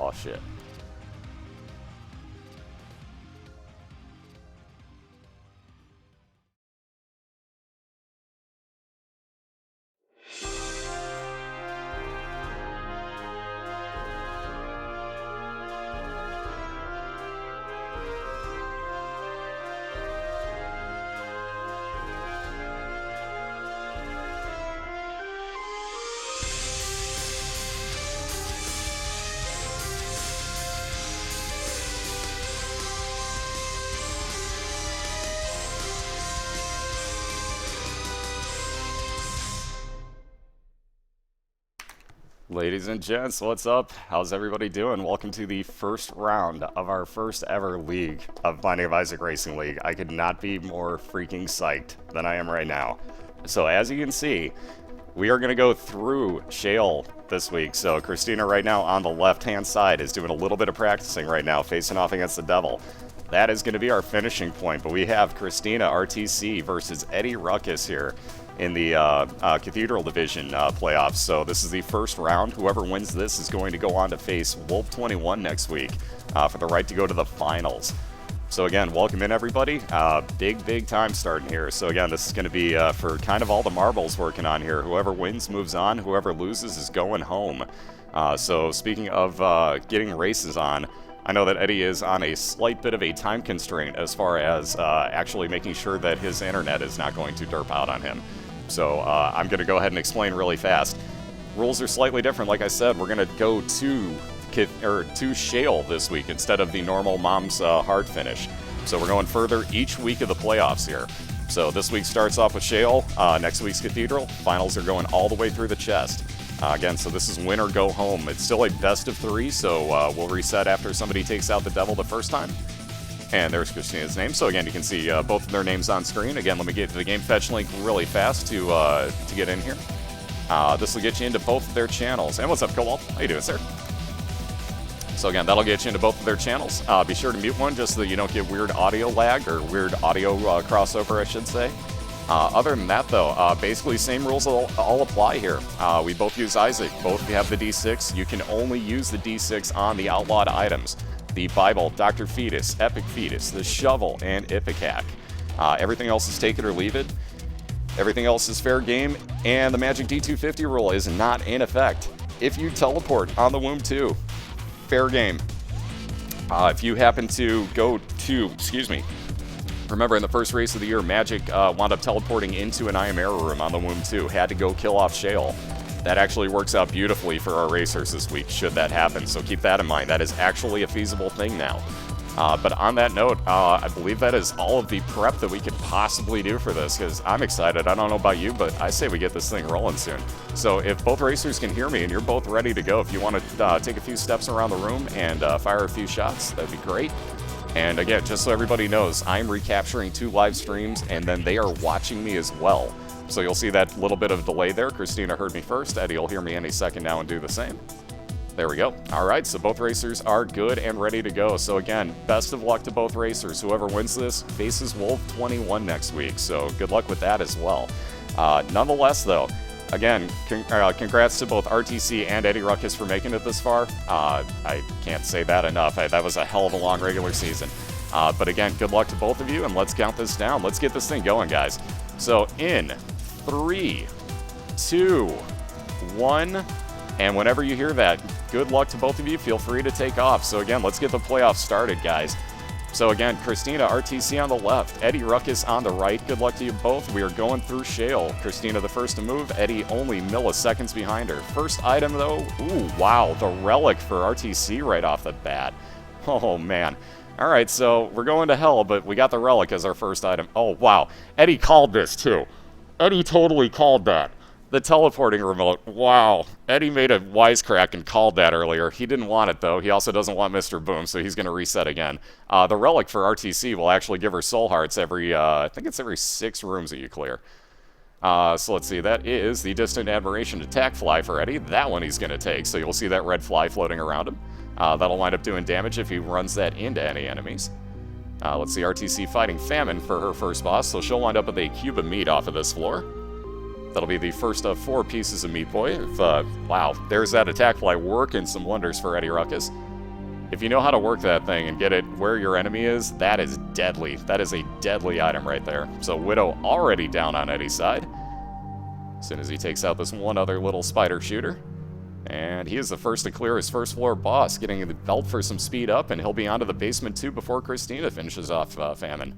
Oh, shit. Ladies and gents, what's up? How's everybody doing? Welcome to the first round of our first ever league of Binding of Isaac Racing League. I could not be more freaking psyched than I am right now. So as you can see, we are going to go through Shale this week. So Christina right now on the left-hand side is doing a little bit of practicing right now, facing off against the Devil. That is going to be our finishing point, but we have Christina ArrTeaSea versus EddieRuckus here in the Cathedral Division playoffs. So this is the first round. Whoever wins this is going to go on to face Wolf 21 next week for the right to go to the finals. So again, welcome in everybody. Big time starting here. So again, this is going to be for kind of all the marbles working on here. Whoever wins moves on. Whoever loses is going home. So speaking of getting races on, I know that Eddie is on a slight bit of a time constraint as far as actually making sure that his internet is not going to derp out on him. So I'm going to go ahead and explain really fast. Rules are slightly different. Like I said, we're going to go to Shale this week instead of the normal Mom's hard finish. So we're going further each week of the playoffs here. So this week starts off with Shale. Next week's Cathedral. Finals are going all the way through the chest. Again, so this is win or go home. It's still a best of 3, so we'll reset after somebody takes out the Devil the first time. And there's Christina's name. So again, you can see both of their names on screen. Again, let me get to the game fetch link really fast to get in here. This will get you into both of their channels. And what's up, Cobalt? How you doing, sir? So again, that'll get you into both of their channels. Be sure to mute one just so that you don't get weird audio lag or weird audio crossover, I should say. Other than that, though, basically same rules all apply here. We both use Isaac. Both have the D6. You can only use the D6 on the outlawed items. The Bible, Dr. Fetus, Epic Fetus, the Shovel, and Ipecac. Everything else is take it or leave it. Everything else is fair game, and the Magic D250 rule is not in effect. If you teleport on the Womb 2, fair game. If you happen to go to, remember in the first race of the year, Magic wound up teleporting into an I Am Error room on the Womb 2, had to go kill off Shale. That actually works out beautifully for our racers this week, should that happen, so keep that in mind. That is actually a feasible thing now. But on that note, I believe that is all of the prep that we could possibly do for this, because I'm excited. I don't know about you, but I say we get this thing rolling soon. So if both racers can hear me and you're both ready to go, if you want to take a few steps around the room and fire a few shots, that'd be great. And again, just so everybody knows, I'm recapturing 2 live streams, and then they are watching me as well. So you'll see that little bit of delay there. Christina heard me first. Eddie will hear me any second now and do the same. There we go. All right, so both racers are good and ready to go. So again, best of luck to both racers. Whoever wins this faces Wolf 21 next week. So good luck with that as well. Nonetheless, though, again, congrats to both ArrTeaSea and EddieRuckus for making it this far. I can't say that enough. That was a hell of a long regular season. But again, good luck to both of you, and let's count this down. Let's get this thing going, guys. So in 3, 2, 1, and whenever you hear that, good luck to both of you. Feel free to take off. So again, let's get the playoffs started, guys. So again, Christina ArrTeaSea on the left, EddieRuckus on the right. Good luck to you both. We are going through Shale. Christina the first to move, Eddie only milliseconds behind her. First item though, ooh, wow, the relic for ArrTeaSea right off the bat. Oh man. All right, so we're going to hell, but we got the relic as our first item. Oh wow, Eddie called this too. Eddie totally called that. The teleporting remote. Wow. Eddie made a wisecrack and called that earlier. He didn't want it, though. He also doesn't want Mr. Boom, so he's going to reset again. The relic for ArrTeaSea will actually give her soul hearts every, I think it's every 6 rooms that you clear. So let's see. That is the Distant Admiration Attack Fly for Eddie. That one he's going to take, so you'll see that red fly floating around him. That'll wind up doing damage if he runs that into any enemies. Let's see. ArrTeaSea fighting Famine for her first boss, so she'll wind up with a cube of meat off of this floor. That'll be the first of 4 pieces of Meat Boy. Wow, there's that attack fly working some wonders for EddieRuckus. If you know how to work that thing and get it where your enemy is, that is deadly. That is a deadly item right there. So Widow already down on Eddie's side. As soon as he takes out this one other little spider shooter. And he is the first to clear his first floor boss, getting the belt for some speed up, and he'll be onto the basement 2 before Christina finishes off Famine.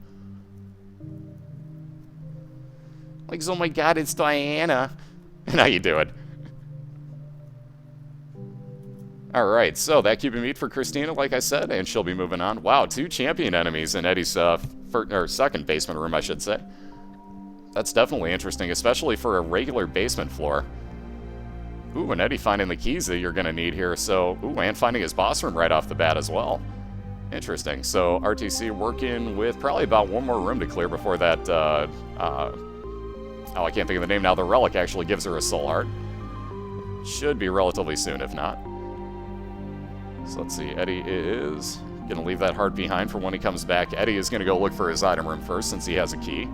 Like, oh my god, it's Diana. And how you doing? Alright, so that cube of meat for Christina, like I said, and she'll be moving on. Wow, 2 champion enemies in Eddie's second basement room, I should say. That's definitely interesting, especially for a regular basement floor. Ooh, and Eddie finding the keys that you're going to need here, so... Ooh, and finding his boss room right off the bat as well. Interesting. So, ArrTeaSea working with probably about 1 more room to clear before that, oh, I can't think of the name now. The relic actually gives her a soul heart. Should be relatively soon, if not. So let's see, Eddie is going to leave that heart behind for when he comes back. Eddie is going to go look for his item room first since he has a key.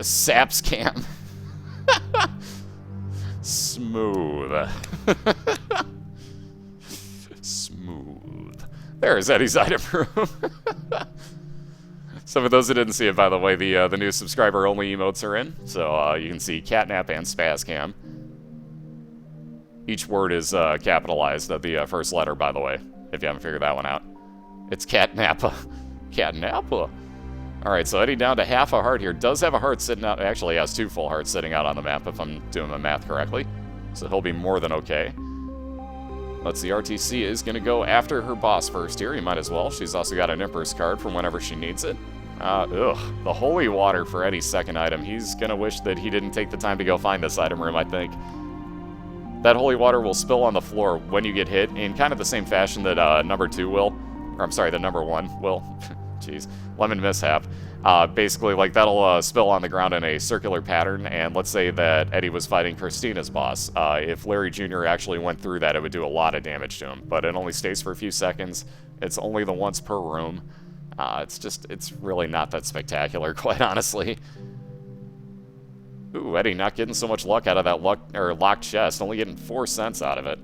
Sap scam. Smooth. Smooth. There's Eddie's item room. So for those who didn't see it, by the way, the new subscriber-only emotes are in. So you can see Catnap and Spazcam. Each word is capitalized at the first letter, by the way, if you haven't figured that one out. It's Catnappa. Catnappa. Alright, so Eddie down to half a heart here. Does have a heart sitting out. Actually, he has 2 full hearts sitting out on the map, if I'm doing my math correctly. So he'll be more than okay. Let's see, ArrTeaSea is going to go after her boss first here. You might as well. She's also got an Empress card from whenever she needs it. The holy water for Eddie's second item. He's going to wish that he didn't take the time to go find this item room, I think. That holy water will spill on the floor when you get hit in kind of the same fashion that number 2 will. Or I'm sorry, that number 1 will. Jeez. Lemon mishap. Basically, like, that'll spill on the ground in a circular pattern, and let's say that Eddie was fighting Christina's boss. If Larry Jr. actually went through that, it would do a lot of damage to him. But it only stays for a few seconds. It's only the once per room. It's really not that spectacular, quite honestly. Ooh, Eddie not getting so much luck out of that locked chest, only getting 4 cents out of it.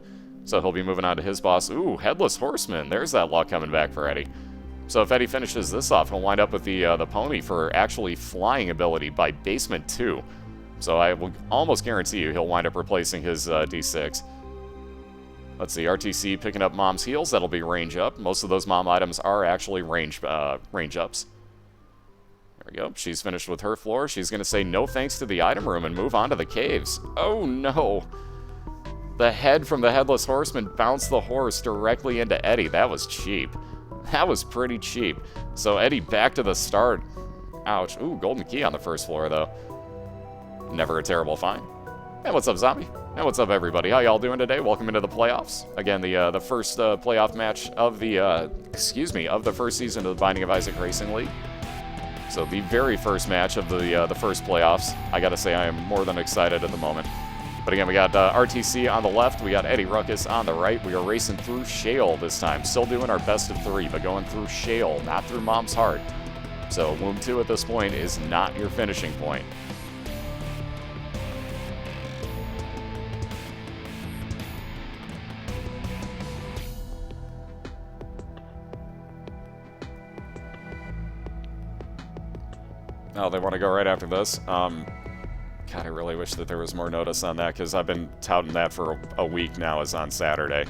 So he'll be moving on to his boss. Ooh, Headless Horseman. There's that luck coming back for Eddie. So if Eddie finishes this off, he'll wind up with the pony for actually flying ability by basement 2. So I will almost guarantee you he'll wind up replacing his D6. Let's see, ArrTeaSea picking up Mom's heals. That'll be range up. Most of those Mom items are actually range ups. There we go. She's finished with her floor. She's going to say no thanks to the item room and move on to the caves. Oh, no. The head from the Headless Horseman bounced the horse directly into Eddie. That was cheap. That was pretty cheap. So Eddie back to the start. Ouch. Ooh, golden key on the first floor, though. Never a terrible find. Hey, what's up, Zombie? Hey, what's up, everybody? How y'all doing today? Welcome into the playoffs. Again, the first playoff match of the, of the first season of the Binding of Isaac Racing League. So the very first match of the first playoffs. I gotta say, I am more than excited at the moment. But again, we got ArrTeaSea on the left, we got EddieRuckus on the right. We are racing through Shale this time. Still doing our best of 3, but going through Shale, not through Mom's Heart. So Womb 2 at this point is not your finishing point. Oh, they want to go right after this? God, I really wish that there was more notice on that, because I've been touting that for a week now, is on Saturday.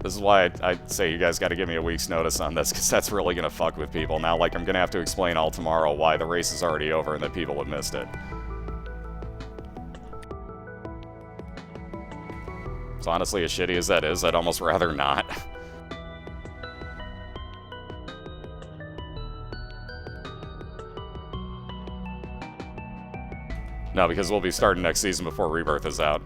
This is why I say you guys got to give me a week's notice on this, because that's really going to fuck with people. Now, like, I'm going to have to explain all tomorrow why the race is already over and that people have missed it. So honestly, as shitty as that is, I'd almost rather not. No, because we'll be starting next season before Rebirth is out.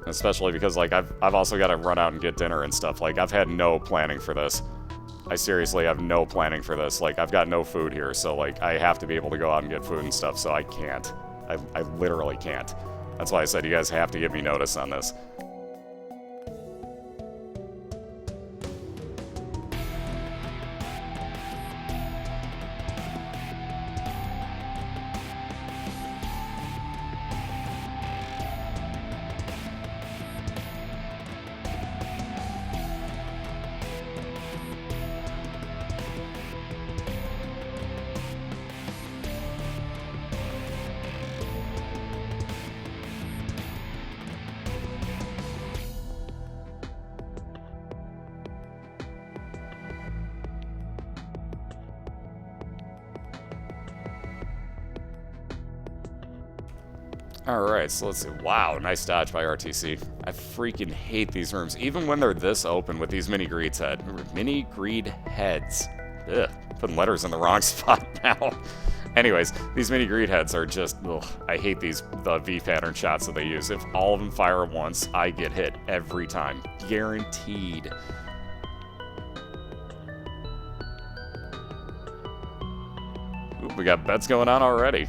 Especially because, like, I've also got to run out and get dinner and stuff. Like, I've had no planning for this. I seriously have no planning for this. Like, I've got no food here, so, like, I have to be able to go out and get food and stuff, so I can't. I literally can't. That's why I said you guys have to give me notice on this. Alright, so let's see. Wow, nice dodge by ArrTeaSea. I freaking hate these rooms, even when they're this open with these mini-greed heads. Ugh, putting letters in the wrong spot now. Anyways, these mini-greed heads are just, ugh, I hate the V-pattern shots that they use. If all of them fire at once, I get hit every time. Guaranteed. Ooh, we got bets going on already.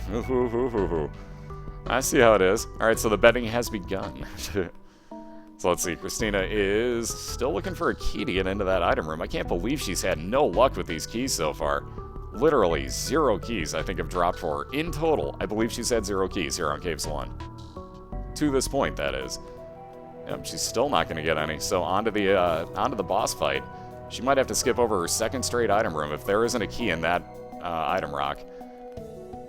I see how it is. Alright, so the betting has begun. So let's see, Christina is still looking for a key to get into that item room. I can't believe she's had no luck with these keys so far. Literally 0 keys I think have dropped for her. In total, I believe she's had 0 keys here on Caves 1. To this point, that is. Yep, she's still not going to get any. So onto the boss fight. She might have to skip over her second straight item room if there isn't a key in that item rock.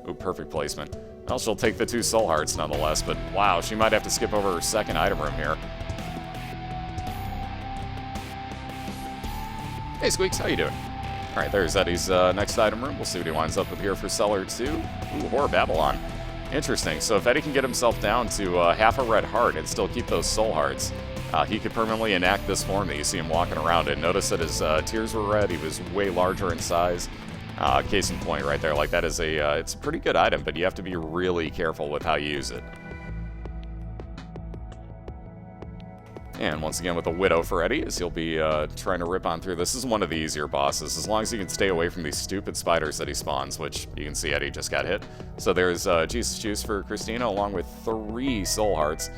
Ooh, perfect placement. Well, she'll take the 2 soul hearts nonetheless, but wow, she might have to skip over her second item room here. Hey Squeaks, how you doing? Alright, there's Eddie's next item room. We'll see what he winds up with here for Cellar 2. Ooh, Horror Babylon. Interesting. So if Eddie can get himself down to half a red heart and still keep those soul hearts, he could permanently enact this form that you see him walking around in. Notice that his tears were red. He was way larger in size. Case in point right there. Like, that is it's a pretty good item, but you have to be really careful with how you use it. And once again with a Widow for Eddie, as he'll be trying to rip on through. This is one of the easier bosses, as long as you can stay away from these stupid spiders that he spawns, which you can see Eddie just got hit. So there's Jesus Juice for Christina, along with 3 soul hearts.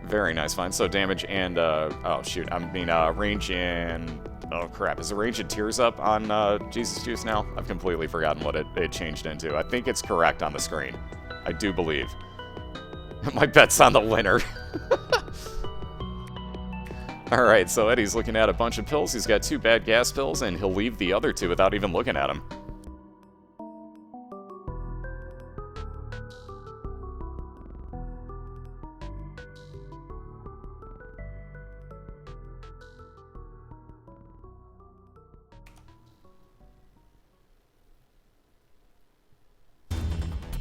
Very nice find. So damage and, oh shoot, I mean range and, oh crap, is the range and tears up on Jesus Juice now? I've completely forgotten what it changed into. I think it's correct on the screen. I do believe. My bet's on the winner. Alright, so Eddie's looking at a bunch of pills. He's got 2 bad gas pills, and he'll leave the other 2 without even looking at them.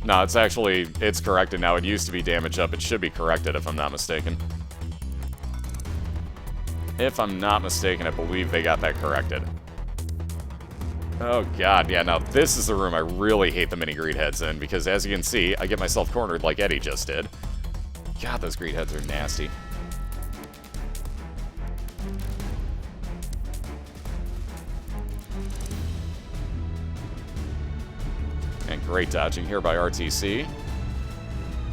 No, it's corrected now. It used to be damage up. It should be corrected if I'm not mistaken. If I'm not mistaken, I believe they got that corrected. Oh god, yeah, now this is the room I really hate the mini greed heads in, because as you can see, I get myself cornered like Eddie just did. God, those greed heads are nasty. And great dodging here by ArrTeaSea.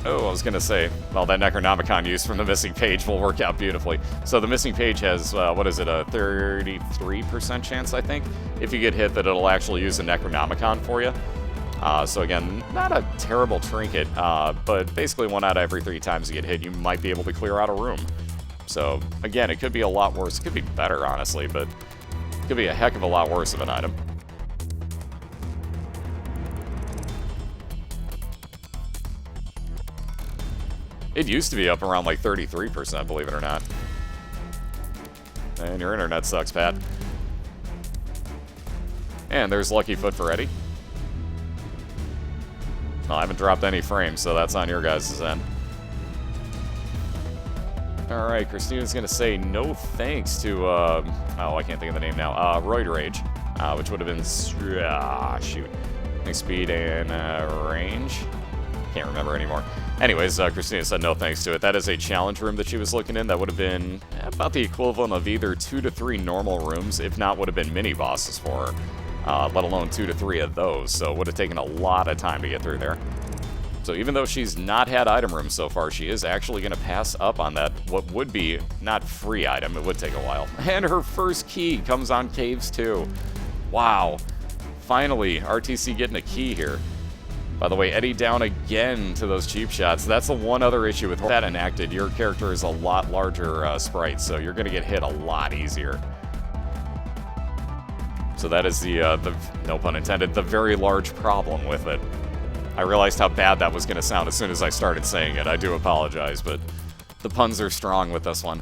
Oh, I was going to say, well, that Necronomicon use from the missing page will work out beautifully. So the missing page has, what is it, a 33% chance, I think, if you get hit, that it'll actually use a Necronomicon for you. So again, not a terrible trinket, but basically 1 out of every 3 times you get hit, you might be able to clear out a room. So again, it could be a lot worse. It could be better, honestly, but it could be a heck of a lot worse of an item. It used to be up around like 33%, believe it or not. And your internet sucks, Pat. And there's Lucky Foot for Eddie. Well, I haven't dropped any frames, so that's on your guys' end. Alright, Christina's gonna say no thanks to, oh, I can't think of the name now. Roid Rage, which would have been, shoot. I think speed and range. Can't remember anymore. Anyways, Christina said no thanks to it. That is a challenge room that she was looking in. That would have been about the equivalent of either 2 to 3 normal rooms, if not would have been mini bosses for her, let alone 2 to 3 of those. So it would have taken a lot of time to get through there. So even though she's not had item rooms so far, she is actually going to pass up on that, what would be not free item. It would take a while. And her first key comes on Caves 2. Wow. Finally, ArrTeaSea getting a key here. By the way, Eddie down again to those cheap shots. That's the one other issue with that enacted. Your character is a lot larger sprite, so you're going to get hit a lot easier. So that is the, no pun intended, the very large problem with it. I realized how bad that was going to sound as soon as I started saying it. I do apologize, but the puns are strong with this one.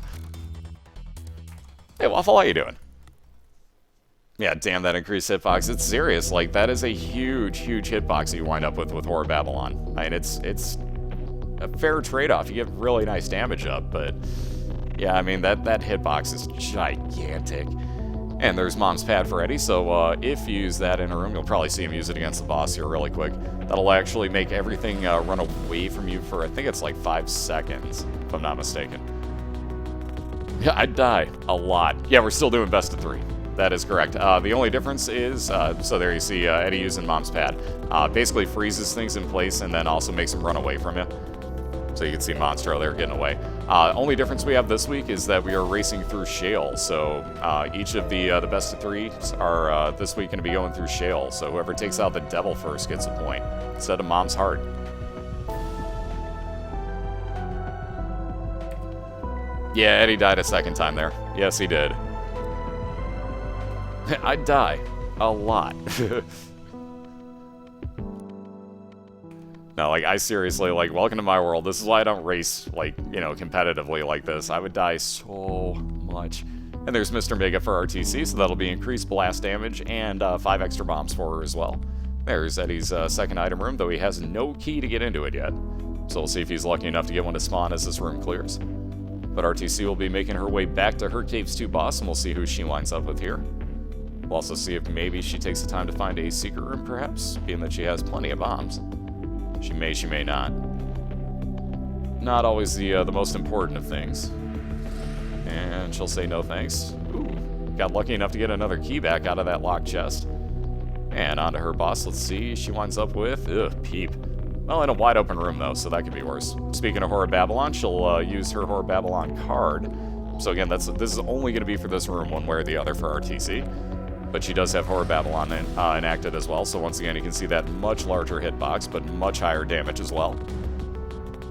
Hey, Waffle, how you doing? Yeah, damn, that increased hitbox. It's serious. Like, that is a huge, huge hitbox that you wind up with Horror Babylon. I mean, it's a fair trade-off. You get really nice damage up, but yeah, I mean, that hitbox is gigantic. And there's Mom's Pad for Eddie, so if you use that in a room, you'll probably see him use it against the boss here really quick. That'll actually make everything run away from you for, I think it's like 5 seconds, if I'm not mistaken. Yeah, I'd die a lot. Yeah, we're still doing best of 3. That is correct. The only difference is, so there you see Eddie using Mom's Pad. Basically freezes things in place and then also makes them run away from you. So you can see Monstro there getting away. Only difference we have this week is that we are racing through Shale. So each of the best of 3s are this week going to be going through Shale. So whoever takes out the devil first gets a point instead of Mom's Heart. Yeah, Eddie died a second time there. Yes, he did. I'd die a lot. No, like, I seriously, like, welcome to my world. This is why I don't race, like, you know, competitively like this. I would die so much. And there's Mr. Mega for ArrTeaSea, so that'll be increased blast damage and 5 extra bombs for her as well. There's Eddie's second item room, though he has no key to get into it yet. So we'll see if he's lucky enough to get one to spawn as this room clears. But ArrTeaSea will be making her way back to her Caves 2 boss, and we'll see who she winds up with here. We'll also see if maybe she takes the time to find a secret room, perhaps, being that she has plenty of bombs. She may not. Not always the most important of things. And she'll say no thanks. Ooh, got lucky enough to get another key back out of that locked chest. And onto her boss, let's see, she winds up with, Peep. Well, in a wide open room though, so that could be worse. Speaking of Horror Babylon, she'll use her Horror Babylon card. So again, this is only going to be for this room one way or the other for ArrTeaSea. But she does have Horror Babylon enacted as well, so once again you can see that much larger hitbox, but much higher damage as well.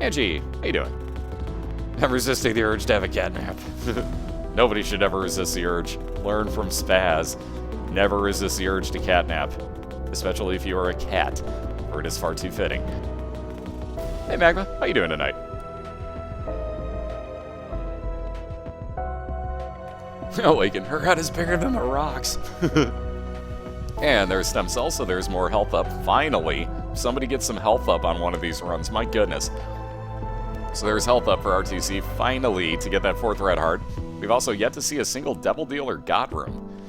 Angie, how you doing? I'm resisting the urge to have a catnap. Nobody should ever resist the urge. Learn from Spaz. Never resist the urge to catnap, especially if you are a cat, or it is far too fitting. Hey Magma, how you doing tonight? Awaken, her head is bigger than the rocks. And there's stem cells, so there's more health up. Finally, somebody gets some health up on one of these runs, my goodness. So there's health up for ArrTeaSea, finally, to get that 4th red heart. We've also yet to see a single Devil Deal or God room.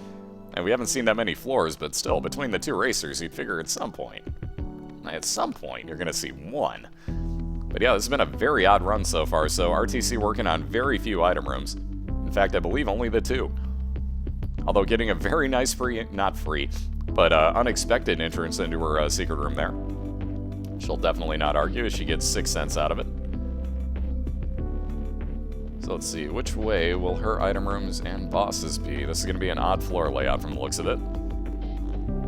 And we haven't seen that many floors, but still, between the 2 racers, you'd figure at some point you're gonna see one. But yeah, this has been a very odd run so far, so ArrTeaSea working on very few item rooms. In fact, I believe only the 2. Although getting a very nice but unexpected entrance into her secret room there. She'll definitely not argue as she gets 6 cents out of it. So let's see, which way will her item rooms and bosses be? This is going to be an odd floor layout from the looks of it.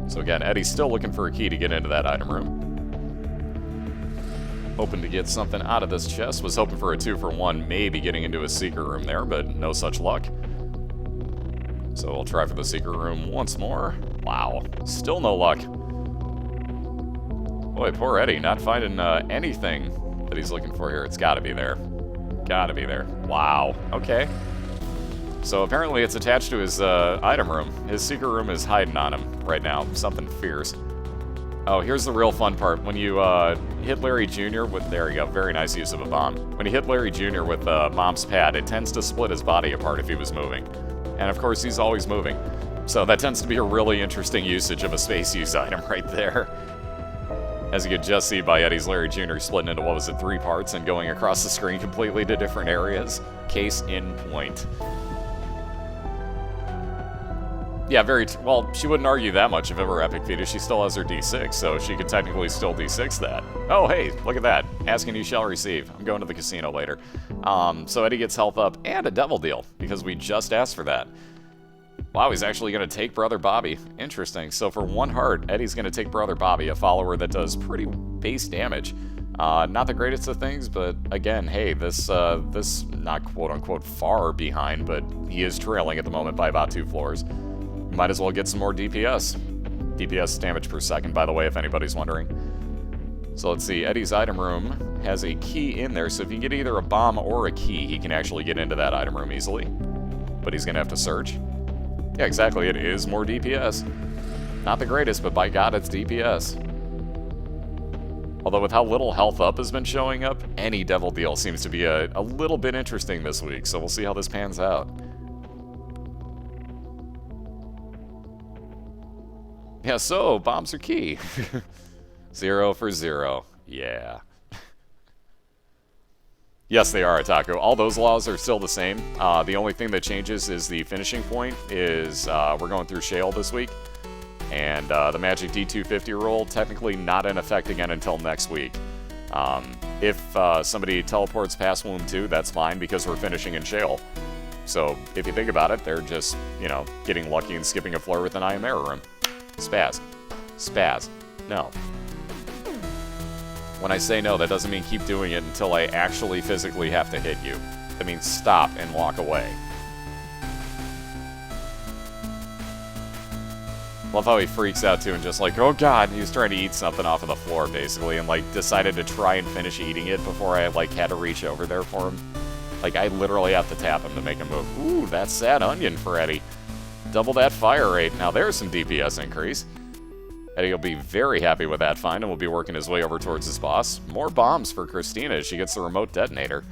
So again, Eddie's still looking for a key to get into that item room. Hoping to get something out of this chest. Was hoping for a 2-for-1, maybe getting into a secret room there, but no such luck. So we'll try for the secret room once more. Wow, still no luck. Boy, poor Eddie, not finding anything that he's looking for here. It's gotta be there. Gotta be there. Wow, okay. So apparently it's attached to his item room. His secret room is hiding on him right now. Something fierce. Oh, here's the real fun part. When you hit Larry Jr. with... There you go. Very nice use of a bomb. When you hit Larry Jr. with Mom's Pad, it tends to split his body apart if he was moving. And of course, he's always moving. So that tends to be a really interesting usage of a space use item right there. As you could just see by Eddie's Larry Jr. splitting into, what was it, 3 parts and going across the screen completely to different areas. Case in point. Yeah, well, she wouldn't argue that much if it were Epic Fetus. She still has her D6, so she could technically still D6 that. Oh, hey, look at that. Asking you shall receive. I'm going to the casino later. So Eddie gets health up and a devil deal, because we just asked for that. Wow, he's actually going to take Brother Bobby. Interesting. So for 1 heart, Eddie's going to take Brother Bobby, a follower that does pretty base damage. Not the greatest of things, but again, hey, this not quote-unquote far behind, but he is trailing at the moment by about 2 floors. Might as well get some more DPS. DPS damage per second, by the way, if anybody's wondering. So let's see, Eddie's item room has a key in there, so if you get either a bomb or a key, he can actually get into that item room easily. But he's going to have to search. Yeah, exactly, it is more DPS. Not the greatest, but by God, it's DPS. Although with how little health up has been showing up, any devil deal seems to be a little bit interesting this week, so we'll see how this pans out. Yeah, so, bombs are key. 0 for 0. Yeah. Yes, they are, Otaku. All those laws are still the same. The only thing that changes is the finishing point is we're going through Shale this week. And the Magic D250 rule, technically not in effect again until next week. If somebody teleports past Womb 2, that's fine because we're finishing in Shale. So, if you think about it, they're just, you know, getting lucky and skipping a floor with an IM error room. Spaz. Spaz. No. When I say no, that doesn't mean keep doing it until I actually physically have to hit you. That means stop and walk away. Love how he freaks out too and just like, oh god, he was trying to eat something off of the floor basically and like decided to try and finish eating it before I like had to reach over there for him. Like I literally have to tap him to make him move. Ooh, that's sad onion for Eddie. Double that fire rate. Now there's some DPS increase. Eddie will be very happy with that find and will be working his way over towards his boss. More bombs for Christina as she gets the remote detonator.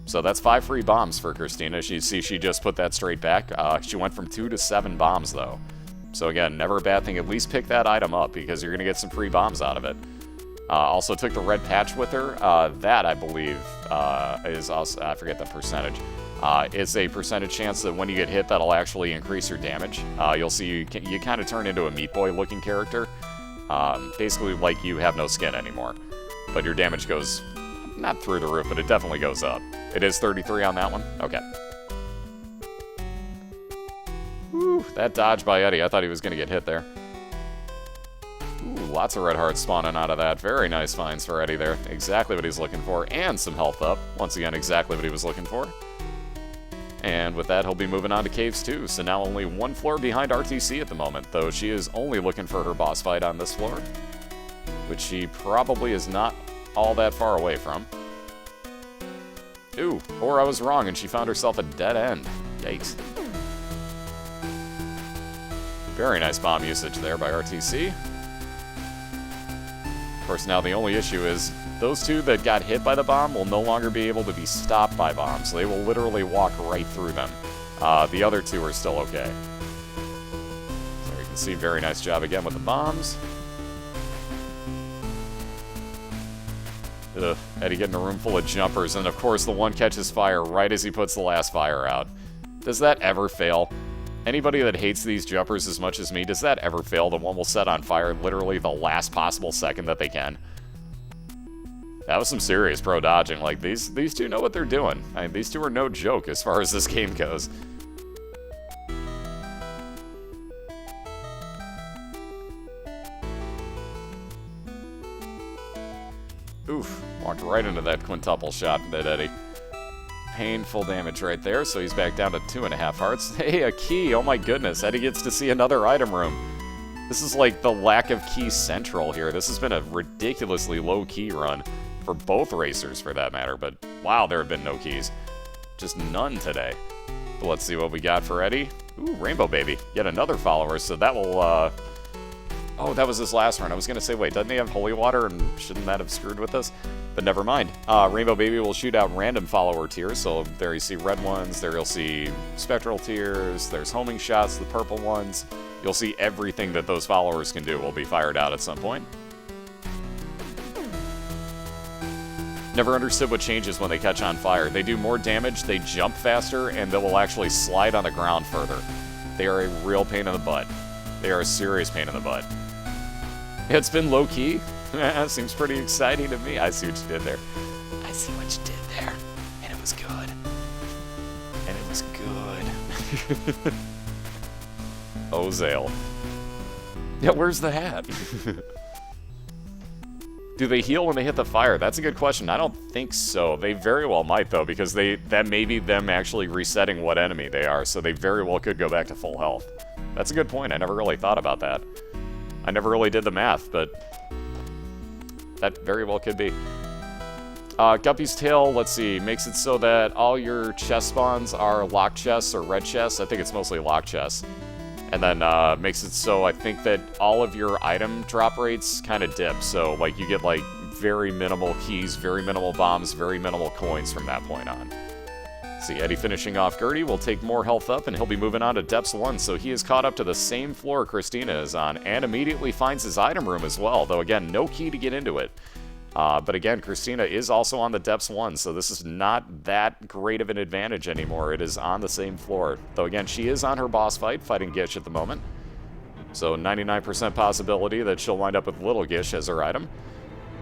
So that's 5 free bombs for Christina. You see she just put that straight back. She went from 2 to 7 bombs though. So again, never a bad thing. At least pick that item up because you're going to get some free bombs out of it. Also took the red patch with her. That, I believe, is also, I forget the percentage. It's a percentage chance that when you get hit, that'll actually increase your damage. You'll see you kind of turn into a Meat Boy looking character. Basically like you have no skin anymore. But your damage goes, not through the roof, but it definitely goes up. It is 33 on that one? Okay. Whew, that dodge by Eddie. I thought he was going to get hit there. Ooh, lots of red hearts spawning out of that. Very nice finds for Eddie there. Exactly what he's looking for. And some health up. Once again, exactly what he was looking for. And with that, he'll be moving on to Caves 2. So now only 1 floor behind ArrTeaSea at the moment, though she is only looking for her boss fight on this floor, which she probably is not all that far away from. Ooh, or I was wrong and she found herself a dead end. Yikes. Very nice bomb usage there by ArrTeaSea. Of course, now the only issue is those two that got hit by the bomb will no longer be able to be stopped by bombs. They will literally walk right through them. The other two are still okay. So you can see, very nice job again with the bombs. Ugh, Eddie getting a room full of jumpers, and of course the one catches fire right as he puts the last fire out. Does that ever fail? Anybody that hates these jumpers as much as me, does that ever fail? The one will set on fire literally the last possible second that they can. That was some serious pro dodging. Like, these two know what they're doing. I mean, these two are no joke as far as this game goes. Oof, walked right into that quintuple shot, did Eddie. Painful damage right there, so he's back down to 2.5 hearts. Hey, a key! Oh my goodness, Eddie gets to see another item room. This is like the lack of key central here. This has been a ridiculously low key run for both racers, for that matter, but wow, there have been no keys. Just none today. But let's see what we got for Eddie. Ooh, Rainbow Baby. Yet another follower, so that will, Oh, that was his last run. I was going to say, wait, doesn't he have Holy Water, and shouldn't that have screwed with us? But never mind. Rainbow Baby will shoot out random follower tiers, so there you see red ones, there you'll see spectral tiers, there's homing shots, the purple ones. You'll see everything that those followers can do will be fired out at some point. Never understood what changes when they catch on fire. They do more damage, they jump faster, and they will actually slide on the ground further. They are a real pain in the butt. They are a serious pain in the butt. It's been low-key. Seems pretty exciting to me. I see what you did there. I see what you did there. And it was good. And it was good. Oh, Zale. Yeah, where's the hat? Do they heal when they hit the fire? That's a good question. I don't think so. They very well might, though, because that may be them actually resetting what enemy they are, so they very well could go back to full health. That's a good point. I never really thought about that. I never really did the math, but that very well could be. Guppy's Tail, let's see, makes it so that all your chest spawns are lock chests or red chests. I think it's mostly lock chests. And then makes it so I think that all of your item drop rates kind of dip. So, like, you get, like, very minimal keys, very minimal bombs, very minimal coins from that point on. See, Eddie finishing off Gertie will take more health up, and he'll be moving on to Depths 1, so he is caught up to the same floor Christina is on, and immediately finds his item room as well, though again, no key to get into it. But again, Christina is also on the Depths 1, so this is not that great of an advantage anymore. It is on the same floor. Though again, she is on her boss fight, fighting Gish at the moment. So 99% possibility that she'll wind up with Little Gish as her item.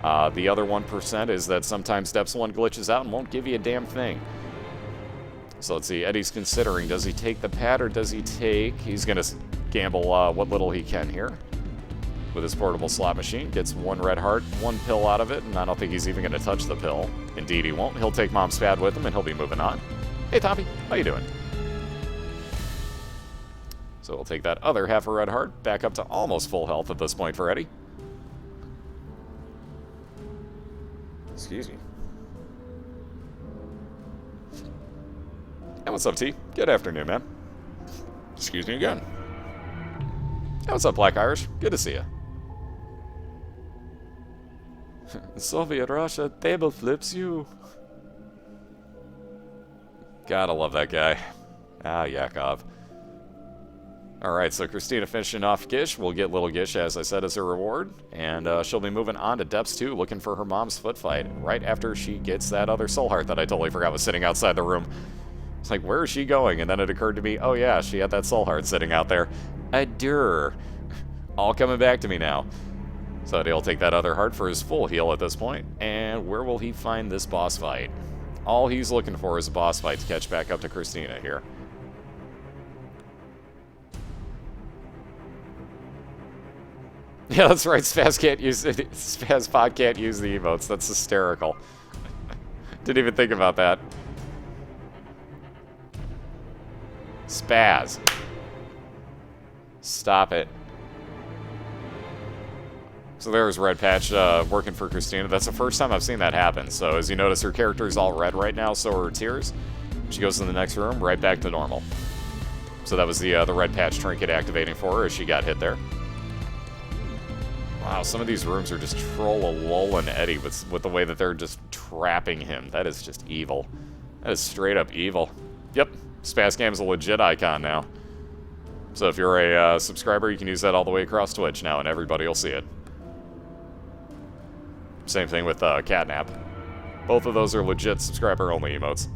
The other 1% is that sometimes Depths 1 glitches out and won't give you a damn thing. So let's see, Eddie's considering, does he take the pad or does he take... He's going to gamble what little he can here. With his portable slot machine, gets 1 red heart, 1 pill out of it, and I don't think he's even going to touch the pill. Indeed he won't. He'll take Mom's pad with him and he'll be moving on. Hey Tommy, how you doing? So we'll take that other half a red heart, back up to almost full health at this point for Eddie. Excuse me. Hey, what's up, T? Good afternoon, man. Excuse me again. Hey, what's up, Black Irish? Good to see you. Soviet Russia table flips you. Gotta love that guy. Ah, Yakov. Alright, so Christina finishing off Gish. We'll get Little Gish, as I said, as her reward. And she'll be moving on to Depths 2, looking for her mom's foot fight, right after she gets that other soul heart that I totally forgot was sitting outside the room. It's like, where is she going? And then it occurred to me, oh yeah, she had that soul heart sitting out there. Adore. All coming back to me now. So he'll take that other heart for his full heal at this point. And where will he find this boss fight? All he's looking for is a boss fight to catch back up to Christina here. Yeah, that's right. Spaz can't use it. SpazPod can't use the emotes. That's hysterical. Didn't even think about that. Spaz. Stop it. So there's Red Patch working for Christina. That's the first time I've seen that happen. So as you notice, her character is all red right now, so are her tears. She goes in the next room, right back to normal. So that was the Red Patch trinket activating for her as she got hit there. Wow, some of these rooms are just troll-a-lolling Eddie with the way that they're just trapping him. That is just evil. That is straight up evil. Yep, SpazCam's a legit icon now. So if you're a subscriber, you can use that all the way across Twitch now, and everybody will see it. Same thing with Catnap. Both of those are legit subscriber-only emotes.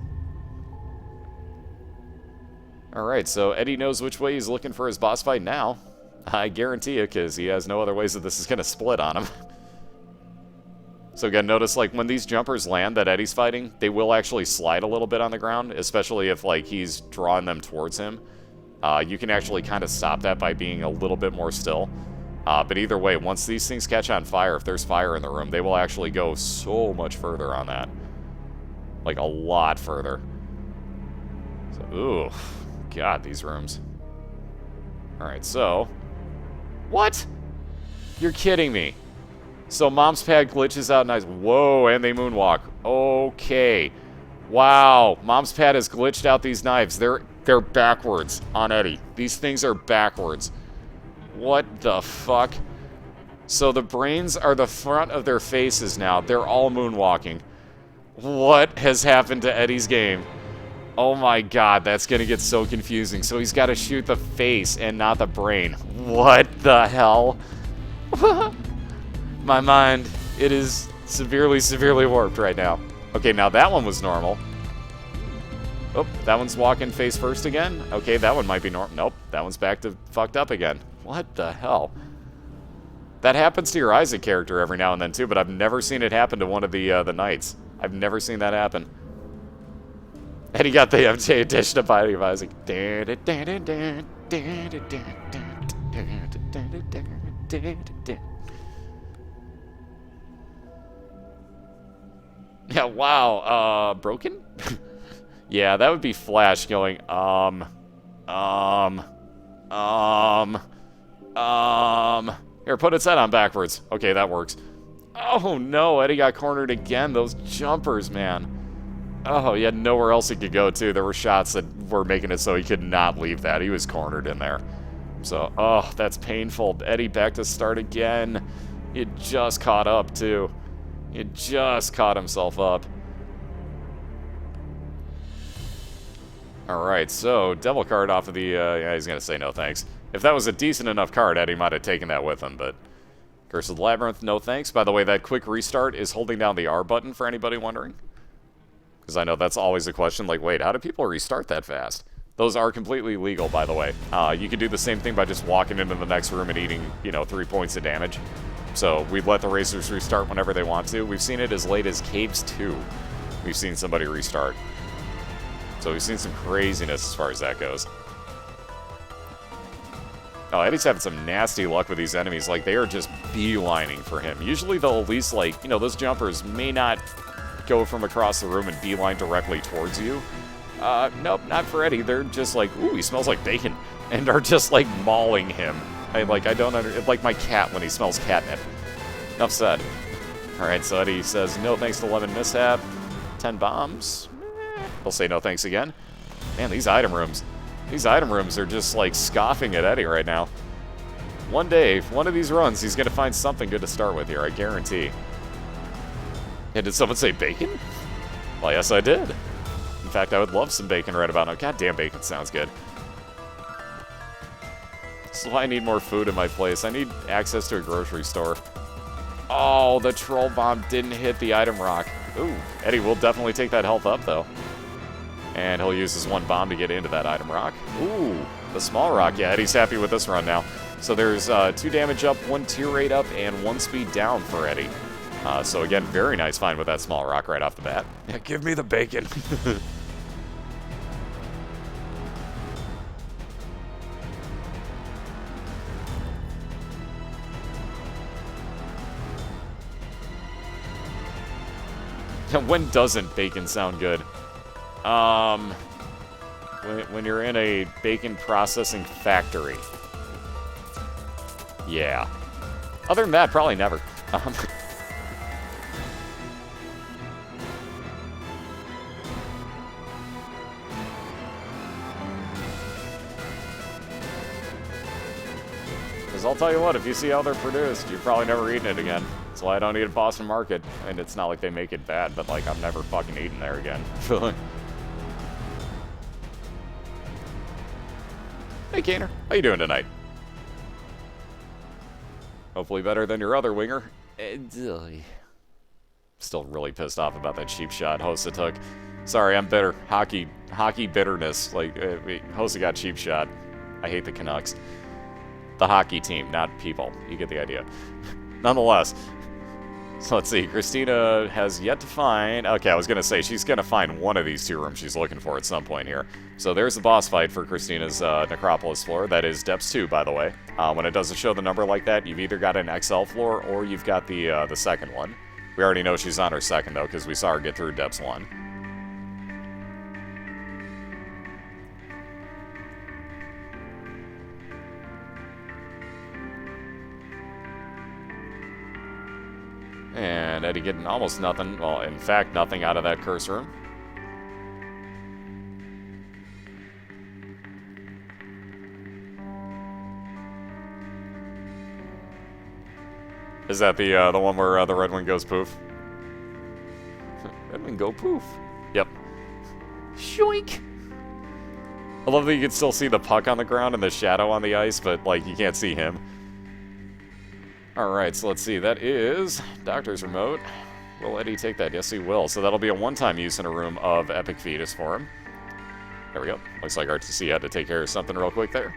Alright, so Eddie knows which way he's looking for his boss fight now. I guarantee you, because he has no other ways that this is going to split on him. So again, notice, like, when these jumpers land that Eddie's fighting, they will actually slide a little bit on the ground, especially if, like, he's drawing them towards him. You can actually kind of stop that by being a little bit more still. But either way, once these things catch on fire, if there's fire in the room, they will actually go so much further on that. Like, a lot further. So, ooh. God, these rooms. Alright, so... What? You're kidding me. So Mom's pad glitches out nice. Whoa, and they moonwalk. Okay. Wow. Mom's pad has glitched out these knives. They're backwards on Eddie. These things are backwards. What the fuck? So the brains are the front of their faces now. They're all moonwalking. What has happened to Eddie's game? Oh my god, that's gonna get so confusing. So he's gotta shoot the face and not the brain. What the hell? My mind, it is severely, severely warped right now. Okay, now that one was normal. Oh, that one's walking face first again. Okay, that one might be normal. Nope, that one's back to fucked up again. What the hell? That happens to your Isaac character every now and then too, but I've never seen it happen to one of the knights. I've never seen that happen. And he got the MJ edition of Binding of Isaac. Yeah, wow. Broken? Yeah, that would be Flash going, Here, put its head on backwards. Okay, that works. Oh no, Eddie got cornered again. Those jumpers, man. Oh, he had nowhere else he could go, too. There were shots that were making it so he could not leave that. He was cornered in there. So, oh, that's painful. Eddie back to start again. He just caught up, too. He just caught himself up. Alright, so Devil card off of the... yeah, he's going to say no thanks. If that was a decent enough card, Eddie might have taken that with him, but... Curse of the Labyrinth, no thanks. By the way, that quick restart is holding down the R button for anybody wondering. Because I know that's always a question, like, wait, how do people restart that fast? Those are completely legal, by the way. You can do the same thing by just walking into the next room and eating, 3 points of damage. So we let the racers restart whenever they want to. We've seen it as late as Caves 2. We've seen somebody restart. So we've seen some craziness as far as that goes. Oh, Eddie's having some nasty luck with these enemies. Like, they are just beelining for him. Usually they'll at least, like, those jumpers may not go from across the room and beeline directly towards you. Nope, not for Eddie. They're just like, ooh, he smells like bacon. And are just, like, mauling him. I don't like my cat when he smells catnip. Enough said. Alright, so Eddie says, no thanks to Lemon Mishap. 10 bombs. He'll say no thanks again. Man, these item rooms are just, like, scoffing at Eddie right now. One day, one of these runs, he's going to find something good to start with here, I guarantee. And did someone say bacon? Well, yes, I did. In fact, I would love some bacon right about now. Goddamn, bacon sounds good. So I need more food in my place. I need access to a grocery store. Oh, the troll bomb didn't hit the item rock. Ooh, Eddie will definitely take that health up, though. And he'll use his one bomb to get into that item rock. Ooh, the small rock. Yeah, Eddie's happy with this run now. So there's 2 damage up, 1 tier rate up, and 1 speed down for Eddie. So again, very nice find with that small rock right off the bat. Yeah, give me the bacon. When doesn't bacon sound good? When you're in a bacon processing factory. Yeah. Other than that, probably never. Because I'll tell you what, if you see how they're produced, you've probably never eaten it again. That's why I don't eat at Boston Market. And it's not like they make it bad, but like, I'm never fucking eating there again. Hey, Kaner. How you doing tonight? Hopefully better than your other winger. Still really pissed off about that cheap shot Hossa took. Sorry, I'm bitter. Hockey bitterness. Like, Hossa got cheap shot. I hate the Canucks. The hockey team, not people. You get the idea. Nonetheless. So let's see. Christina has yet to find... Okay, I was going to say, she's going to find one of these 2 rooms she's looking for at some point here. So there's the boss fight for Christina's Necropolis floor. That is Depths 2, by the way. When it doesn't show the number like that, you've either got an XL floor or you've got the second one. We already know she's on her second, though, because we saw her get through Depths 1. And Eddie getting almost nothing, well, in fact, nothing out of that curse room. Is that the one where the red one goes poof? Red one go poof. Yep. Shoink! I love that you can still see the puck on the ground and the shadow on the ice, but, like, you can't see him. Alright, so let's see. That is Doctor's Remote. Will Eddie take that? Yes, he will. So that'll be a one-time use in a room of Epic Fetus for him. There we go. Looks like ArrTeaSea had to take care of something real quick there.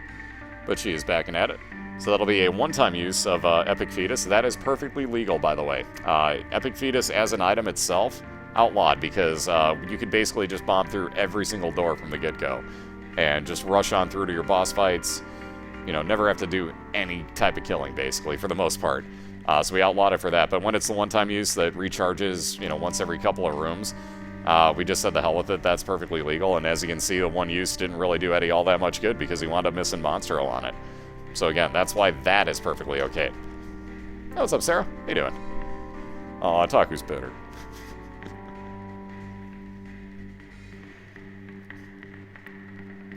But she is backing at it. So that'll be a one-time use of Epic Fetus. That is perfectly legal, by the way. Epic Fetus as an item itself, outlawed, because you could basically just bomb through every single door from the get-go. And just rush on through to your boss fights. You know, never have to do any type of killing, basically, for the most part. So we outlawed it for that. But when it's the one-time use that recharges, once every couple of rooms, we just said the hell with it. That's perfectly legal. And as you can see, the one use didn't really do Eddie all that much good because he wound up missing Monstro on it. So again, that's why that is perfectly okay. Hey, what's up, Sarah? How you doing? Aw, Taku's bitter.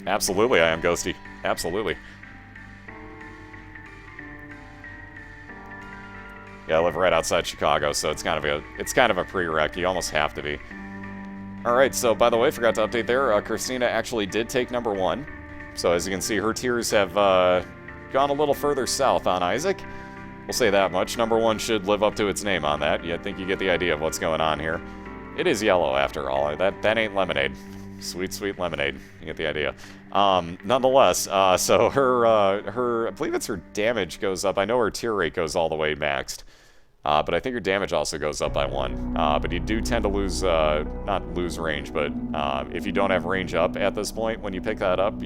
Absolutely, I am Ghosty. Absolutely. Yeah, I live right outside Chicago, so it's kind of a prereq. You almost have to be. Alright, so by the way, forgot to update there, Christina actually did take number 1. So as you can see, her tiers have gone a little further south on Isaac. We'll say that much. Number 1 should live up to its name on that. I think you get the idea of what's going on here. It is yellow, after all. That ain't lemonade. Sweet, sweet lemonade. You get the idea. Nonetheless, so her, I believe it's her damage goes up. I know her tier rate goes all the way maxed. But I think your damage also goes up by 1. But you do tend to lose, not lose range, but if you don't have range up at this point, when you pick that up,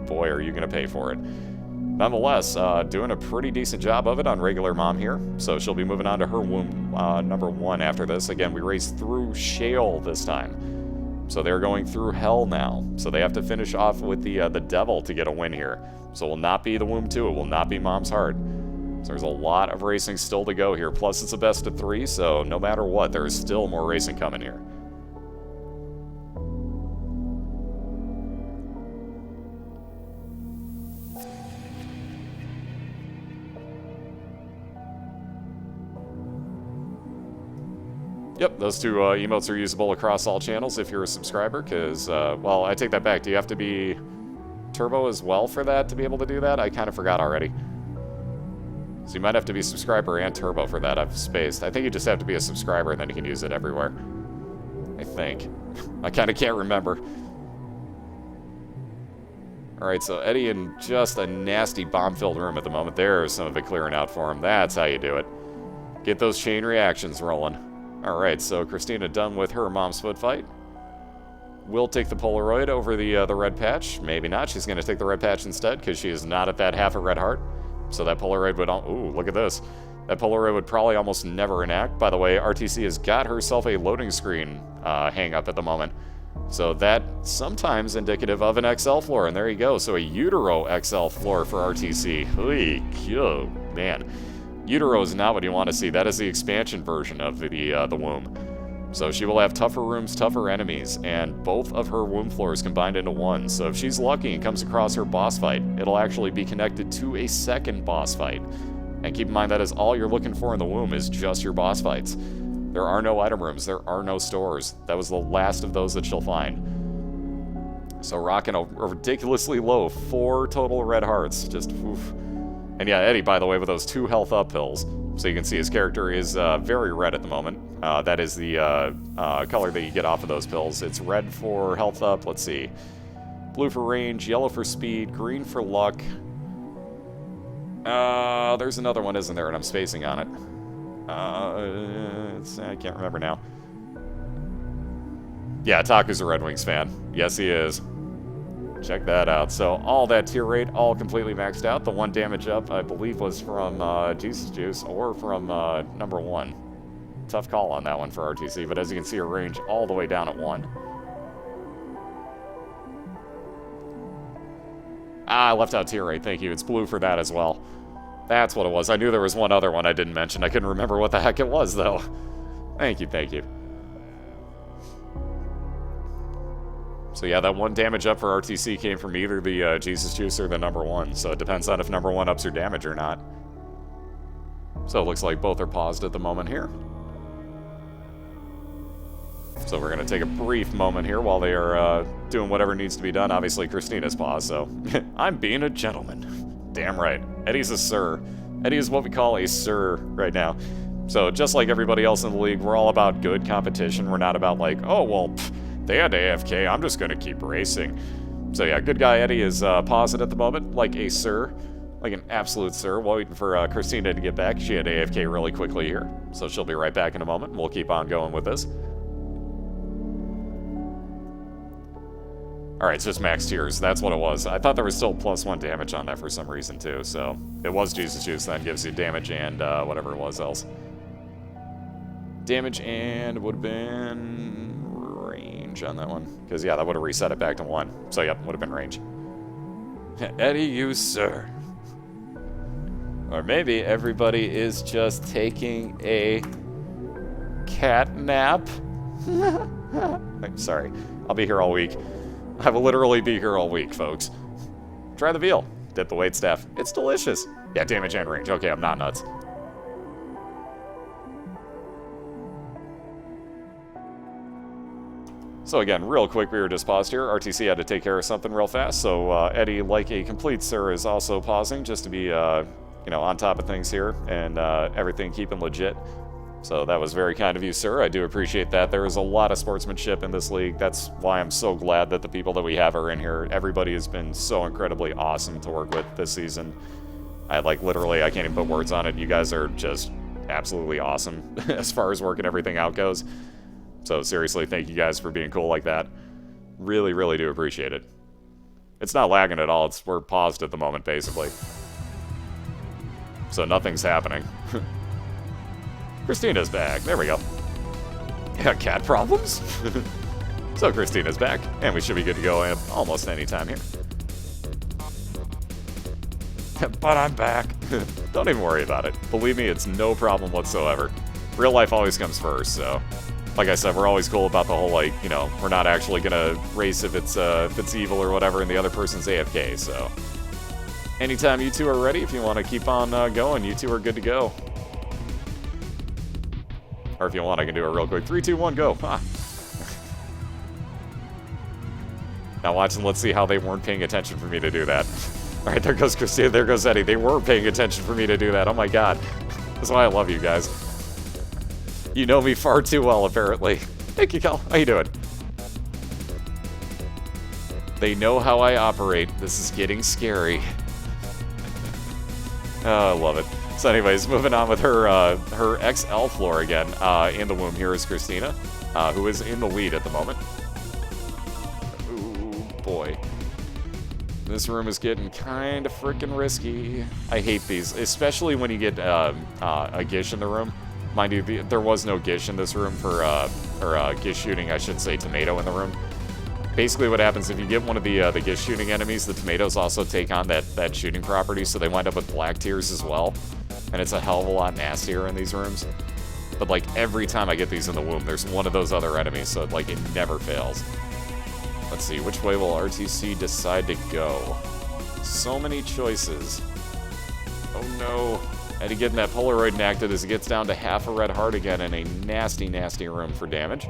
boy, are you going to pay for it. Nonetheless, doing a pretty decent job of it on regular mom here. So she'll be moving on to her womb number 1 after this. Again, we race through Shale this time. So they're going through hell now. So they have to finish off with the devil to get a win here. So it will not be the womb 2. It will not be mom's heart. So there's a lot of racing still to go here. Plus, it's a best of 3, so no matter what, there is still more racing coming here. Yep, those 2 emotes are usable across all channels if you're a subscriber, because, well, I take that back. Do you have to be Turbo as well for that to be able to do that? I kind of forgot already. So you might have to be subscriber and Turbo for that. I've spaced. I think you just have to be a subscriber and then you can use it everywhere. I think. I kind of can't remember. Alright, so Eddie in just a nasty bomb-filled room at the moment. There's some of it clearing out for him. That's how you do it. Get those chain reactions rolling. Alright, so Christina done with her mom's foot fight. Will take the Polaroid over the red patch. Maybe not. She's going to take the red patch instead because she is not at that half a red heart. So that Polaroid would... Ooh, look at this. That Polaroid would probably almost never enact. By the way, ArrTeaSea has got herself a loading screen hang-up at the moment. So that sometimes indicative of an XL floor. And there you go. So a Utero XL floor for ArrTeaSea. Oh, man. Utero is not what you want to see. That is the expansion version of the womb. So she will have tougher rooms, tougher enemies, and both of her womb floors combined into one. So if she's lucky and comes across her boss fight, it'll actually be connected to a second boss fight. And keep in mind that is all you're looking for in the womb is just your boss fights. There are no item rooms, there are no stores. That was the last of those that she'll find. So rocking a ridiculously low 4 total red hearts. Just oof. And yeah, Eddie, by the way, with those 2 health up pills. So you can see his character is very red at the moment. That is the color that you get off of those pills. It's red for health up, let's see. Blue for range, yellow for speed, green for luck. There's another one, isn't there? And I'm spacing on it. I can't remember now. Yeah, Taku's a Red Wings fan. Yes, he is. Check that out. So all that tier rate, all completely maxed out. The 1 damage up, I believe, was from Jesus Juice or from number 1. Tough call on that one for ArrTeaSea, but as you can see, her range all the way down at 1. I left out tier rate, thank you. It's blue for that as well. That's what it was. I knew there was one other one I didn't mention. I couldn't remember what the heck it was, though. Thank you, thank you. So yeah, that 1 damage up for ArrTeaSea came from either the Jesus Juice or the number 1. So it depends on if number 1 ups her damage or not. So it looks like both are paused at the moment here. So we're going to take a brief moment here while they are doing whatever needs to be done. Obviously, Christina's paused, so I'm being a gentleman. Damn right. Eddie's a sir. Eddie is what we call a sir right now. So just like everybody else in the league, we're all about good competition. We're not about like, oh, well, they had AFK, I'm just going to keep racing. So yeah, good guy Eddie is paused at the moment, like a sir. Like an absolute sir. Waiting for Christina to get back. She had AFK really quickly here. So she'll be right back in a moment. We'll keep on going with this. Alright, it's just max tiers. That's what it was. I thought there was still +1 damage on that for some reason, too. So, it was Jesus Juice. That gives you damage and whatever it was else. Damage and would have been range on that one. Because, yeah, that would have reset it back to 1. So, yep, would have been range. Eddie, you sir. Or maybe everybody is just taking a cat nap. I'm sorry. I'll be here all week. I will literally be here all week, folks. Try the veal. Dip the waitstaff. It's delicious. Yeah, damage and range. Okay, I'm not nuts. So again, real quick, we were just paused here. ArrTeaSea had to take care of something real fast, so Eddie, like a complete sir, is also pausing just to be, you know, on top of things here and everything keeping legit. So that was very kind of you, sir. I do appreciate that. There is a lot of sportsmanship in this league. That's why I'm so glad that the people that we have are in here. Everybody has been so incredibly awesome to work with this season. Literally, I can't even put words on it. You guys are just absolutely awesome as far as working everything out goes. So seriously, thank you guys for being cool like that. Really, really do appreciate it. It's not lagging at all. We're paused at the moment, basically. So nothing's happening. Christina's back. There we go. Yeah, cat problems? So Christina's back, and we should be good to go almost any time here. But I'm back. Don't even worry about it. Believe me, it's no problem whatsoever. Real life always comes first, so... Like I said, we're always cool about the whole, like, you know, we're not actually gonna race if it's evil or whatever and the other person's AFK, so... Anytime you two are ready, if you want to keep on going, you two are good to go. Or if you want, I can do it real quick. 3, 2, 1, go! Ah. Now watch and let's see how they weren't paying attention for me to do that. Alright, there goes Christina, there goes Eddie. They were paying attention for me to do that. Oh my god. That's why I love you guys. You know me far too well, apparently. Hey, Kikal. How you doing? They know how I operate. This is getting scary. Oh, I love it. So anyways, moving on with her XL floor again. In the womb here is Christina, who is in the lead at the moment. Ooh, boy. This room is getting kind of freaking risky. I hate these, especially when you get a Gish in the room. Mind you, there was no Gish in this room or Gish shooting, I should say, tomato in the room. Basically what happens, if you get one of the Gish shooting enemies, the tomatoes also take on that shooting property, so they wind up with black tears as well. And it's a hell of a lot nastier in these rooms. But like every time I get these in the womb, there's one of those other enemies, so like it never fails. Let's see, which way will ArrTeaSea decide to go? So many choices. Oh no. Eddie getting that Polaroid enacted as he gets down to half a red heart again in a nasty, nasty room for damage.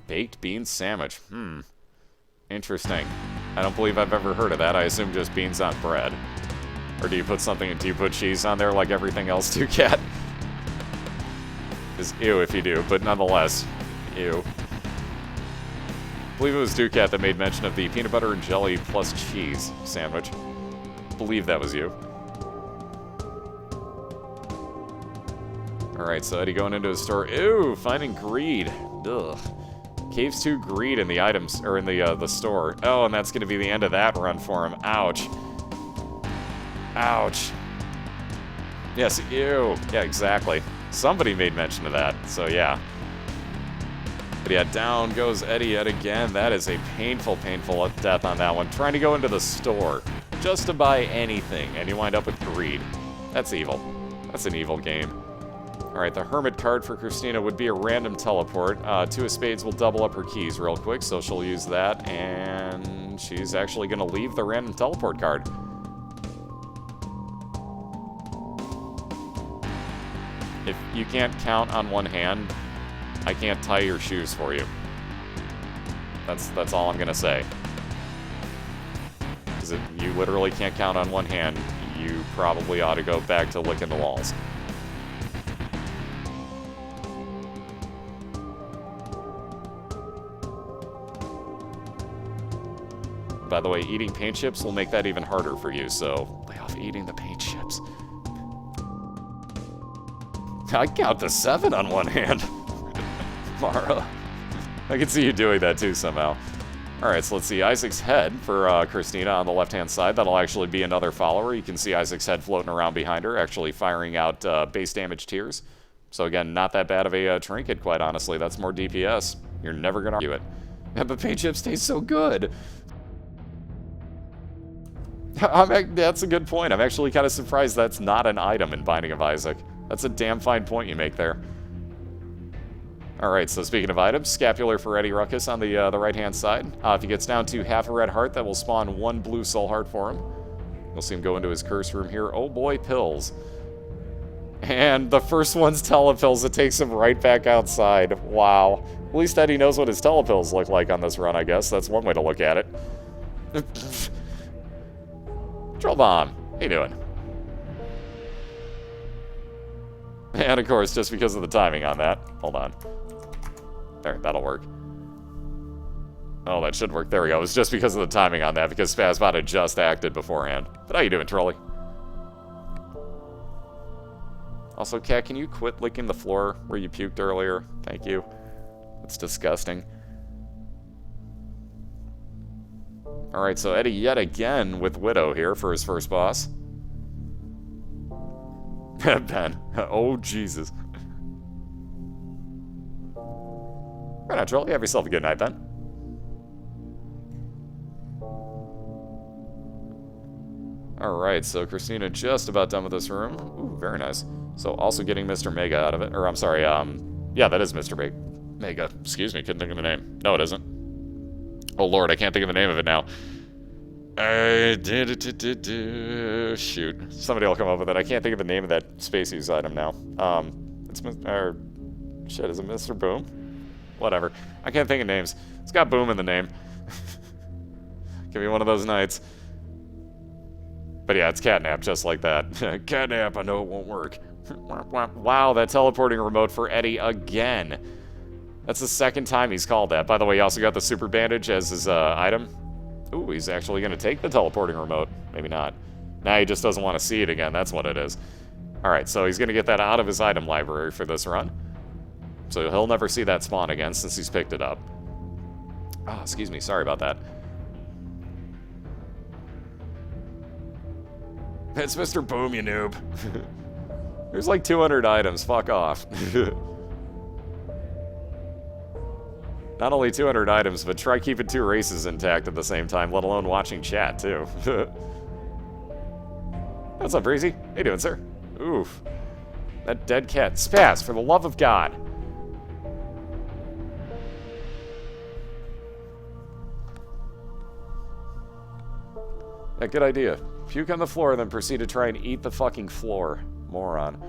Baked bean sandwich. Interesting. I don't believe I've ever heard of that. I assume just beans on bread. Or do you put cheese on there like everything else too, Cat? Is ew if you do, but nonetheless, ew. I believe it was Ducat that made mention of the peanut butter and jelly plus cheese sandwich. I believe that was you. Alright, so Eddie going into his store. Ew, finding greed. Ugh. Caves 2 greed in the items, or in the store. Oh, and that's gonna be the end of that run for him. Ouch. Ouch. Yes, ew. Yeah, exactly. Somebody made mention of that, so yeah. But yeah, down goes Eddie yet again. That is a painful, painful death on that one. Trying to go into the store just to buy anything, and you wind up with greed. That's evil. That's an evil game. Alright, the Hermit card for Christina would be a random teleport. 2 of spades will double up her keys real quick, so she'll use that, and she's actually going to leave the random teleport card. If you can't count on one hand, I can't tie your shoes for you. That's all I'm going to say. Because if you literally can't count on one hand, you probably ought to go back to licking the walls. By the way, eating paint chips will make that even harder for you, so lay off eating the paint chips. I count to 7 on one hand. Mara. I can see you doing that too somehow. Alright, so let's see. Isaac's head for Christina on the left-hand side. That'll actually be another follower. You can see Isaac's head floating around behind her, actually firing out base damage tears. So again, not that bad of a trinket, quite honestly. That's more DPS. You're never going to argue it. Yeah, but paint chips taste so good. That's a good point. I'm actually kind of surprised that's not an item in Binding of Isaac. That's a damn fine point you make there. Alright, so speaking of items, Scapular for EddieRuckus on the right-hand side. If he gets down to half a red heart, that will spawn 1 blue soul heart for him. You'll see him go into his curse room here. Oh boy, pills. And the first one's telepills. It takes him right back outside. Wow. At least Eddie knows what his telepills look like on this run, I guess. That's one way to look at it. Troll Bomb. How you doing? And of course, just because of the timing on that. Hold on. There, that'll work. Oh, that should work. There we go. It was just because of the timing on that, because Spazbot had just acted beforehand. But how you doing, Trolley? Also, Cat, can you quit licking the floor where you puked earlier? Thank you. It's disgusting. Alright, so Eddie yet again with Widow here for his first boss. Ben. Oh, Jesus. Right on, Trolley. Have yourself a good night, Ben. Alright, so Christina just about done with this room. Ooh, very nice. So also getting Mr. Mega out of it. Or, I'm sorry, yeah, that is Mr. Mega. Excuse me, couldn't think of the name. No, it isn't. Oh, Lord, I can't think of the name of it now. Shoot. Somebody will come up with it. I can't think of the name of that Space Use item now. It's shit, is it Mr. Boom? Whatever. I can't think of names. It's got Boom in the name. Give me one of those nights. But yeah, it's Catnap, just like that. Catnap, I know it won't work. Wow, that teleporting remote for Eddie again. That's the second time he's called that. By the way, he also got the super bandage as his item. Ooh, he's actually going to take the teleporting remote. Maybe not. Now he just doesn't want to see it again. That's what it is. Alright, so he's going to get that out of his item library for this run. So he'll never see that spawn again since he's picked it up. Oh, excuse me. Sorry about that. It's Mr. Boom, you noob. There's like 200 items. Fuck off. Not only 200 items, but try keeping 2 races intact at the same time, let alone watching chat, too. What's up, Breezy? How you doing, sir? Oof. That dead cat. Spaz, for the love of God. Yeah, good idea. Puke on the floor, then proceed to try and eat the fucking floor. Moron.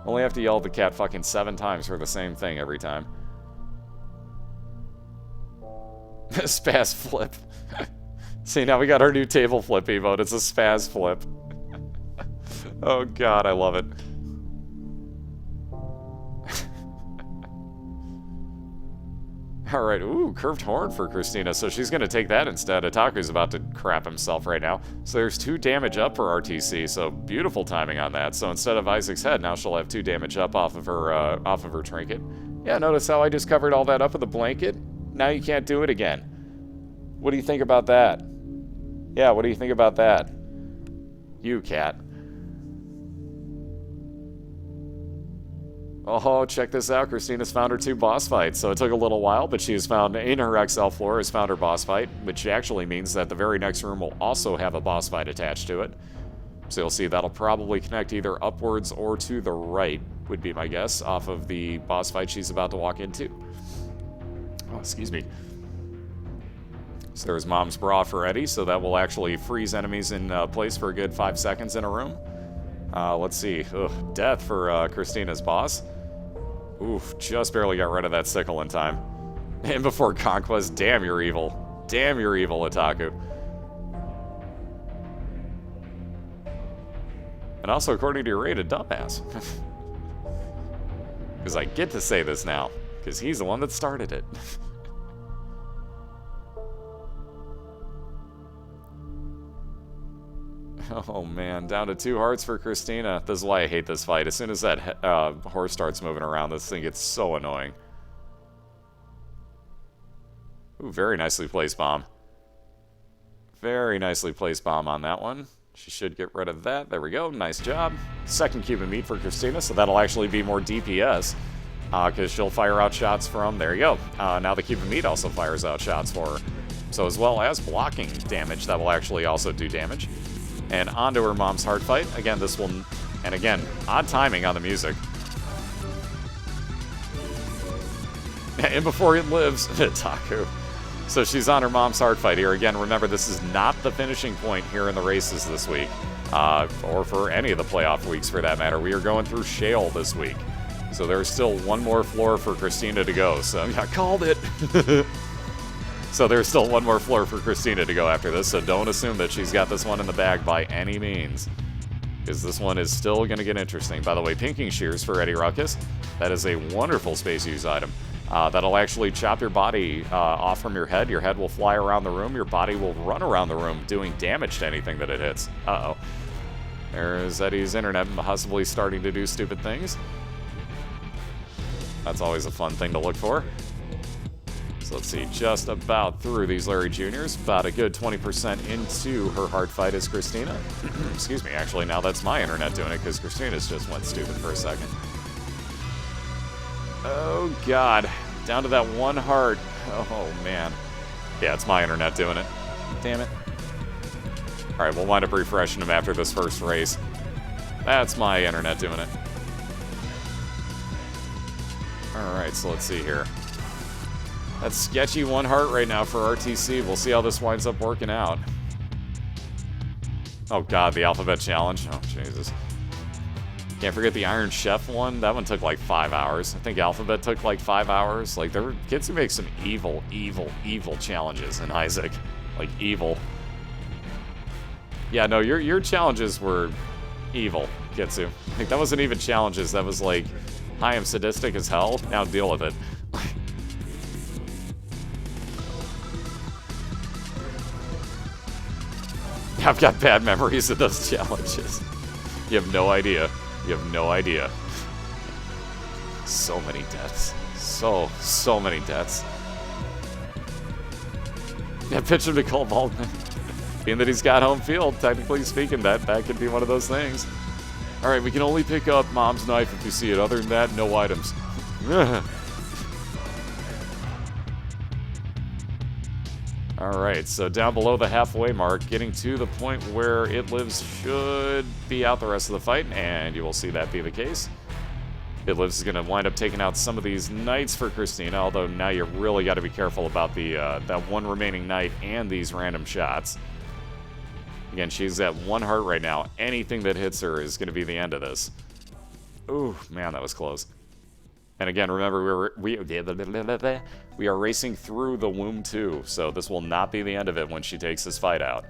Only have to yell at the cat fucking 7 times for the same thing every time. Spaz flip. See, now we got our new table flip emote. It's a spaz flip. Oh god, I love it. Alright, ooh, curved horn for Christina, so she's gonna take that instead. Otaku's about to crap himself right now. So there's 2 damage up for ArrTeaSea, so beautiful timing on that. So instead of Isaac's head, now she'll have 2 damage up off of her trinket. Yeah, notice how I just covered all that up with a blanket? Now you can't do it again. What do you think about that? Yeah, what do you think about that? You, cat. Oh, check this out. Christina's found her 2 boss fights. So it took a little while, but she has found, in her XL floor, has found her boss fight, which actually means that the very next room will also have a boss fight attached to it. So you'll see that'll probably connect either upwards or to the right, would be my guess, off of the boss fight she's about to walk into. Oh, excuse me. So there's Mom's Bra for Eddie, so that will actually freeze enemies in place for a good 5 seconds in a room. Let's see. Ugh, death for Christina's boss. Oof, just barely got rid of that sickle in time. And before Conquest, damn, you're evil. Damn, you're evil, Otaku. And also, according to your rated dumbass. Because I get to say this now, because he's the one that started it. Oh man, down to 2 hearts for Christina. This is why I hate this fight. As soon as that horse starts moving around, this thing gets so annoying. Ooh, very nicely placed bomb. Very nicely placed bomb on that one. She should get rid of that. There we go. Nice job. Second cube of meat for Christina, so that'll actually be more DPS. Because she'll fire out shots from... There you go. Now the cube of meat also fires out shots for her. So as well as blocking damage, that will actually also do damage. And onto her mom's heart fight. Again, this will... And again, odd timing on the music. And before it lives... Taku. So she's on her mom's hard fight here. Again, remember, this is not the finishing point here in the races this week, or for any of the playoff weeks for that matter. We are going through Shale this week. So there's still one more floor for Christina to go. So I called it. So there's still one more floor for Christina to go after this. So don't assume that she's got this one in the bag by any means, because this one is still going to get interesting. By the way, pinking shears for EddieRuckus. That is a wonderful space use item. That'll actually chop your body off from your head. Your head will fly around the room. Your body will run around the room doing damage to anything that it hits. Uh-oh. There's Eddie's internet possibly starting to do stupid things. That's always a fun thing to look for. So let's see, just about through these Larry Juniors. About a good 20% into her hard fight is Christina. Excuse me, actually, now that's my internet doing it because Christina's just went stupid for a second. Oh, God. Down to that one heart. Oh, man. Yeah, it's my internet doing it. Damn it. All right, we'll wind up refreshing them after this first race. That's my internet doing it. All right, so let's see here. That's sketchy one heart right now for ArrTeaSea. We'll see how this winds up working out. Oh, God, the Alphabet Challenge. Oh, Jesus. Can't forget the Iron Chef one. That one took like 5 hours. I think Alphabet took like 5 hours. Like, there were kids who make some evil, evil, evil challenges in Isaac. Like, evil. Yeah, no, your challenges were evil, Kitsu. Like, that wasn't even challenges. That was like, hi, I'm sadistic as hell. Now deal with it. I've got bad memories of those challenges. You have no idea. You have no idea. So many deaths. So many deaths. Yeah, pitch him to Cole Baldwin. Being that he's got home field, technically speaking, that could be one of those things. All right, we can only pick up Mom's knife if we see it. Other than that, no items. All right, so down below the halfway mark, getting to the point where It Lives should be out the rest of the fight, and you will see that be the case. It Lives is going to wind up taking out some of these knights for Christina, although now you really got to be careful about the that one remaining knight and these random shots. Again, she's at one heart right now. Anything that hits her is going to be the end of this. Ooh, man, that was close. And again, remember, we are racing through the womb too, so this will not be the end of it when she takes this fight out.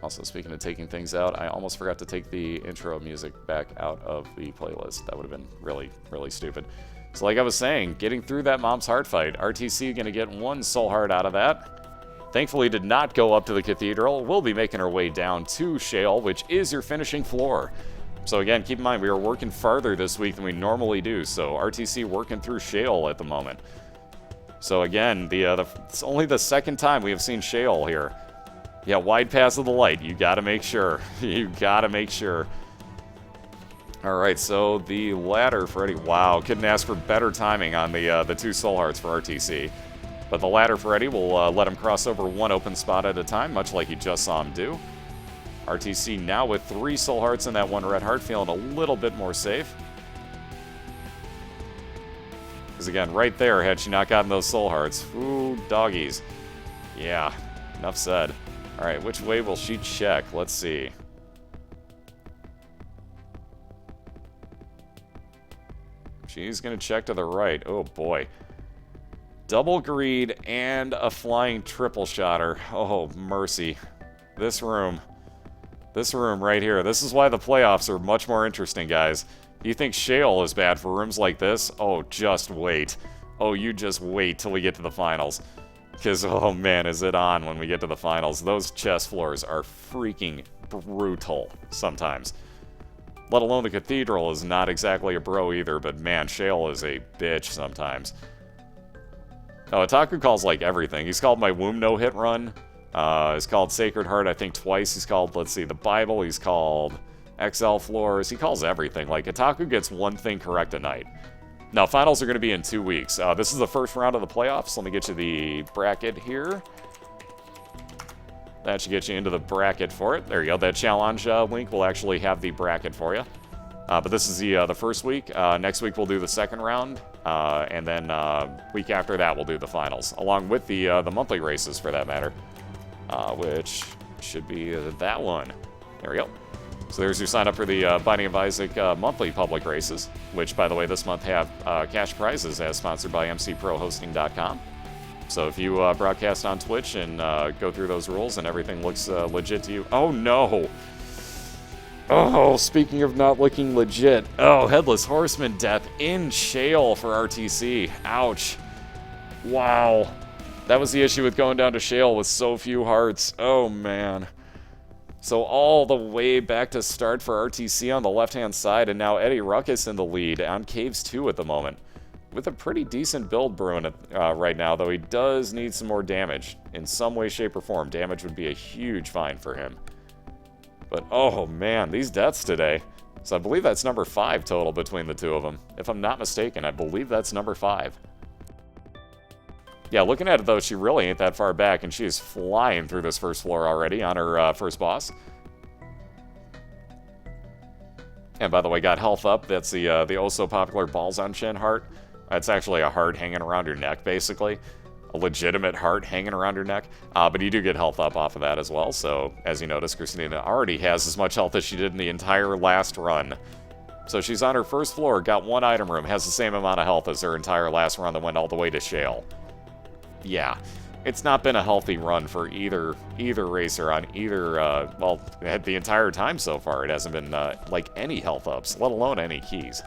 Also, speaking of taking things out, I almost forgot to take the intro music back out of the playlist. That would have been really, really stupid. So like I was saying, getting through that Mom's Heart fight, ArrTeaSea going to get one soul heart out of that. Thankfully, did not go up to the cathedral. We'll be making our way down to Shale, which is your finishing floor. So again, keep in mind, we are working farther this week than we normally do, so ArrTeaSea working through Shale at the moment. So again, it's only the second time we have seen Shale here. Yeah, wide pass of the light, you gotta make sure. You gotta make sure. Alright, so the ladder for Eddie, wow, couldn't ask for better timing on the two soul hearts for ArrTeaSea. But the ladder for Eddie will let him cross over one open spot at a time, much like you just saw him do. ArrTeaSea now with 3 soul hearts and that 1 red heart, feeling a little bit more safe. Because again, right there, had she not gotten those soul hearts, ooh, doggies. Yeah, enough said. Alright, which way will she check? Let's see. She's going to check to the right. Oh, boy. Double greed and a flying triple shotter. Oh, mercy. This room right here. This is why the playoffs are much more interesting, guys. You think Shale is bad for rooms like this? Oh, just wait. Oh, you just wait till we get to the finals. Because, oh man, is it on when we get to the finals. Those chess floors are freaking brutal sometimes. Let alone the cathedral is not exactly a bro either, but man, Shale is a bitch sometimes. Oh, Otaku calls like everything. He's called my womb no-hit run. He's called Sacred Heart, I think, twice. He's called, let's see, the Bible. He's called XL Floors. He calls everything. Like, Otaku gets one thing correct a night. Now, finals are going to be in 2 weeks. This is the first round of the playoffs. Let me get you the bracket here. That should get you into the bracket for it. There you go. That challenge link will actually have the bracket for you. But this is the first week. Next week we'll do the second round, and then week after that we'll do the finals, along with the monthly races for that matter, which should be that one. There we go. So there's your sign up for the Binding of Isaac monthly public races, which, by the way, this month have cash prizes as sponsored by mcprohosting.com. So if you broadcast on Twitch and go through those rules and everything looks legit to you... Oh, no! Oh, speaking of not looking legit. Oh, Headless Horseman death in Shale for ArrTeaSea. Ouch. Wow. That was the issue with going down to Shale with so few hearts. Oh, man. So all the way back to start for ArrTeaSea on the left-hand side, and now EddieRuckus in the lead on Caves 2 at the moment. With a pretty decent build brewing right now, though he does need some more damage. In some way, shape, or form, damage would be a huge find for him. But, oh man, these deaths today. So I believe that's number 5 total between the two of them. If I'm not mistaken, I believe that's number 5. Yeah, looking at it, though, she really ain't that far back, and she is flying through this first floor already on her first boss. And by the way, got health up. That's the oh-so-popular balls on chin heart. It's actually a heart hanging around your neck, basically. A legitimate heart hanging around your neck. But you do get health up off of that as well. So, as you notice, Christina already has as much health as she did in the entire last run. So she's on her first floor, got 1 item room, has the same amount of health as her entire last run that went all the way to Shale. Yeah, it's not been a healthy run for either racer on either, well, the entire time so far. It hasn't been, like, any health ups, let alone any keys.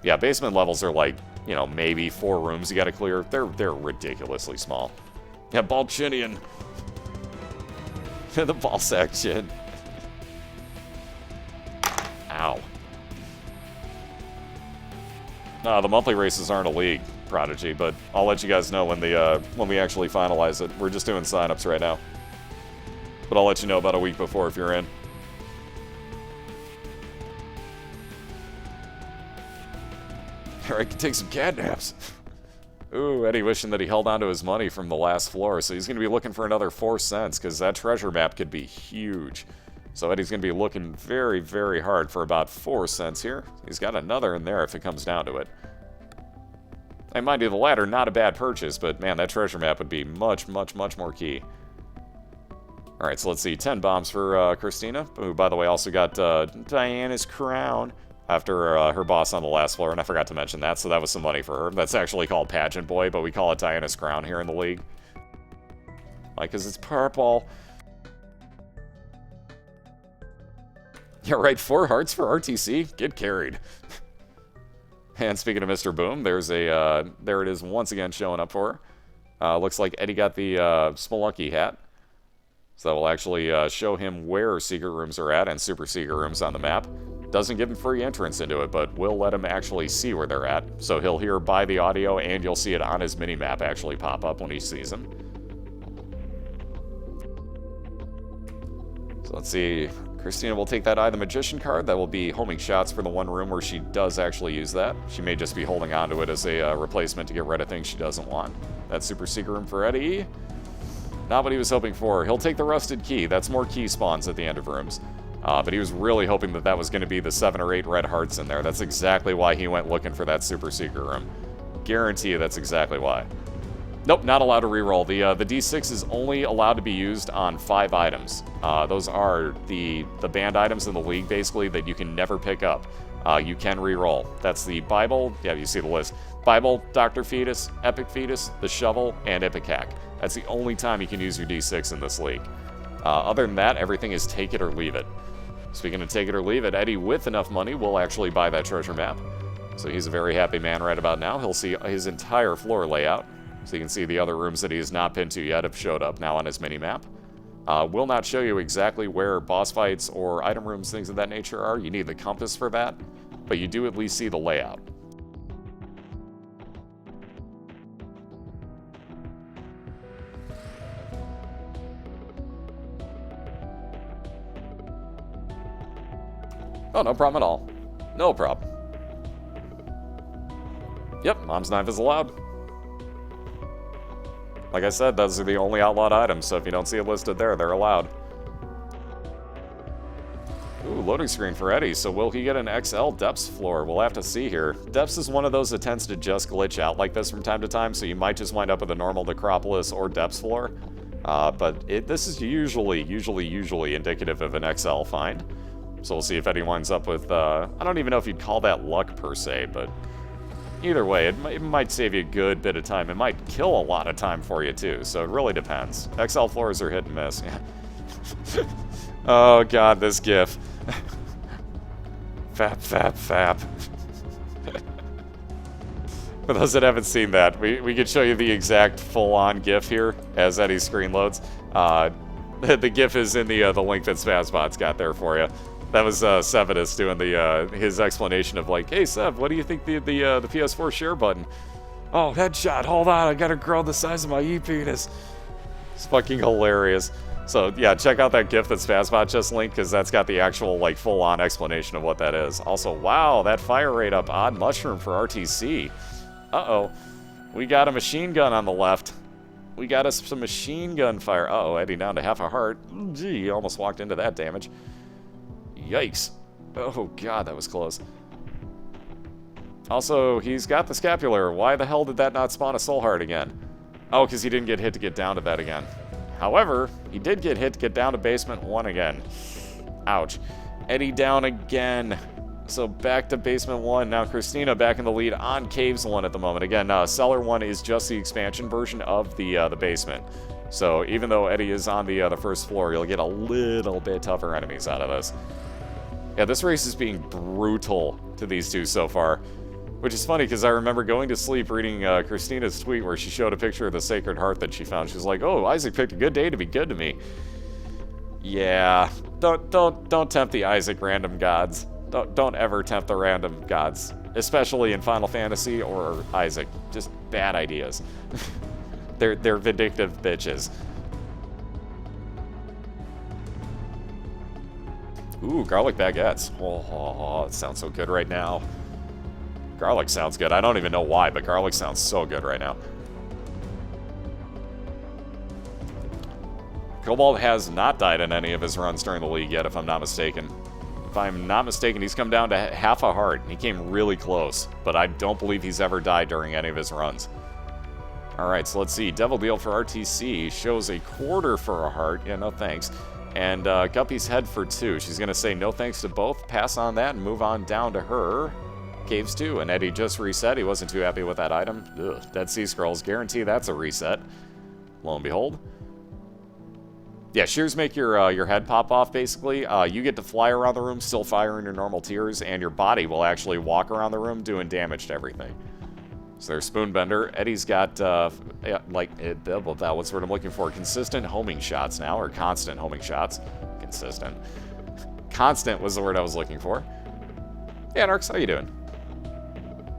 Yeah, basement levels are like, you know, maybe 4 rooms you gotta clear. They're ridiculously small. Yeah, ball chinian. The ball sack chin. Ow. No, the monthly races aren't a league, Prodigy, but I'll let you guys know when we actually finalize it. We're just doing signups right now. But I'll let you know about a week before if you're in. Or I can take some cat naps. Ooh, Eddie wishing that he held on to his money from the last floor, so he's going to be looking for another 4 cents, because that treasure map could be huge. So Eddie's going to be looking very, very hard for about 4 cents here. He's got another in there if it comes down to it. And mind you, the ladder, not a bad purchase, but man, that treasure map would be much, much, much more key. Alright, so let's see, 10 bombs for Christina, who, by the way, also got Diana's crown after her boss on the last floor, and I forgot to mention that, so that was some money for her. That's actually called Pageant Boy, but we call it Diana's crown here in the league. Like, because it's purple. Yeah, right, 4 hearts for ArrTeaSea? Get carried. And speaking of Mr. Boom, there's a, there it is once again showing up for her. Looks like Eddie got the Spelunky hat. So that will actually show him where secret rooms are at and super secret rooms on the map. Doesn't give him free entrance into it, but will let him actually see where they're at. So he'll hear by the audio, and you'll see it on his mini-map actually pop up when he sees them. So let's see. Christina will take that Eye the Magician card. That will be homing shots for the one room where she does actually use that. She may just be holding on to it as a replacement to get rid of things she doesn't want. That's super secret room for Eddie. Not what he was hoping for. He'll take the Rusted Key. That's more key spawns at the end of rooms. But he was really hoping that that was going to be the 7 or 8 red hearts in there. That's exactly why he went looking for that super secret room. Guarantee you that's exactly why. Nope, not allowed to reroll. The D6 is only allowed to be used on 5 items. Those are the banned items in the league, basically, that you can never pick up. You can reroll. That's the Bible. Yeah, you see the list. Bible, Dr. Fetus, Epic Fetus, the Shovel, and Ipecac. That's the only time you can use your D6 in this league. Other than that, everything is take it or leave it. Speaking of take it or leave it, Eddie, with enough money, will actually buy that treasure map. So he's a very happy man right about now. He'll see his entire floor layout. So you can see the other rooms that he has not been to yet have showed up now on his mini-map. Will not show you exactly where boss fights or item rooms, things of that nature are. You need the compass for that, but you do at least see the layout. Oh, no problem at all. No problem. Yep, Mom's Knife is allowed. Like I said, those are the only outlawed items, so if you don't see it listed there, they're allowed. Ooh, loading screen for Eddie. So will he get an XL depths floor? We'll have to see here. Depths is one of those that tends to just glitch out like this from time to time, so you might just wind up with a normal necropolis or depths floor. But this is usually indicative of an XL find. So we'll see if Eddie winds up with, I don't even know if you'd call that luck per se, but either way, it might save you a good bit of time. It might kill a lot of time for you too, so it really depends. XL floors are hit and miss. Oh god, this gif. Fap. For those that haven't seen that, we could show you the exact full-on gif here as Eddie's screen loads. The gif is in the link that Spazbot's got there for you. That was Sevidus doing his explanation of like, hey Sev, what do you think the PS4 share button? Oh, headshot, hold on, I gotta grow the size of my E-penis. It's fucking hilarious. So yeah, check out that GIF that Spazbot just linked, because that's got the actual like full-on explanation of what that is. Also, wow, that fire rate up odd mushroom for ArrTeaSea. Uh-oh, we got a machine gun on the left. We got us some machine gun fire. Uh-oh, Eddie down to half a heart. Gee, almost walked into that damage. Yikes. Oh god, that was close. Also, he's got the scapular. Why the hell did that not spawn a soul heart again? Oh, because he didn't get hit to get down to that again. However, he did get hit to get down to basement 1 again. Ouch. Eddie down again. So back to basement 1. Now Christina back in the lead on caves 1 at the moment. Again, cellar 1 is just the expansion version of the basement. So even though Eddie is on the first floor, you'll get a little bit tougher enemies out of this. Yeah, this race is being brutal to these two so far. Which is funny, because I remember going to sleep reading Christina's tweet where she showed a picture of the Sacred Heart that she found. She was like, oh, Isaac picked a good day to be good to me. Yeah, don't tempt the Isaac random gods. Don't ever tempt the random gods. Especially in Final Fantasy or Isaac. Just bad ideas. They're vindictive bitches. Ooh, garlic baguettes. Oh, it sounds so good right now. Garlic sounds good. I don't even know why, but garlic sounds so good right now. Cobalt has not died in any of his runs during the league yet, if I'm not mistaken. If I'm not mistaken, he's come down to half a heart. He came really close, but I don't believe he's ever died during any of his runs. Alright, so let's see. Devil Deal for ArrTeaSea shows a quarter for a heart. Yeah, no thanks. And Guppy's head for 2. She's going to say no thanks to both, pass on that, and move on down to her. Caves 2, and Eddie just reset. He wasn't too happy with that item. Ugh, Dead Sea Scrolls. Guarantee that's a reset. Lo and behold. Yeah, shears make your head pop off, basically. You get to fly around the room, still firing your normal tiers, and your body will actually walk around the room doing damage to everything. So there's Spoonbender. Eddie's got, what's the word I'm looking for? Consistent homing shots now, or constant homing shots. Consistent. Constant was the word I was looking for. Yeah, Narks, how you doing?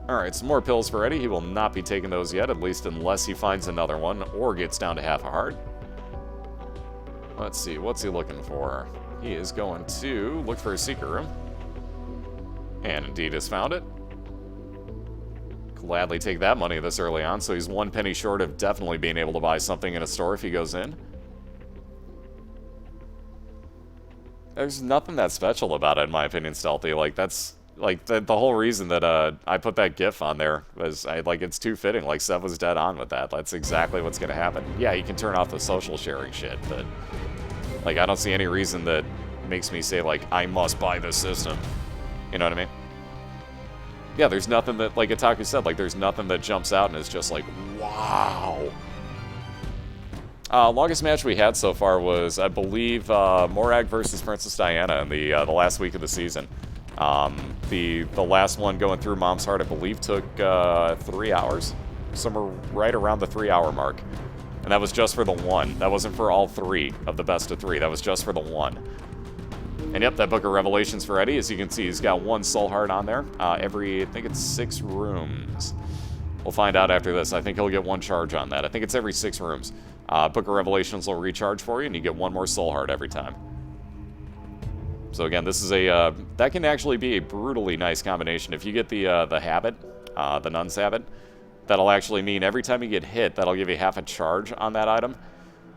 Alright, some more pills for Eddie. He will not be taking those yet, at least unless he finds another one or gets down to half a heart. Let's see, what's he looking for? He is going to look for a secret room. And indeed has found it. Gladly take that money this early on, so he's 1 penny short of definitely being able to buy something in a store if he goes in. There's nothing that special about it, in my opinion, Stealthy. Like, that's... Like, the whole reason that I put that GIF on there was, it's too fitting. Like, Sev was dead on with that. That's exactly what's going to happen. Yeah, you can turn off the social sharing shit, but, like, I don't see any reason that makes me say, like, I must buy this system. You know what I mean? Yeah, there's nothing that, like Itaku said, like, there's nothing that jumps out and is just like, wow. Longest match we had so far was, I believe, Morag versus Princess Diana in the last week of the season. The last one going through Mom's Heart, I believe, took 3 hours. Somewhere right around the 3-hour mark. And that was just for the one. That wasn't for all 3 of the best of 3. That was just for the one. And yep, that Book of Revelations for Eddie. As you can see, he's got 1 soul heart on there. Every, I think it's 6 rooms. We'll find out after this. I think he'll get 1 charge on that. I think it's every 6 rooms. Book of Revelations will recharge for you, and you get 1 more soul heart every time. So again, this is a, that can actually be a brutally nice combination. If you get the habit, the Nun's habit, that'll actually mean every time you get hit, that'll give you half a charge on that item.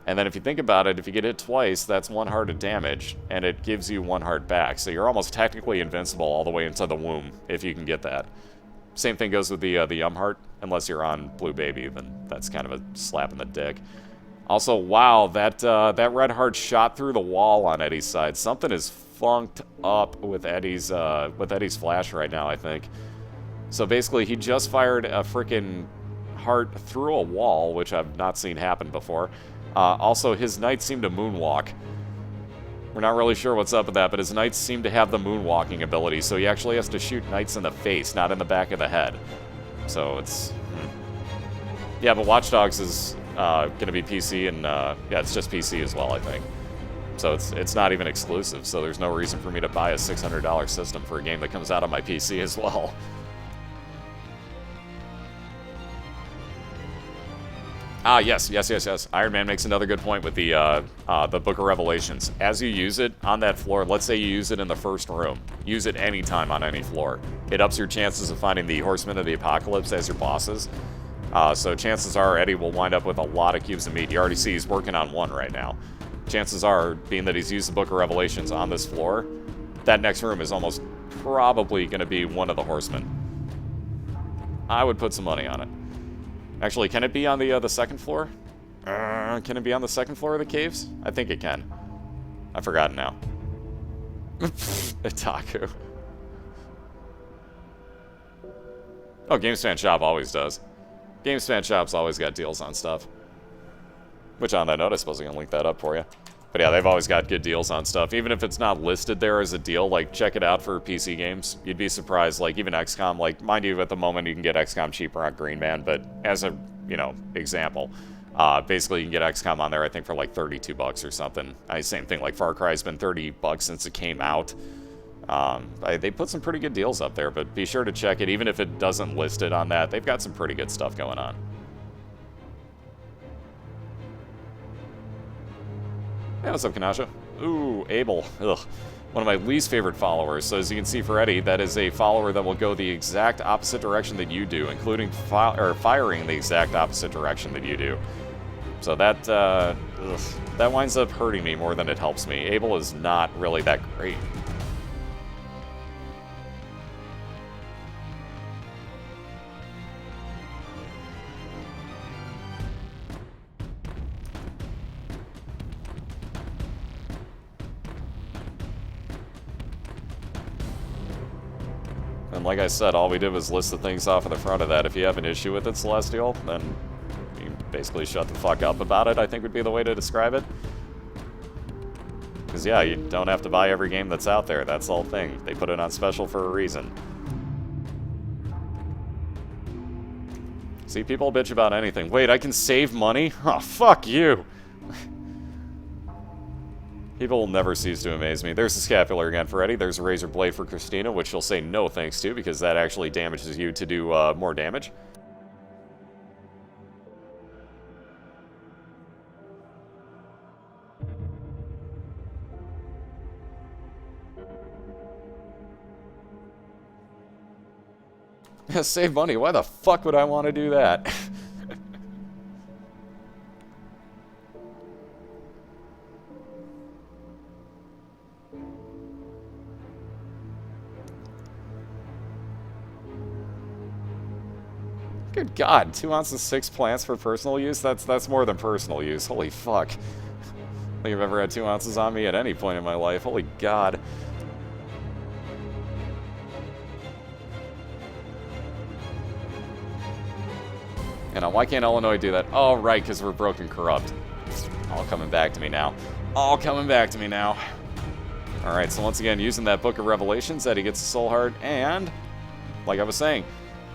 And then if you think about it, if you get hit twice, that's 1 heart of damage, and it gives you 1 heart back. So you're almost technically invincible all the way into the womb, if you can get that. Same thing goes with the heart, unless you're on Blue Baby, then that's kind of a slap in the dick. Also, wow, that red heart shot through the wall on Eddie's side. Something is funked up with Eddie's flash right now, I think. So basically, he just fired a freaking heart through a wall, which I've not seen happen before. Also, his knights seem to moonwalk. We're not really sure what's up with that, but his knights seem to have the moonwalking ability, so he actually has to shoot knights in the face, not in the back of the head. So it's... Yeah, but Watch Dogs is going to be PC, and yeah, it's just PC as well, I think. So it's not even exclusive, so there's no reason for me to buy a $600 system for a game that comes out on my PC as well. Ah, yes. Iron Man makes another good point with the Book of Revelations. As you use it on that floor, let's say you use it in the first room. Use it anytime on any floor. It ups your chances of finding the Horsemen of the Apocalypse as your bosses. So chances are Eddie will wind up with a lot of cubes of meat. You already see he's working on 1 right now. Chances are, being that he's used the Book of Revelations on this floor, that next room is almost probably going to be one of the Horsemen. I would put some money on it. Actually, can it be on the second floor? Can it be on the second floor of the caves? I think it can. I've forgotten now. Itaku. Oh, GameSpan Shop always does. GameSpan Shop's always got deals on stuff. Which, on that note, I suppose I can link that up for you. But yeah, they've always got good deals on stuff. Even if it's not listed there as a deal, like, check it out for PC games. You'd be surprised, like, even XCOM, like, mind you, at the moment you can get XCOM cheaper on Green Man, but as a, you know, example, basically you can get XCOM on there, I think, for like 32 bucks or something. Same thing, like, Far Cry's been 30 bucks since it came out. They put some pretty good deals up there, but be sure to check it, even if it doesn't list it on that. They've got some pretty good stuff going on. Hey, what's up, Kanasha? Ooh, Abel. Ugh. One of my least favorite followers. So as you can see for Eddie, that is a follower that will go the exact opposite direction that you do, including firing the exact opposite direction that you do. So that, that winds up hurting me more than it helps me. Abel is not really that great. And like I said, all we did was list the things off of the front of that. If you have an issue with it, Celestial, then you basically shut the fuck up about it, I think would be the way to describe it. Because yeah, you don't have to buy every game that's out there. That's the whole thing. They put it on special for a reason. See, people bitch about anything. Wait, I can save money? Oh, fuck you! People will never cease to amaze me. There's the scapular again for Eddie. There's a razor blade for Christina, which she'll say no thanks to, because that actually damages you to do more damage. Save money. Why the fuck would I want to do that? Good God, 2 ounces 6 plants for personal use? That's more than personal use. Holy fuck. I don't think I've ever had 2 ounces on me at any point in my life. Holy God. And why can't Illinois do that? Oh, right, because we're broken corrupt. All coming back to me now. All coming back to me now. Alright, so once again, using that Book of Revelations, Eddie gets a soul heart, and, like I was saying,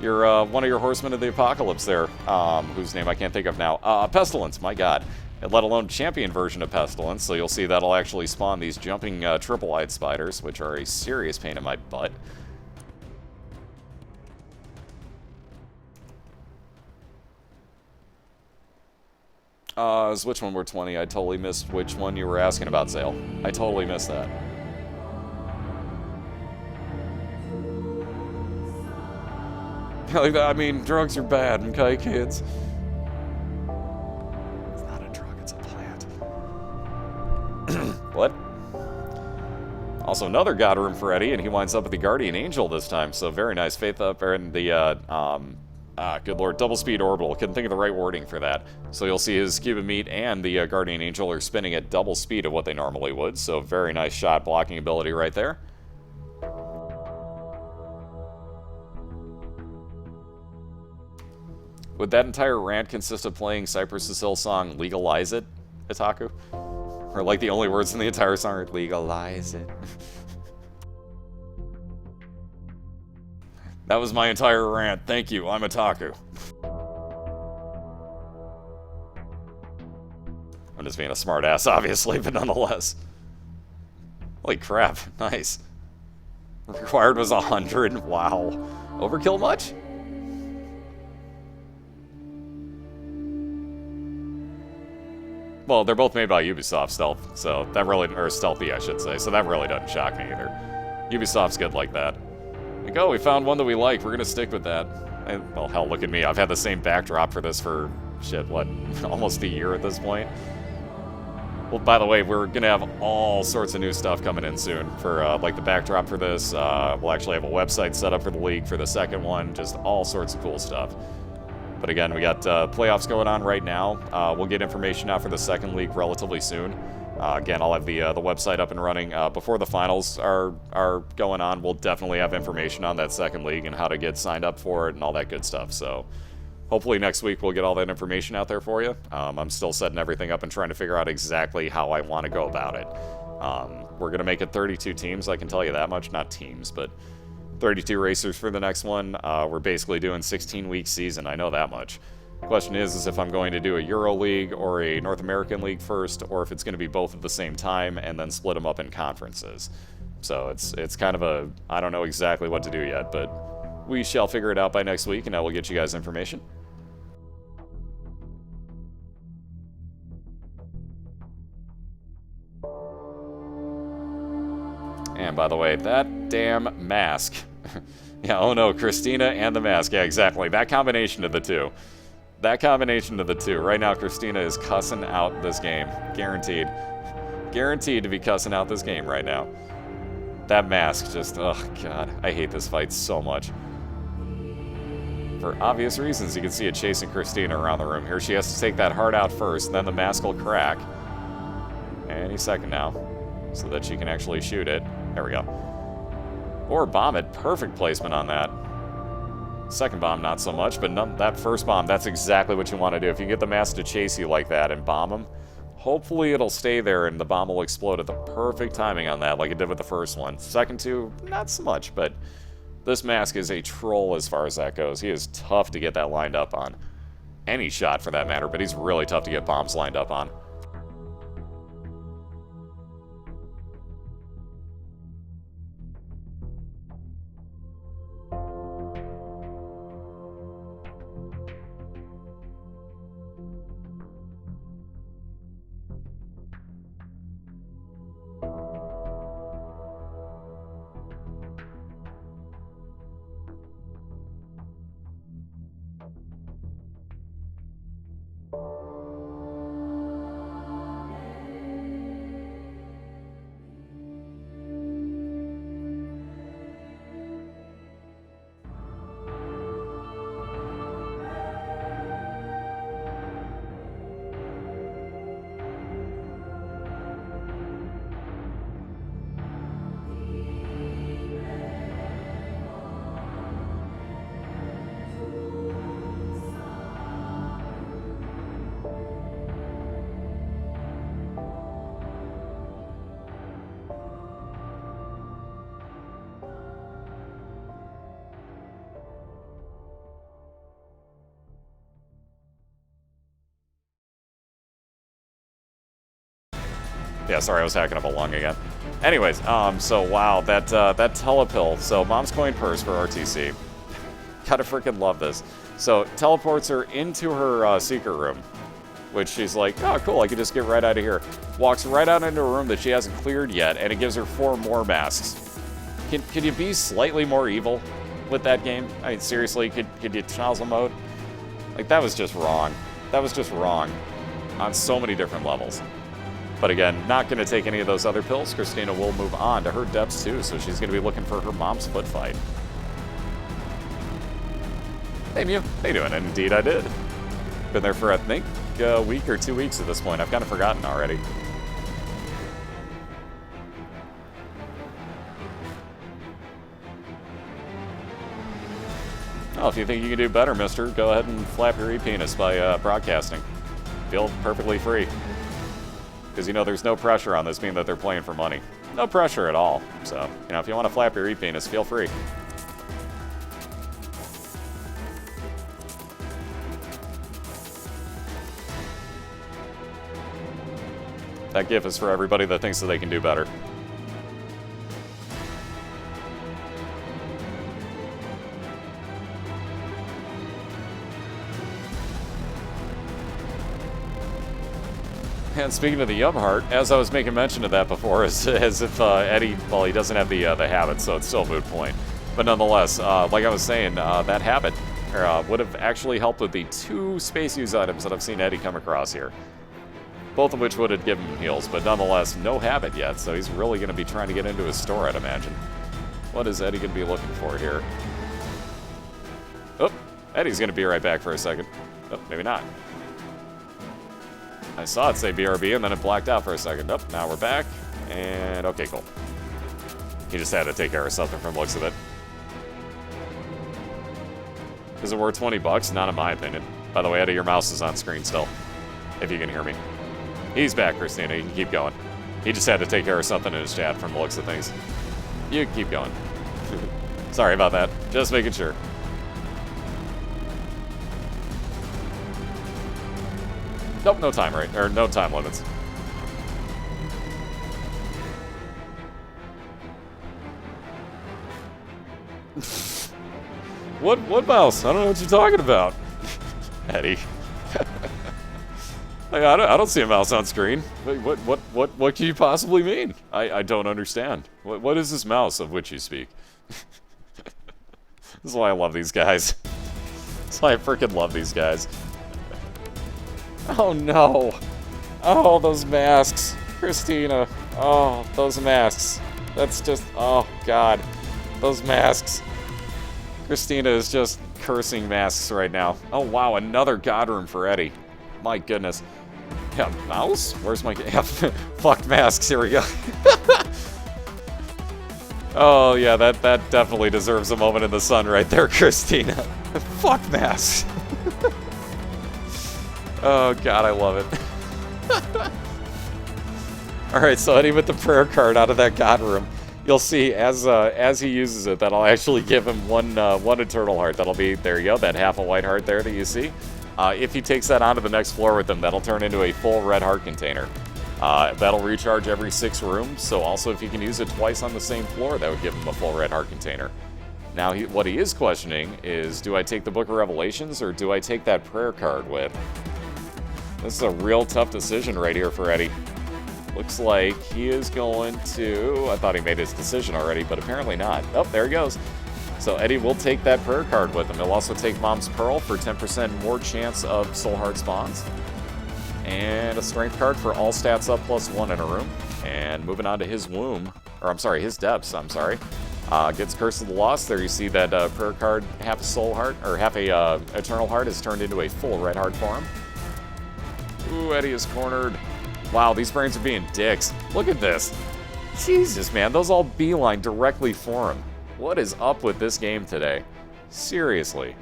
you're one of your Horsemen of the Apocalypse there, whose name I can't think of now. Pestilence, my God. Let alone champion version of Pestilence, so you'll see that'll actually spawn these jumping triple-eyed spiders, which are a serious pain in my butt. Which one were 20? I totally missed which one you were asking about, Zale. I totally missed that. I mean, drugs are bad, okay, kids? It's not a drug, it's a plant. Also, another God Room for Eddie, and he winds up with the Guardian Angel this time, so very nice. Faith up, and the, good lord, double speed orbital. Couldn't think of the right wording for that. So you'll see his Cube of Meat and the Guardian Angel are spinning at double speed of what they normally would, so very nice shot blocking ability right there. Would that entire rant consist of playing Cypress Hill song Legalize It, Itaku? Or like the only words in the entire song are legalize it. That was my entire rant. Thank you, I'm Itaku. I'm just being a smartass, obviously, but nonetheless. Holy crap, nice. Required was 100, wow. Overkill much? Well, they're both made by Ubisoft Stealth, so that really, or Stealthy, I should say, so that really doesn't shock me either. Ubisoft's good like that. Like, oh, we found one that we like, we're gonna stick with that. And, well, hell, look at me, I've had the same backdrop for this for, shit, what, almost a year at this point? Well, by the way, we're gonna have all sorts of new stuff coming in soon for, like, the backdrop for this. We'll actually have a website set up for the league for the second one, just all sorts of cool stuff. But again, we got playoffs going on right now. We'll get information out for the second league relatively soon. Again, I'll have the website up and running before the finals are going on. We'll definitely have information on that second league and how to get signed up for it and all that good stuff. So hopefully next week we'll get all that information out there for you. I'm still setting everything up and trying to figure out exactly how I want to go about it. We're going to make it 32 teams, I can tell you that much. Not teams, but 32 racers for the next one. We're basically doing 16-week season, I know that much. Question is if I'm going to do a Euro League or a North American League first, or if it's going to be both at the same time and then split them up in conferences. So it's kind of a, I don't know exactly what to do yet, but we shall figure it out by next week and I will get you guys information. And by the way, that damn mask. Yeah, oh no, Christina and the mask. Yeah, exactly. That combination of the two. That combination of the two. Right now, Christina is cussing out this game. Guaranteed. Guaranteed to be cussing out this game right now. That mask just, oh god. I hate this fight so much. For obvious reasons, you can see it chasing Christina around the room here. She has to take that heart out first, then the mask will crack. Any second now. So that she can actually shoot it. There we go. Or bomb it. Perfect placement on that. Second bomb, not so much, but that first bomb, that's exactly what you want to do. If you get the mask to chase you like that and bomb him, hopefully it'll stay there and the bomb will explode at the perfect timing on that, like it did with the first one. Second two, not so much, but this mask is a troll as far as that goes. He is tough to get that lined up on. Any shot for that matter, but he's really tough to get bombs lined up on. Yeah, sorry, I was hacking up a lung again. Anyways, so wow, that telepill. So mom's coin purse for ArrTeaSea. Gotta freaking love this. So teleports her into her secret room, which she's like, oh cool, I can just get right out of here. Walks right out into a room that she hasn't cleared yet, and it gives her 4 more masks. Can you be slightly more evil with that game? I mean, seriously, could you nozzle mode? Like, that was just wrong. That was just wrong on so many different levels. But again, not going to take any of those other pills. Christina will move on to her depths too, so she's going to be looking for her mom's foot fight. Hey Mew, how you doing? And indeed I did. Been there for, I think, a week or 2 weeks at this point. I've kind of forgotten already. Oh, if you think you can do better, mister, go ahead and flap your e-penis by broadcasting. Feel perfectly free. Because, you know, there's no pressure on this being that they're playing for money. No pressure at all. So, you know, if you want to flap your e-penis, feel free. That GIF is for everybody that thinks that they can do better. And speaking of the Yum Heart, as I was making mention of that before, as if Eddie, well, he doesn't have the habit, so it's still a moot point. But nonetheless, like I was saying, that habit would have actually helped with the 2 space use items that I've seen Eddie come across here. Both of which would have given him heals, but nonetheless, no habit yet, so he's really going to be trying to get into his store, I'd imagine. What is Eddie going to be looking for here? Oh, Eddie's going to be right back for a second. Oh, maybe not. I saw it say BRB, and then it blacked out for a second. Oh, now we're back, and okay, cool. He just had to take care of something from the looks of it. Is it worth 20 bucks? Not in my opinion. By the way, Eddie, your mouse is on screen still, if you can hear me. He's back, Christina. You can keep going. He just had to take care of something in his chat from the looks of things. You can keep going. Sorry about that. Just making sure. Nope, no time right, or no time limits. What mouse? I don't know what you're talking about. Eddie. Like, I don't see a mouse on screen. What can you possibly mean? I don't understand. What is this mouse of which you speak? This is why I love these guys. That's why I freaking love these guys. Oh no. Oh, those masks. Christina. Oh, those masks. That's just, oh god. Those masks. Christina is just cursing masks right now. Oh wow, another god room for Eddie. My goodness. Yeah, mouse? Where's my... Yeah, fuck masks, here we go. Oh yeah, that definitely deserves a moment in the sun right there, Christina. Fuck masks. Oh god, I love it. Alright, so Eddie with the prayer card out of that god room. You'll see as he uses it, that'll actually give him one eternal heart. That'll be, there you go, that half a white heart there that you see. If he takes that onto the next floor with him, that'll turn into a full red heart container. That'll recharge every 6 rooms, so also if he can use it twice on the same floor, that would give him a full red heart container. Now, what he is questioning is, do I take the Book of Revelations, or do I take that prayer card with? This is a real tough decision right here for Eddie. Looks like he is going to... I thought he made his decision already, but apparently not. Oh, there he goes. So Eddie will take that prayer card with him. He'll also take Mom's Pearl for 10% more chance of Soul Heart spawns. And a Strength card for all stats up +1 in a room. And moving on to his womb, or I'm sorry, his depths, I'm sorry. Gets Curse of the Lost. There you see that prayer card, half a Soul Heart, or half a Eternal Heart is turned into a full red heart for him. Ooh, Eddie is cornered. Wow, these brains are being dicks. Look at this. Jesus, man, those all beeline directly for him. What is up with this game today? Seriously.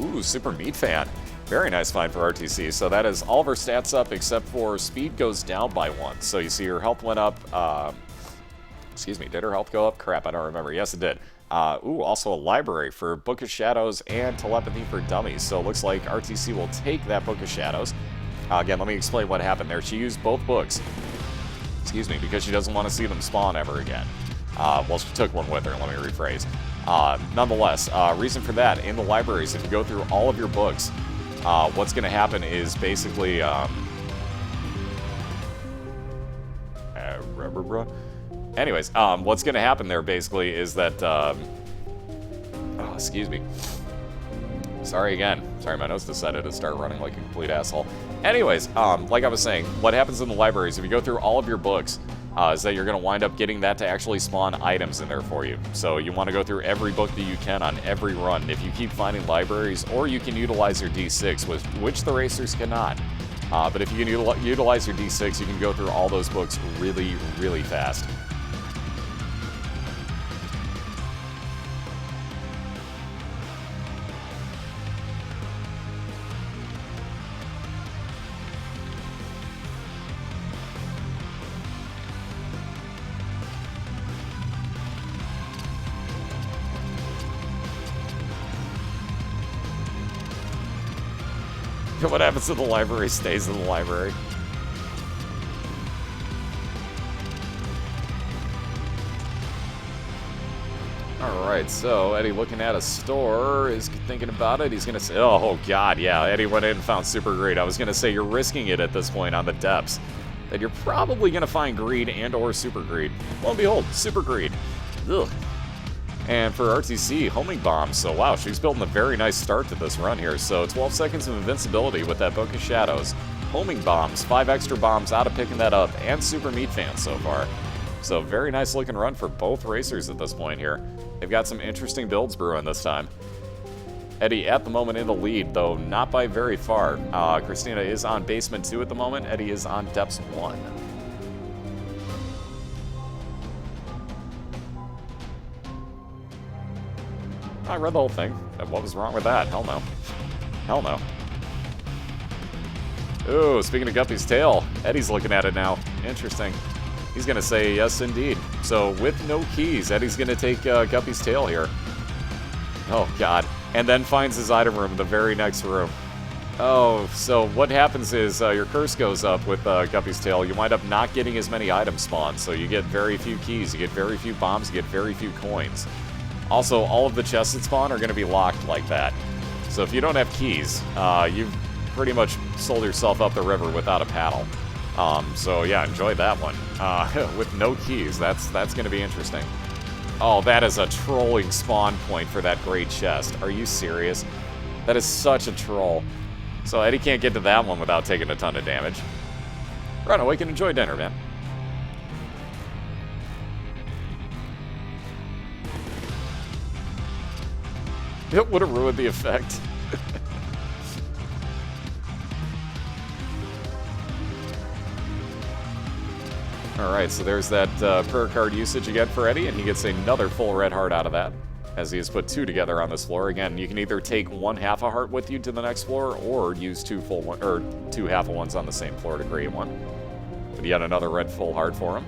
Ooh, Super Meat Fan. Very nice find for ArrTeaSea. So that is all of her stats up except for speed goes down by 1. So you see her health went up. Excuse me, did her health go up? Crap, I don't remember. Yes, it did. Ooh, also a library for Book of Shadows and Telepathy for Dummies. So it looks like ArrTeaSea will take that Book of Shadows. Again, let me explain what happened there. She used both books. Excuse me, because she doesn't want to see them spawn ever again. Well, she took one with her. Let me rephrase. Nonetheless, reason for that, in the libraries, if you go through all of your books, what's going to happen is basically... Anyways, what's going to happen there, basically, is that... oh, excuse me. Sorry again. Sorry, my nose decided to start running like a complete asshole. Anyways, like I was saying, what happens in the libraries, if you go through all of your books, is that you're going to wind up getting that to actually spawn items in there for you. So you want to go through every book that you can on every run. If you keep finding libraries, or you can utilize your D6, which the racers cannot. But if you can utilize your D6, you can go through all those books really, really fast. What happens to the library stays in the library. Alright, so Eddie looking at a store is thinking about it. He's going to say, oh god, yeah, Eddie went in and found super greed. I was going to say you're risking it at this point on the depths. That you're probably going to find greed and or super greed. Lo and behold, super greed. Ugh. And for ArrTeaSea, homing bombs. So wow, she's building a very nice start to this run here. So 12 seconds of invincibility with that Book of Shadows. Homing bombs, 5 extra bombs out of picking that up, and super meat fans so far. So very nice looking run for both racers at this point here. They've got some interesting builds brewing this time. Eddie at the moment in the lead, though not by very far. Christina is on basement 2 at the moment. Eddie is on depths 1. I read the whole thing. What was wrong with that? Hell no. Hell no. Ooh, speaking of Guppy's tail, Eddie's looking at it now. Interesting. He's going to say yes, indeed. So, with no keys, Eddie's going to take Guppy's tail here. Oh, God. And then finds his item room in the very next room. Oh, so what happens is your curse goes up with Guppy's tail. You wind up not getting as many items spawned, so you get very few keys, you get very few bombs, you get very few coins. Also, all of the chests that spawn are going to be locked like that. So if you don't have keys, you've pretty much sold yourself up the river without a paddle. So yeah, enjoy that one. With no keys, that's going to be interesting. Oh, that is a trolling spawn point for that great chest. Are you serious? That is such a troll. So Eddie can't get to that one without taking a ton of damage. Run away and enjoy dinner, man. It would have ruined the effect. Alright, so there's that prayer card usage again for Eddie, and he gets another full red heart out of that, as he has put 2 together on this floor. Again, you can either take 1 half a heart with you to the next floor, or use 2 half a ones on the same floor to create one. But yet another red full heart for him.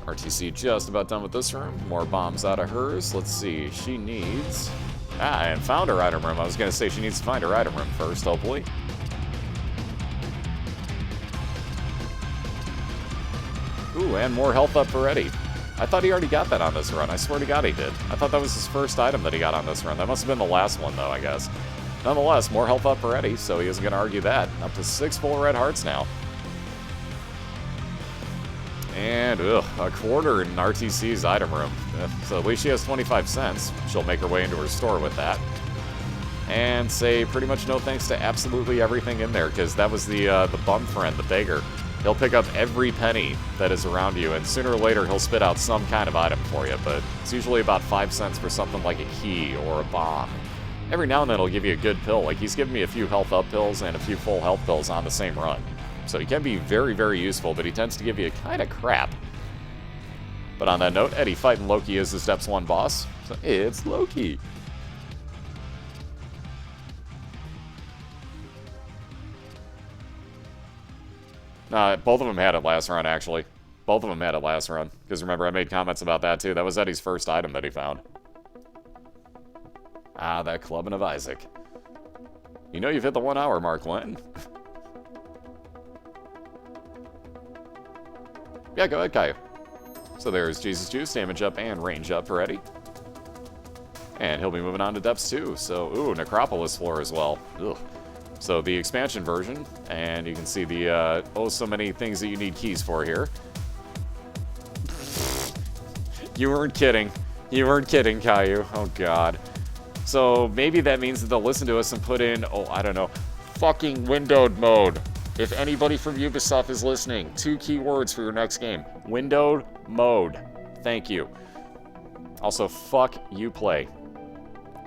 ArrTeaSea just about done with this room. More bombs out of hers. Let's see. She needs... and found her item room. I was going to say she needs to find her item room first, hopefully. Ooh, and more health up for Eddie. I thought he already got that on this run. I swear to God he did. I thought that was his first item that he got on this run. That must have been the last one, though, I guess. Nonetheless, more health up for Eddie, so he isn't going to argue that. Up to 6 full red hearts now. And, a quarter in ArrTeaSea's item room. So at least she has 25 cents. She'll make her way into her store with that. And say pretty much no thanks to absolutely everything in there, because that was the bum friend, the beggar. He'll pick up every penny that is around you, and sooner or later he'll spit out some kind of item for you, but it's usually about 5 cents for something like a key or a bomb. Every now and then he'll give you a good pill, like he's given me a few health up pills and a few full health pills on the same run. So he can be very, very useful, but he tends to give you a kind of crap. But on that note, Eddie fighting Loki is his Steps 1 boss, so it's Loki. Both of them had it last run, actually. Both of them had it last run. Because remember, I made comments about that, too. That was Eddie's first item that he found. Ah, that Clubbing of Isaac. You know you've hit the 1 hour mark, Len. Yeah, go ahead, Caillou. So there's Jesus Juice, damage up, and range up for Eddie. And he'll be moving on to depths 2. So, ooh, Necropolis floor as well. Ugh. So the expansion version, and you can see the, oh, so many things that you need keys for here. You weren't kidding. You weren't kidding, Caillou. Oh, God. So maybe that means that they'll listen to us and put in, oh, I don't know, fucking windowed mode. If anybody from Ubisoft is listening, 2 keywords for your next game. Windowed mode. Thank you. Also, fuck Uplay.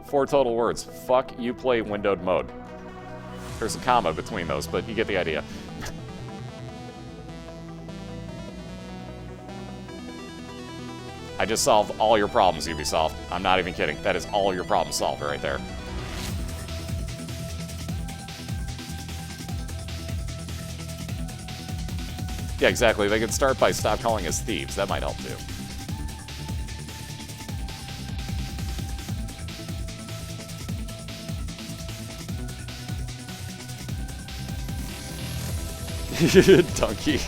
4 total words. Fuck Uplay windowed mode. There's a comma between those, but you get the idea. I just solved all your problems, Ubisoft. I'm not even kidding. That is all your problems solved right there. Yeah, exactly. They could start by stop calling us thieves. That might help, too. Donkey.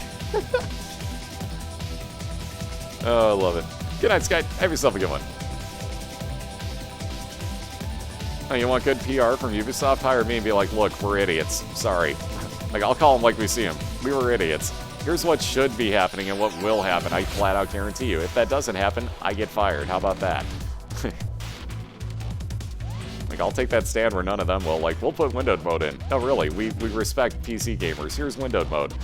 Oh, I love it. Good night, Sky. Have yourself a good one. Oh, you want good PR from Ubisoft? Hire me and be like, look, we're idiots. Sorry. Like, I'll call them like we see them. We were idiots. Here's what should be happening and what will happen. I flat out guarantee you. If that doesn't happen, I get fired. How about that? Like, I'll take that stand where none of them will. Like, we'll put windowed mode in. No, really. We respect PC gamers. Here's windowed mode.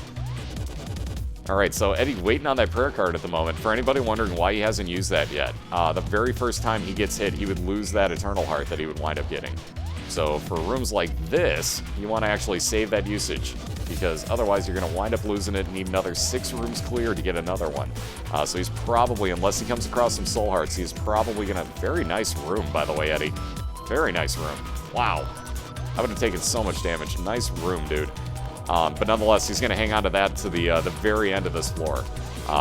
Alright, so Eddie waiting on that prayer card at the moment. For anybody wondering why he hasn't used that yet, the very first time he gets hit, he would lose that Eternal Heart that he would wind up getting. So for rooms like this, you want to actually save that usage, because otherwise you're going to wind up losing it and need another 6 rooms clear to get another one. So he's probably, unless he comes across some soul hearts, he's probably going to... Very nice room, by the way, Eddie. Very nice room. Wow. I would have taken so much damage. Nice room, dude. But nonetheless, he's going to hang on to that to the very end of this floor,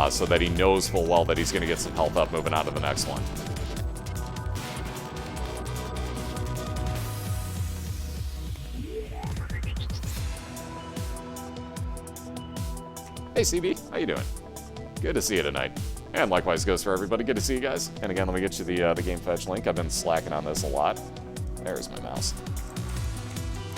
so that he knows full well that he's going to get some health up moving on to the next one. Hey, CB. How you doing? Good to see you tonight. And likewise goes for everybody. Good to see you guys. And again, let me get you the game fetch link. I've been slacking on this a lot. There's my mouse.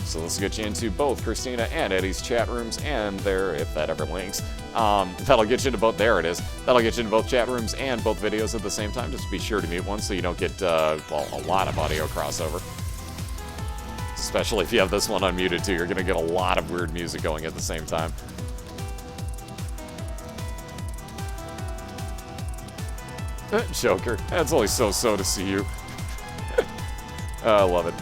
So let's get you into both Christina and Eddie's chat rooms, and there, if that ever links, that'll get you into both, there it is, that'll get you into both chat rooms and both videos at the same time. Just be sure to mute one so you don't get, well, a lot of audio crossover. Especially if you have this one unmuted too, you're going to get a lot of weird music going at the same time. Joker, it's only so to see you. I love it.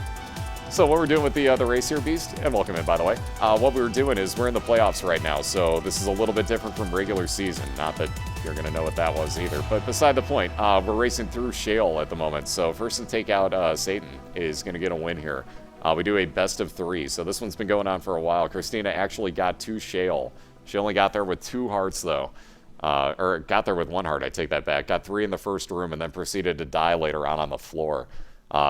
So what we're doing with the race here, Beast, and welcome in, by the way. What we were doing is we're in the playoffs right now, so this is a little bit different from regular season. Not that you're going to know what that was either, but beside the point, we're racing through Shale at the moment. So first to take out Satan is going to get a win here. We do a best of 3, so this one's been going on for a while. Christina actually got to Shale. She only got there with 2 hearts, though. Or got there with 1 heart, I take that back. Got 3 in the first room and then proceeded to die later on the floor.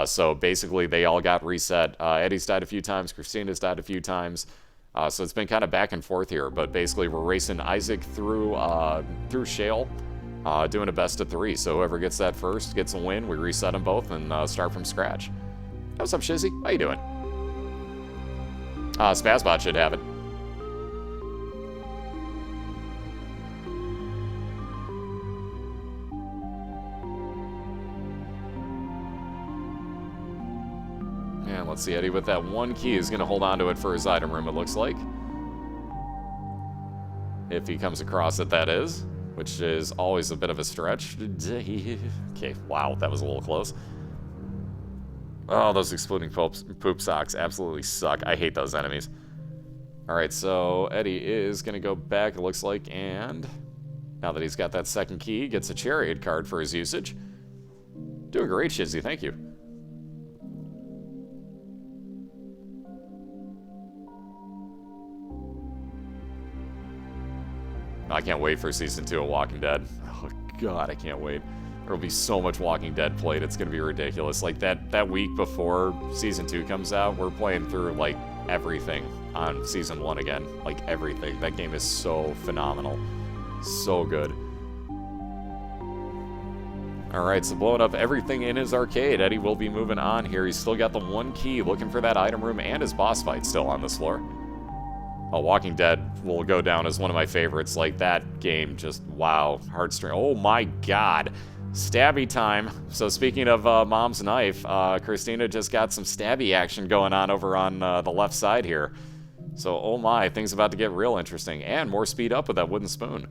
So basically, they all got reset. Eddie's died a few times. Christina's died a few times. So it's been kind of back and forth here. But basically, we're racing Isaac through Shale, doing a best of 3. So whoever gets that first gets a win. We reset them both and start from scratch. What's up, Shizzy? How you doing? Spazbot should have it. And let's see, Eddie with that 1 key is going to hold on to it for his item room, it looks like. If he comes across it, that is. Which is always a bit of a stretch. Okay, wow, that was a little close. Oh, those exploding poop socks absolutely suck. I hate those enemies. Alright, so Eddie is going to go back, it looks like, and now that he's got that 2nd key, gets a Chariot card for his usage. Doing great, Shizzy, thank you. I can't wait for Season 2 of Walking Dead. Oh, God, I can't wait. There will be so much Walking Dead played, it's going to be ridiculous. Like, that week before Season 2 comes out, we're playing through, like, everything on Season 1 again. Like, everything. That game is so phenomenal. So good. Alright, so blowing up everything in his arcade. Eddie will be moving on here. He's still got the one key, looking for that item room and his boss fight still on this floor. Walking Dead will go down as one of my favorites. Like, that game, just, wow. Heartstring. Oh my god. Stabby time. So speaking of Mom's Knife, Christina just got some stabby action going on over on the left side here. So, oh my, things about to get real interesting. And more speed up with that wooden spoon.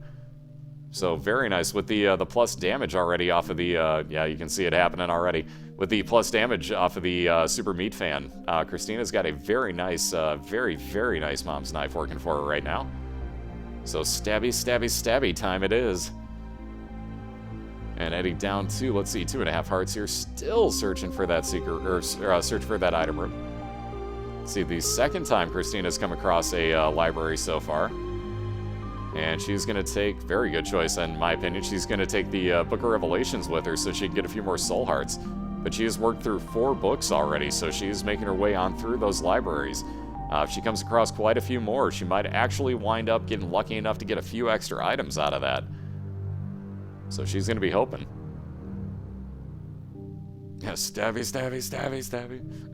So, very nice. With the plus damage already off of the, yeah, you can see it happening already. With the plus damage off of the Super Meat Fan, Christina's got a very nice, very, very nice Mom's Knife working for her right now. So, stabby, stabby, stabby time it is. And Eddie down to, let's see, 2.5 hearts here. Still searching for that secret, or search for that item room. Let's see, the second time Christina's come across a library so far. And she's going to take, very good choice in my opinion, she's going to take the Book of Revelations with her so she can get a few more soul hearts. But she has worked through 4 books already, so she's making her way on through those libraries. If she comes across quite a few more, she might actually wind up getting lucky enough to get a few extra items out of that. So she's going to be hoping. Yeah, stabby, stabby, stabby, stabby.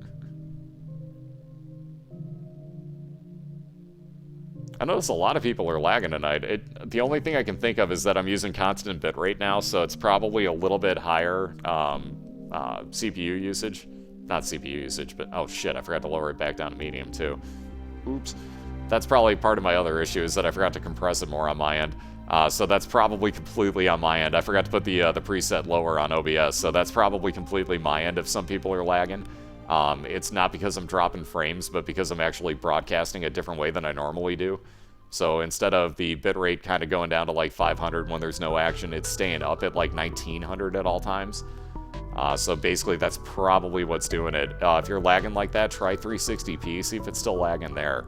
I notice a lot of people are lagging tonight. The only thing I can think of is that I'm using constant bitrate now, so it's probably a little bit higher CPU usage. Not CPU usage, but oh shit, I forgot to lower it back down to medium too. Oops. That's probably part of my other issue, is that I forgot to compress it more on my end. So that's probably completely on my end. I forgot to put the preset lower on OBS, so that's probably completely my end if some people are lagging. It's not because I'm dropping frames, but because I'm actually broadcasting a different way than I normally do. So instead of the bitrate kind of going down to like 500 when there's no action, it's staying up at like 1900 at all times. So basically that's probably what's doing it. If you're lagging like that, try 360p, see if it's still lagging there.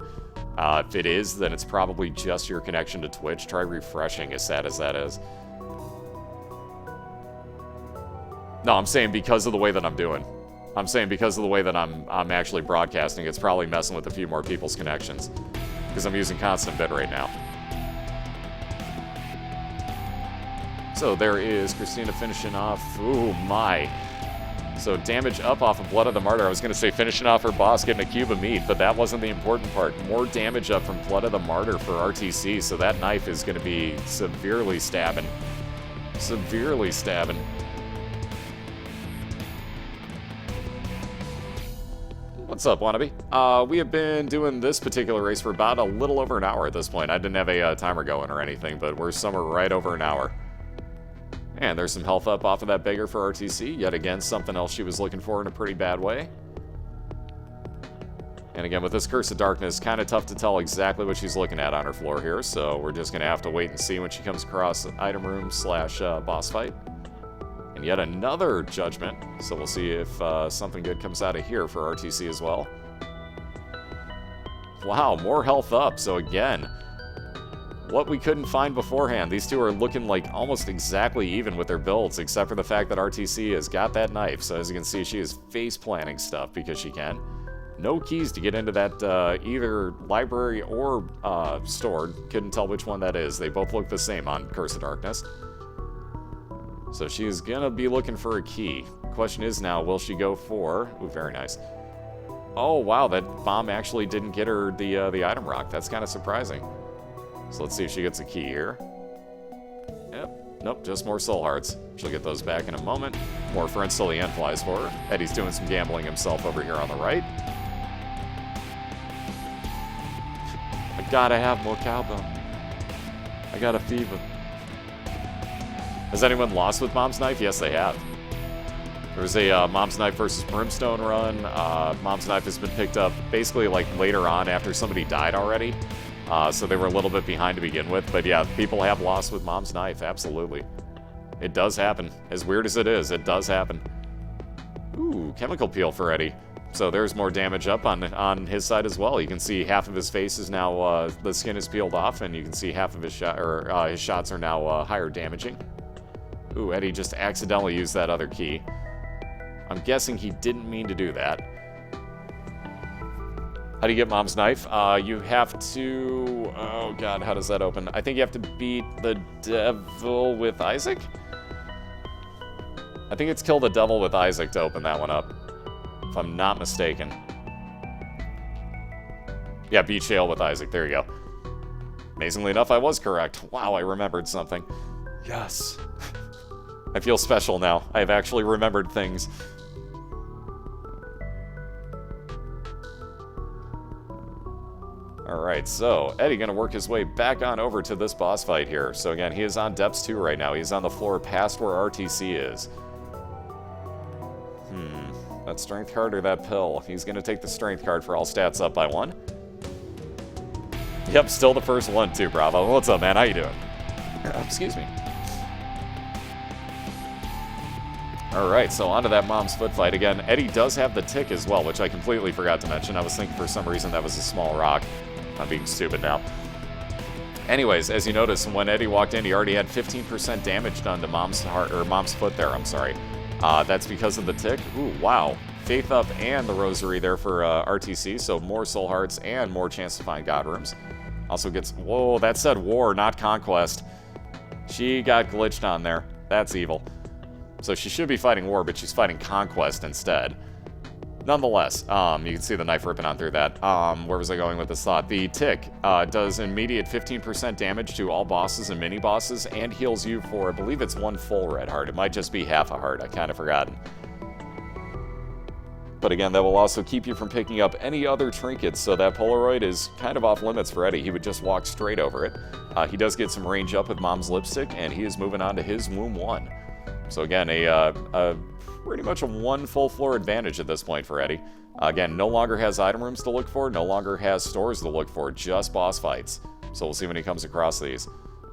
If it is, then it's probably just your connection to Twitch. Try refreshing, as sad as that is. No, I'm saying because of the way that I'm doing. I'm saying because of the way that I'm actually broadcasting, it's probably messing with a few more people's connections. Because I'm using constant bit right now. So there is Christina finishing off. Ooh, my. So damage up off of Blood of the Martyr. I was going to say finishing off her boss, getting a cube of meat, but that wasn't the important part. More damage up from Blood of the Martyr for ArrTeaSea, so that knife is going to be severely stabbing. Severely stabbing. What's up, Wannabe? We have been doing this particular race for about a little over an hour at this point. I didn't have a timer going or anything, but we're somewhere right over an hour. And there's some health up off of that beggar for ArrTeaSea. Yet again, something else she was looking for in a pretty bad way. And again, with this Curse of Darkness, kind of tough to tell exactly what she's looking at on her floor here, so we're just going to have to wait and see when she comes across an item room / boss fight. And yet another judgment, so we'll see if something good comes out of here for ArrTeaSea as well. Wow, more health up, so again, what we couldn't find beforehand. These two are looking like almost exactly even with their builds, except for the fact that ArrTeaSea has got that knife, so as you can see, she is face planting stuff because she can. No keys to get into that either library or store. Couldn't tell which one that is. They both look the same on Curse of Darkness. So she's gonna be looking for a key. Question is now, will she go for... Ooh, very nice. Oh, wow, that bomb actually didn't get her the item rock. That's kind of surprising. So let's see if she gets a key here. Yep, nope, just more soul hearts. She'll get those back in a moment. More for until the end flies for her. Eddie's doing some gambling himself over here on the right. I gotta have more cowbell. I got a fever. Has anyone lost with Mom's Knife? Yes, they have. There was a Mom's Knife versus Brimstone run. Mom's Knife has been picked up basically like later on after somebody died already. So they were a little bit behind to begin with. But yeah, people have lost with Mom's Knife, absolutely. It does happen. As weird as it is, it does happen. Ooh, chemical peel for Eddie. So there's more damage up on his side as well. You can see half of his face is now, the skin is peeled off, and you can see half of his his shots are now higher damaging. Ooh, Eddie just accidentally used that other key. I'm guessing he didn't mean to do that. How do you get Mom's Knife? You have to... Oh, God, how does that open? I think you have to beat the devil with Isaac? I think it's kill the devil with Isaac to open that one up, if I'm not mistaken. Yeah, beat Shale with Isaac. There you go. Amazingly enough, I was correct. Wow, I remembered something. Yes. I feel special now. I have actually remembered things. Alright, so Eddie gonna work his way back on over to this boss fight here. So again, he is on Depths 2 right now. He's on the floor past where ArrTeaSea is. That strength card or that pill? He's gonna take the strength card for all stats up by 1. Yep, still the first one too, Bravo. What's up, man? How you doing? Excuse me. Alright, so onto that Mom's Foot fight. Again, Eddie does have the tick as well, which I completely forgot to mention. I was thinking for some reason that was a small rock. I'm being stupid now. Anyways, as you notice, when Eddie walked in, he already had 15% damage done to Mom's heart, or Mom's Foot there, I'm sorry. That's because of the tick. Ooh, wow. Faith up and the rosary there for ArrTeaSea, so more soul hearts and more chance to find God rooms. Also gets... Whoa, that said war, not conquest. She got glitched on there. That's evil. So she should be fighting war, but she's fighting conquest instead. Nonetheless, you can see the knife ripping on through that. Where was I going with this thought? The tick does immediate 15% damage to all bosses and mini-bosses, and heals you for, I believe it's 1 full red heart. It might just be half a heart. I kind of forgot. But again, that will also keep you from picking up any other trinkets, so that Polaroid is kind of off limits for Eddie. He would just walk straight over it. He does get some range up with Mom's Lipstick, and he is moving on to his Womb 1. So again, pretty much a 1 full floor advantage at this point for Eddie. Again, no longer has item rooms to look for, no longer has stores to look for, just boss fights. So we'll see when he comes across these.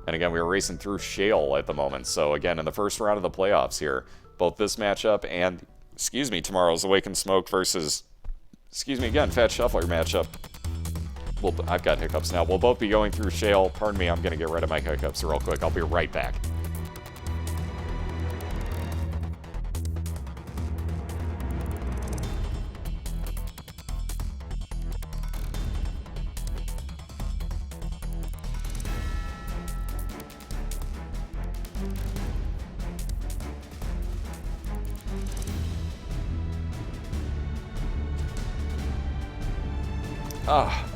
And again, we are racing through Shale at the moment. So again, in the first round of the playoffs here, both this matchup and, tomorrow's Awakened Smoke versus, Fat Shuffler matchup. Well, I've got hiccups now. We'll both be going through Shale. Pardon me, I'm going to get rid of my hiccups real quick. I'll be right back.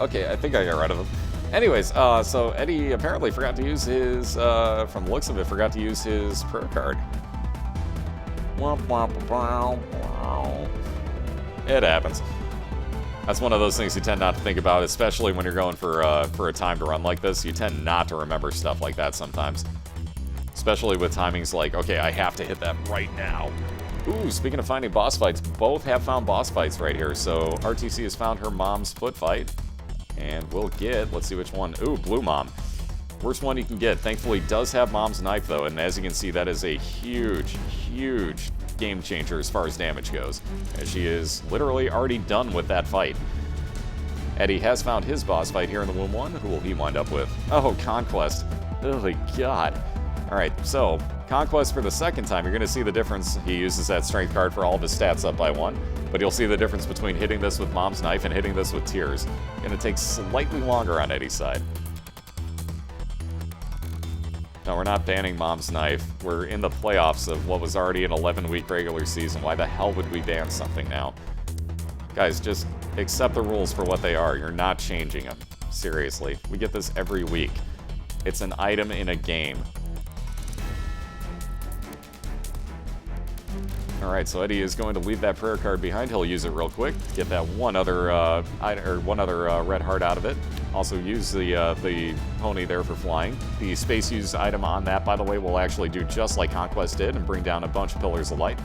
Okay, I think I got rid of him. Anyways, so Eddie apparently forgot to use his, from the looks of it, forgot to use his prayer card. It happens. That's one of those things you tend not to think about, especially when you're going for a timed run like this. You tend not to remember stuff like that sometimes. Especially with timings like, okay, I have to hit that right now. Ooh, speaking of finding boss fights, both have found boss fights right here. So ArrTeaSea has found her Mom's Foot fight. And we'll get, let's see which one. Ooh, Blue Mom. Worst one you can get. Thankfully, does have Mom's Knife, though. And as you can see, that is a huge, huge game changer as far as damage goes. As she is literally already done with that fight. Eddie has found his boss fight here in the Womb 1. Who will he wind up with? Oh, Conquest. Oh, my God. Alright, so, Conquest for the second time, you're going to see the difference. He uses that strength card for all of his stats up by 1, but you'll see the difference between hitting this with Mom's Knife and hitting this with Tears. Going to take slightly longer on Eddie's side. No, we're not banning Mom's Knife. We're in the playoffs of what was already an 11-week regular season. Why the hell would we ban something now? Guys, just accept the rules for what they are. You're not changing them. Seriously. We get this every week. It's an item in a game. Alright, so Eddie is going to leave that prayer card behind. He'll use it real quick. Get that one other red heart out of it. Also use the pony there for flying. The space use item on that, by the way, will actually do just like Conquest did and bring down a bunch of pillars of light.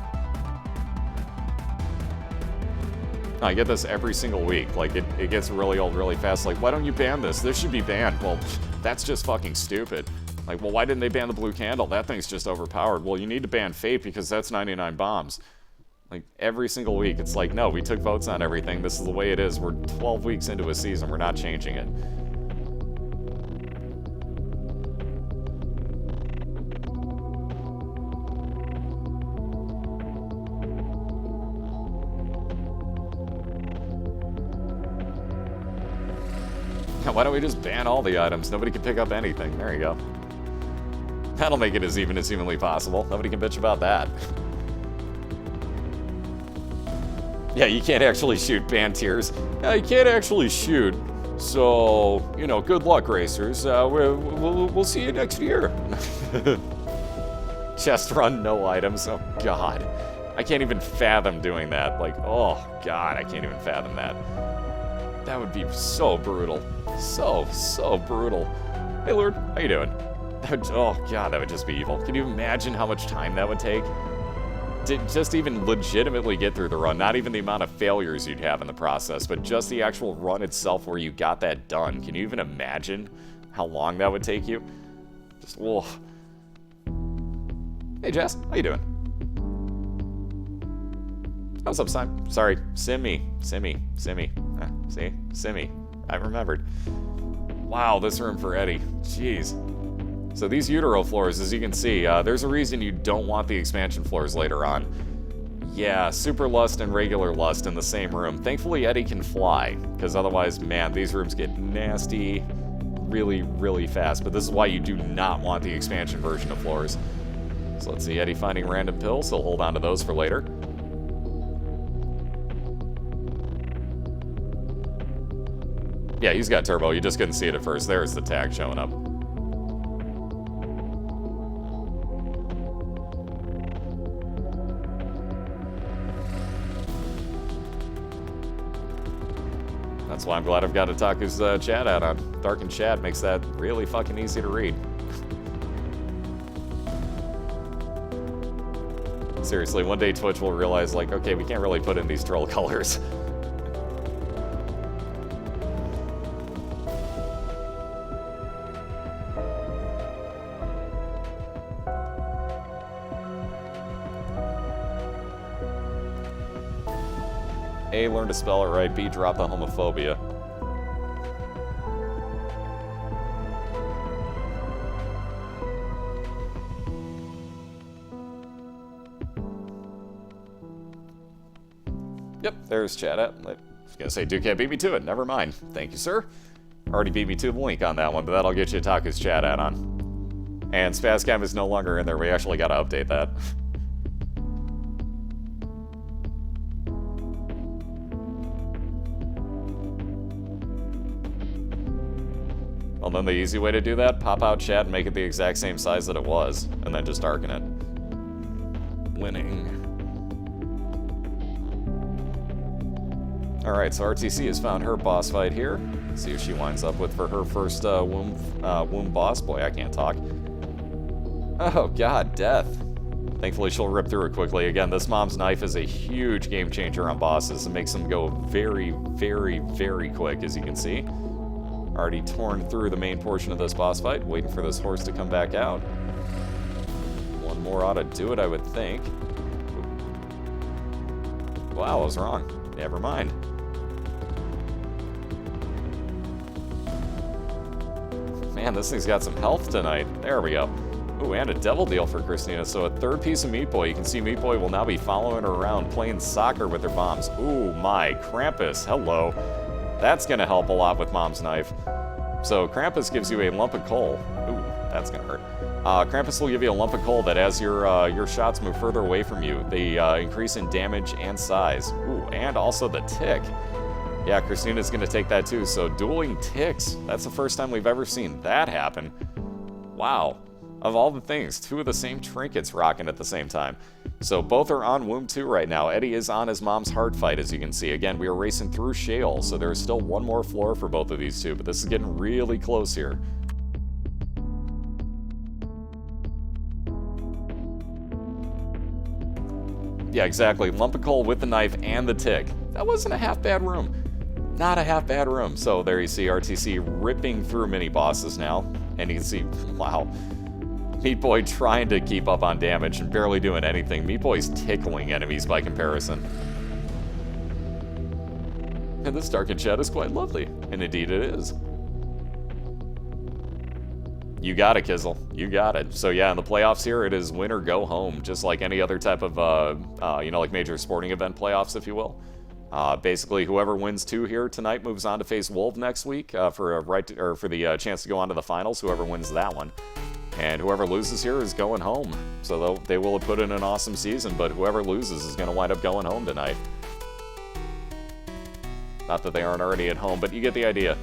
I get this every single week. Like, it gets really old really fast. Like, why don't you ban this? This should be banned. Well, that's just fucking stupid. Like, well, why didn't they ban the blue candle? That thing's just overpowered. Well, you need to ban Fate because that's 99 bombs. Like, every single week, it's like, no, we took votes on everything. This is the way it is. We're 12 weeks into a season. We're not changing it. Why don't we just ban all the items? Nobody can pick up anything. There you go. That'll make it as humanly possible. Nobody can bitch about that. Yeah, you can't actually shoot band tiers. You can't actually shoot. So, you know, good luck, racers. We'll see you next year. Chest run, no items. Oh, God. I can't even fathom doing that. Like, oh, God, I can't even fathom that. That would be so brutal. So brutal. Hey, Lord, how you doing? Oh, God, that would just be evil. Can you imagine how much time that would take? To just even legitimately get through the run. Not even the amount of failures you'd have in the process, but just the actual run itself where you got that done. Can you even imagine how long that would take you? Just, whoa. Hey, Jess, how you doing? What's up, Simon? Sorry, Simmy. See? Simmy. I remembered. Wow, this room for Eddie. Jeez. So these utero floors, as you can see, there's a reason you don't want the expansion floors later on. Yeah, super lust and regular lust in the same room. Thankfully, Eddie can fly, because otherwise, man, these rooms get nasty really, really fast. But this is why you do not want the expansion version of floors. So let's see, Eddie finding random pills. He'll hold on to those for later. Yeah, he's got turbo. You just couldn't see it at first. There's the tag showing up. That's why I'm glad I've got Otaku's chat add-on. Darkened chat makes that really fucking easy to read. Seriously, one day Twitch will realize, like, okay, we can't really put in these troll colors. A, learn to spell it right. B, drop the homophobia. Yep, there's chat at. I was gonna say, Duke can't beat me to it. Never mind. Thank you, sir. Already beat me to the link on that one, but that'll get you Taku's chat add-on. And Spazcam is no longer in there. We actually gotta update that. Well, then the easy way to do that, pop out chat and make it the exact same size that it was, and then just darken it. Winning. Alright, so ArrTeaSea has found her boss fight here. Let's see who she winds up with for her first womb boss. Boy, I can't talk. Oh, God, death. Thankfully, she'll rip through it quickly. Again, this mom's knife is a huge game changer on bosses. It makes them go very, very, very quick, as you can see. Already torn through the main portion of this boss fight, waiting for this horse to come back out. One more ought to do it, I would think. Wow, I was wrong. Never mind. Man, this thing's got some health tonight. There we go. Ooh, and a devil deal for Christina. So a third piece of Meat Boy. You can see Meat Boy will now be following her around, playing soccer with her bombs. Ooh, my. Krampus, hello. That's going to help a lot with Mom's knife. So Krampus gives you a lump of coal. Ooh, that's going to hurt. Krampus will give you a lump of coal that as your shots move further away from you, they increase in damage and size. Ooh, and also the tick. Yeah, Christina's going to take that too. So dueling ticks. That's the first time we've ever seen that happen. Wow. Of all the things, two of the same trinkets rocking at the same time. So both are on Womb 2 right now. Eddie is on his mom's heart fight, as you can see. Again, we are racing through Shale, so there is still one more floor for both of these two, but this is getting really close here. Yeah, exactly. Lump of coal with the knife and the tick. That wasn't a half bad room. Not a half bad room. So there you see ArrTeaSea ripping through mini bosses now. And you can see, wow. Meat Boy trying to keep up on damage and barely doing anything. Meat Boy's tickling enemies by comparison. And this darkened chat is quite lovely. And indeed it is. You got it, Kizzle. You got it. So yeah, in the playoffs here, it is win or go home. Just like any other type of, like major sporting event playoffs, if you will. Basically, whoever wins 2 here tonight moves on to face Wolf next week for the chance to go on to the finals. Whoever wins that one, and whoever loses here is going home. So they will have put in an awesome season, but whoever loses is going to wind up going home tonight. Not that they aren't already at home, but you get the idea.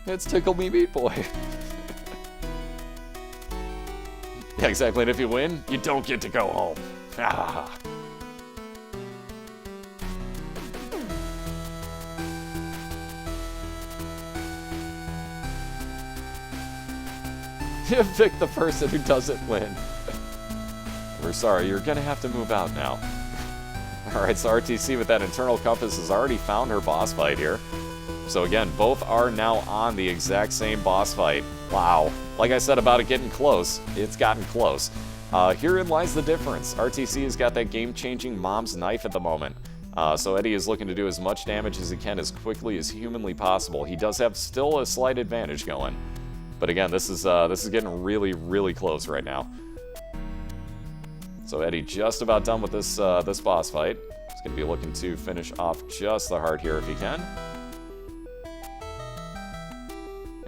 It's Tickle Me Meat Boy. Yeah, exactly. And if you win, you don't get to go home. Ah. You pick the person who doesn't win. We're sorry, you're gonna have to move out now. Alright, so ArrTeaSea with that internal compass has already found her boss fight here. So again, both are now on the exact same boss fight. Wow. Like I said about it getting close, it's gotten close. Herein lies the difference. ArrTeaSea has got that game-changing mom's knife at the moment. So Eddie is looking to do as much damage as he can as quickly as humanly possible. He does have still a slight advantage going. But again, this is getting really, really close right now. So Eddie just about done with this this boss fight. He's going to be looking to finish off just the heart here if he can.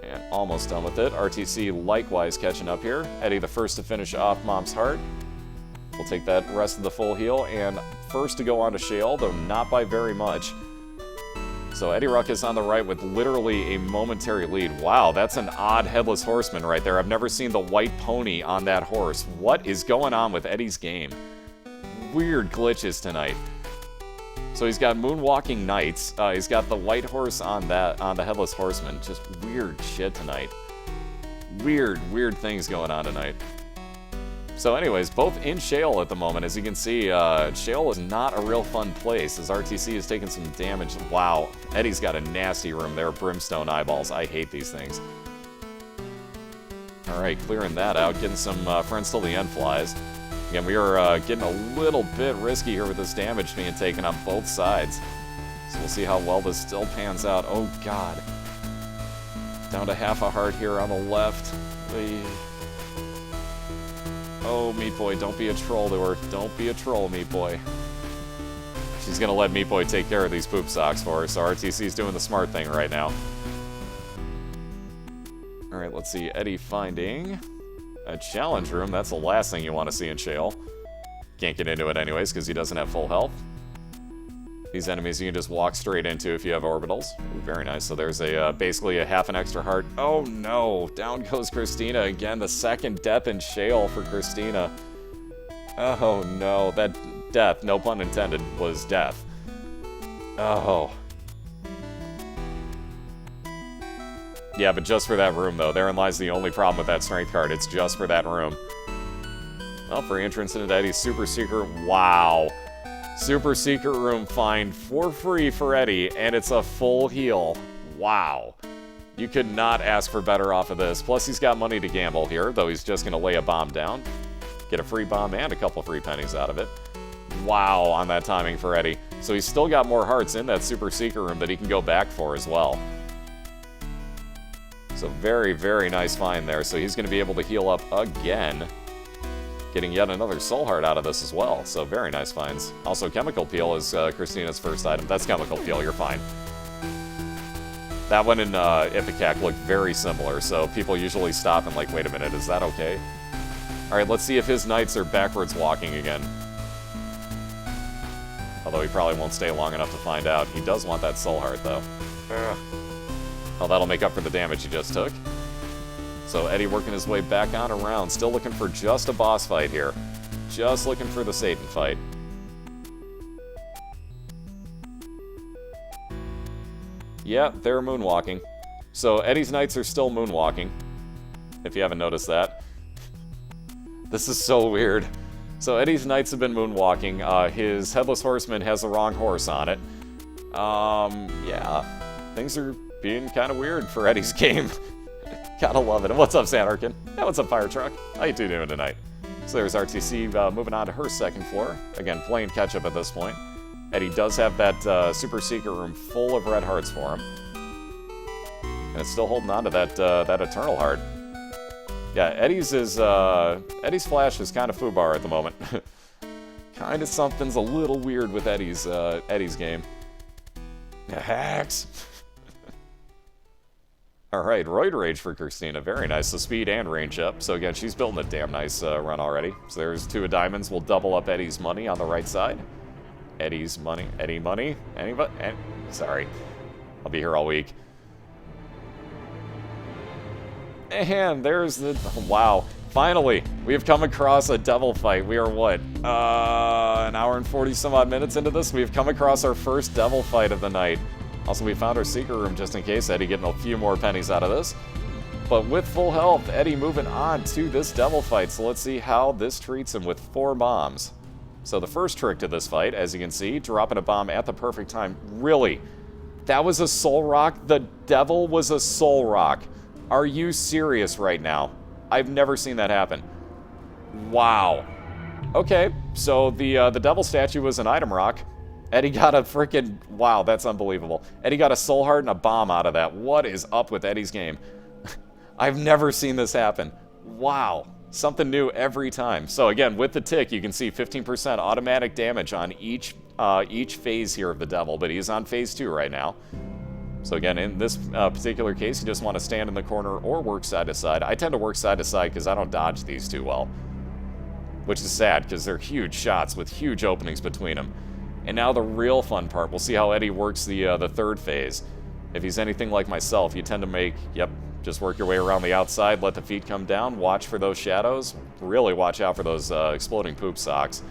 And almost done with it. ArrTeaSea likewise catching up here. Eddie the first to finish off Mom's heart. We'll take that rest of the full heal. And first to go on to Shale, though not by very much. So EddieRuckus on the right with literally a momentary lead. Wow, that's an odd Headless Horseman right there. I've never seen the white pony on that horse. What is going on with Eddie's game? Weird glitches tonight. So he's got Moonwalking Knights. He's got the white horse on the Headless Horseman. Just weird shit tonight. Weird things going on tonight. So anyways, both in Shale at the moment. As you can see, Shale is not a real fun place as ArrTeaSea is taking some damage. Wow, Eddie's got a nasty room there. Brimstone eyeballs. I hate these things. Alright, clearing that out. Getting some friends till the end flies. Again, we are getting a little bit risky here with this damage being taken on both sides. So we'll see how well this still pans out. Oh god. Down to half a heart here on the left. Oh, Meat Boy, don't be a troll to her. Don't be a troll, Meat Boy. She's gonna let Meat Boy take care of these poop socks for her, so ArrTeaSea's doing the smart thing right now. Alright, let's see. Eddie finding a challenge room. That's the last thing you want to see in Shale. Can't get into it anyways, because he doesn't have full health. These enemies you can just walk straight into if you have orbitals. Ooh, very nice. So there's basically a half an extra heart. Oh no! Down goes Christina again. The second death in Shale for Christina. Oh no, that death, no pun intended, was death. Oh. Yeah, but just for that room though. Therein lies the only problem with that strength card. It's just for that room. Well, free entrance into Eddie's Super Secret. Wow. Super Secret Room find for free for Eddie, and it's a full heal. Wow. You could not ask for better off of this. Plus, he's got money to gamble here, though he's just going to lay a bomb down. Get a free bomb and a couple free pennies out of it. Wow, on that timing for Eddie. So he's still got more hearts in that Super Secret Room that he can go back for as well. So very, very nice find there. So he's going to be able to heal up again. Getting yet another soul heart out of this as well. So very nice finds. Also, Chemical Peel is Christina's first item. That's Chemical Peel, you're fine. That one in Ipecac looked very similar, so people usually stop and like, wait a minute, is that okay? Alright, let's see if his knights are backwards walking again. Although he probably won't stay long enough to find out. He does want that soul heart, though. Oh, that'll make up for the damage he just took. So Eddie working his way back on around, still looking for just a boss fight here. Just looking for the Satan fight. Yeah, they're moonwalking. So Eddie's knights are still moonwalking, if you haven't noticed that. This is so weird. So Eddie's knights have been moonwalking. His Headless Horseman has the wrong horse on it. Yeah. Things are being kind of weird for Eddie's game. Gotta love it. And what's up, Sanarkin? Hey, what's up, Fire Truck? How you two doing tonight? So there's ArrTeaSea moving on to her second floor. Again, playing catch-up at this point. Eddie does have that Super Secret Room full of red hearts for him. And it's still holding on to that Eternal Heart. Yeah, Eddie's flash is kind of foobar at the moment. Kind of something's a little weird with Eddie's game. Hacks. Alright, Roid Rage for Christina. Very nice. So speed and range up. So again, she's building a damn nice run already. So there's 2 of diamonds. We'll double up Eddie's money on the right side. Eddie's money. Eddie money. Anybody? Sorry. I'll be here all week. And there's the... Wow. Finally, we have come across a devil fight. We are what? An hour and 40 some odd minutes into this. We've come across our first devil fight of the night. Also, we found our secret room just in case. Eddie getting a few more pennies out of this. But with full health, Eddie moving on to this devil fight. So let's see how this treats him with 4 bombs. So the first trick to this fight, as you can see, dropping a bomb at the perfect time. Really? That was a soul rock? The devil was a soul rock. Are you serious right now? I've never seen that happen. Wow. Okay, so the devil statue was an item rock. Eddie got a freaking... Wow, that's unbelievable. Eddie got a soul heart and a bomb out of that. What is up with Eddie's game? I've never seen this happen. Wow. Something new every time. So again, with the tick, you can see 15% automatic damage on each phase here of the devil, but he's on phase 2 right now. So again, in this particular case, you just want to stand in the corner or work side to side. I tend to work side to side because I don't dodge these too well, which is sad because they're huge shots with huge openings between them. And now the real fun part. We'll see how Eddie works the third phase. If he's anything like myself, you tend to make, just work your way around the outside, let the feet come down, watch for those shadows, really watch out for those exploding poop socks.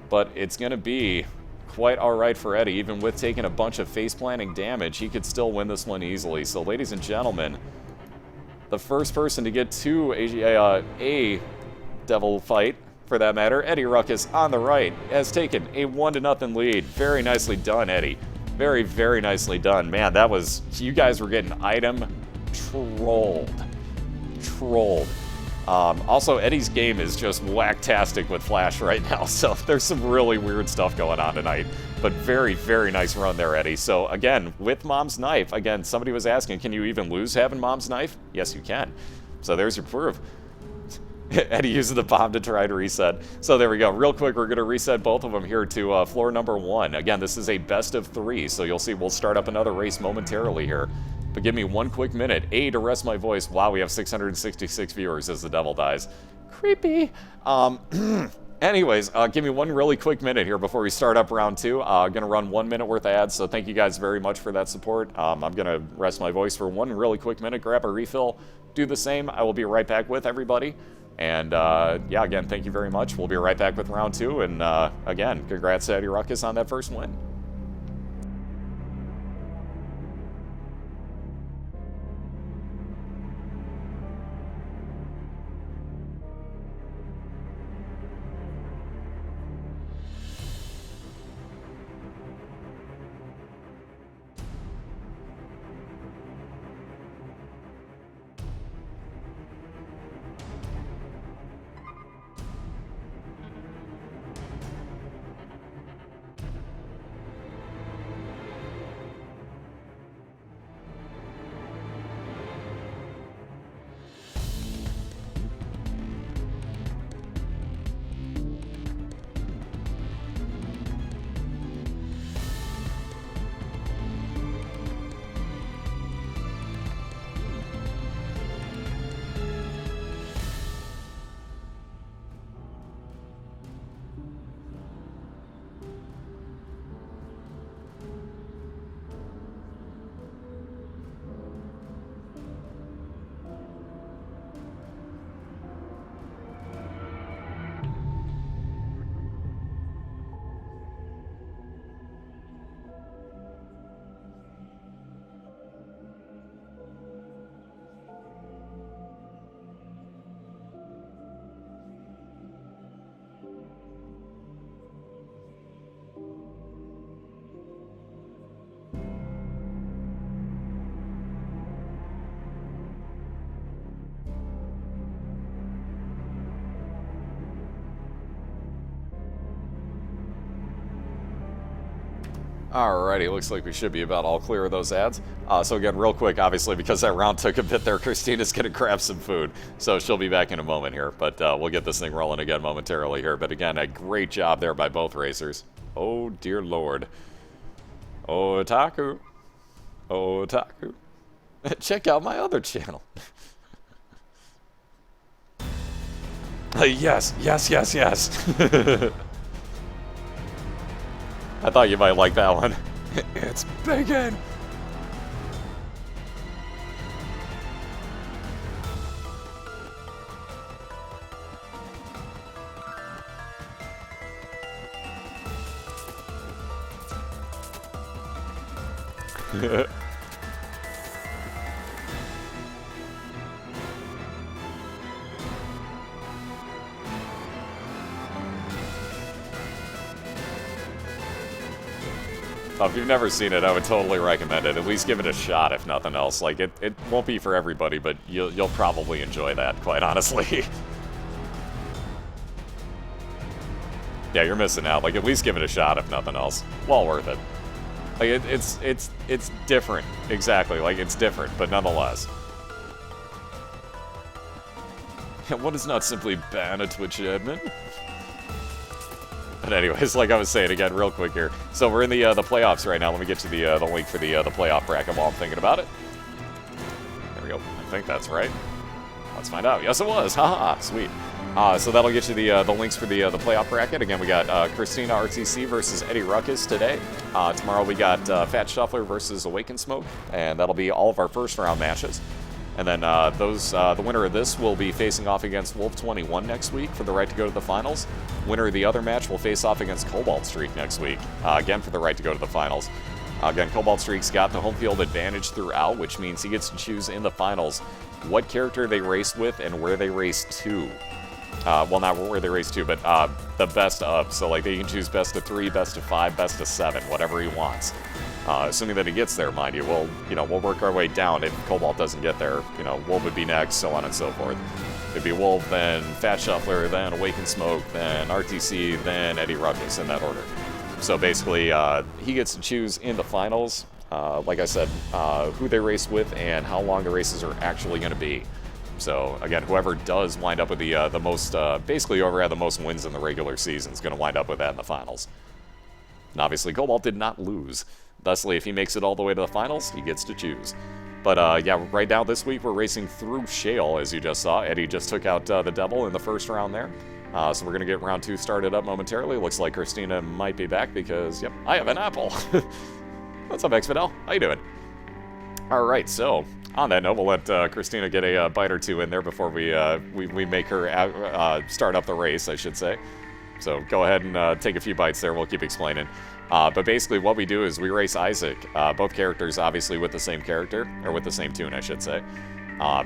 But it's going to be quite alright for Eddie. Even with taking a bunch of face-planting damage, he could still win this one easily. So ladies and gentlemen, the first person to get to a devil fight, for that matter, EddieRuckus on the right, has taken a 1-0 lead. Very nicely done, Eddie. Very, very nicely done. Man, that was... You guys were getting item trolled. Also, Eddie's game is just whacktastic with Flash right now, so there's some really weird stuff going on tonight. But very, very nice run there, Eddie. So, again, with Mom's Knife, again, somebody was asking, can you even lose having Mom's Knife? Yes, you can. So there's your proof. Eddie uses the bomb to try to reset. So there we go. Real quick, we're going to reset both of them here to floor number 1. Again, this is a best of 3, so you'll see we'll start up another race momentarily here. But give me 1 quick minute, to rest my voice. Wow, we have 666 viewers as the devil dies. Creepy. Anyways, give me 1 really quick minute here before we start up round 2. I'm going to run 1 minute worth of ads, so thank you guys very much for that support. I'm going to rest my voice for 1 really quick minute, grab a refill, do the same. I will be right back with everybody. And, yeah, again, thank you very much. We'll be right back with round 2. And, again, congrats to EddieRuckus on that first win. Alrighty, looks like we should be about all clear of those ads. So again, real quick, obviously, because that round took a bit there, Christina's going to grab some food. So she'll be back in a moment here, but we'll get this thing rolling again momentarily here. But again, a great job there by both racers. Oh, dear Lord. Otaku. Otaku. Check out my other channel. Yes, yes, yes, yes. I thought you might like that one. It's bacon! If you've never seen it, I would totally recommend it. At least give it a shot, if nothing else. Like, it won't be for everybody, but you'll probably enjoy that, quite honestly. Yeah, you're missing out. Like, at least give it a shot, if nothing else. Well worth it. Like, it's different. Exactly. Like, it's different, but nonetheless. What is not simply ban a Twitch admin? But anyways, like I was saying again, real quick here. So we're in the playoffs right now. Let me get to the link for the playoff bracket while I'm thinking about it. There we go. I think that's right. Let's find out. Yes, it was. Haha, sweet. So that'll get you the links for the playoff bracket. Again, we got Christina ArrTeaSea versus EddieRuckus today. Tomorrow we got Fat Shuffler versus Awaken Smoke, and that'll be all of our first round matches. And then the winner of this will be facing off against Wolf21 next week for the right to go to the finals. Winner of the other match will face off against Cobalt Streak next week, again for the right to go to the finals. Again, Cobalt Streak's got the home field advantage throughout, which means he gets to choose in the finals what character they race with and where they race to. Well, not where they race to, but the best of. So, like, they can choose best of 3, best of 5, best of 7, whatever he wants. Assuming that he gets there, mind you. We'll work our way down if Cobalt doesn't get there. Wolf would be next, so on and so forth. It'd be Wolf, then Fat Shuffler, then Awaken Smoke, then ArrTeaSea, then EddieRuckus in that order. So basically, he gets to choose in the finals, like I said, who they race with and how long the races are actually going to be. So again, whoever does wind up with the most, basically whoever had the most wins in the regular season is going to wind up with that in the finals. And obviously, Cobalt did not lose. Thusly, if he makes it all the way to the finals, he gets to choose. But yeah, right now this week we're racing through Shale, as you just saw. Eddie just took out the Devil in the first round there. So we're going to get round 2 started up momentarily. Looks like Christina might be back because, yep, I have an apple. What's up, Xfidel? How you doing? All right, so on that note, we'll let Christina get a bite or two in there before we make her start up the race, I should say. So go ahead and take a few bites there. We'll keep explaining. But basically what we do is we race Isaac, both characters obviously with the same character, or with the same tune, I should say.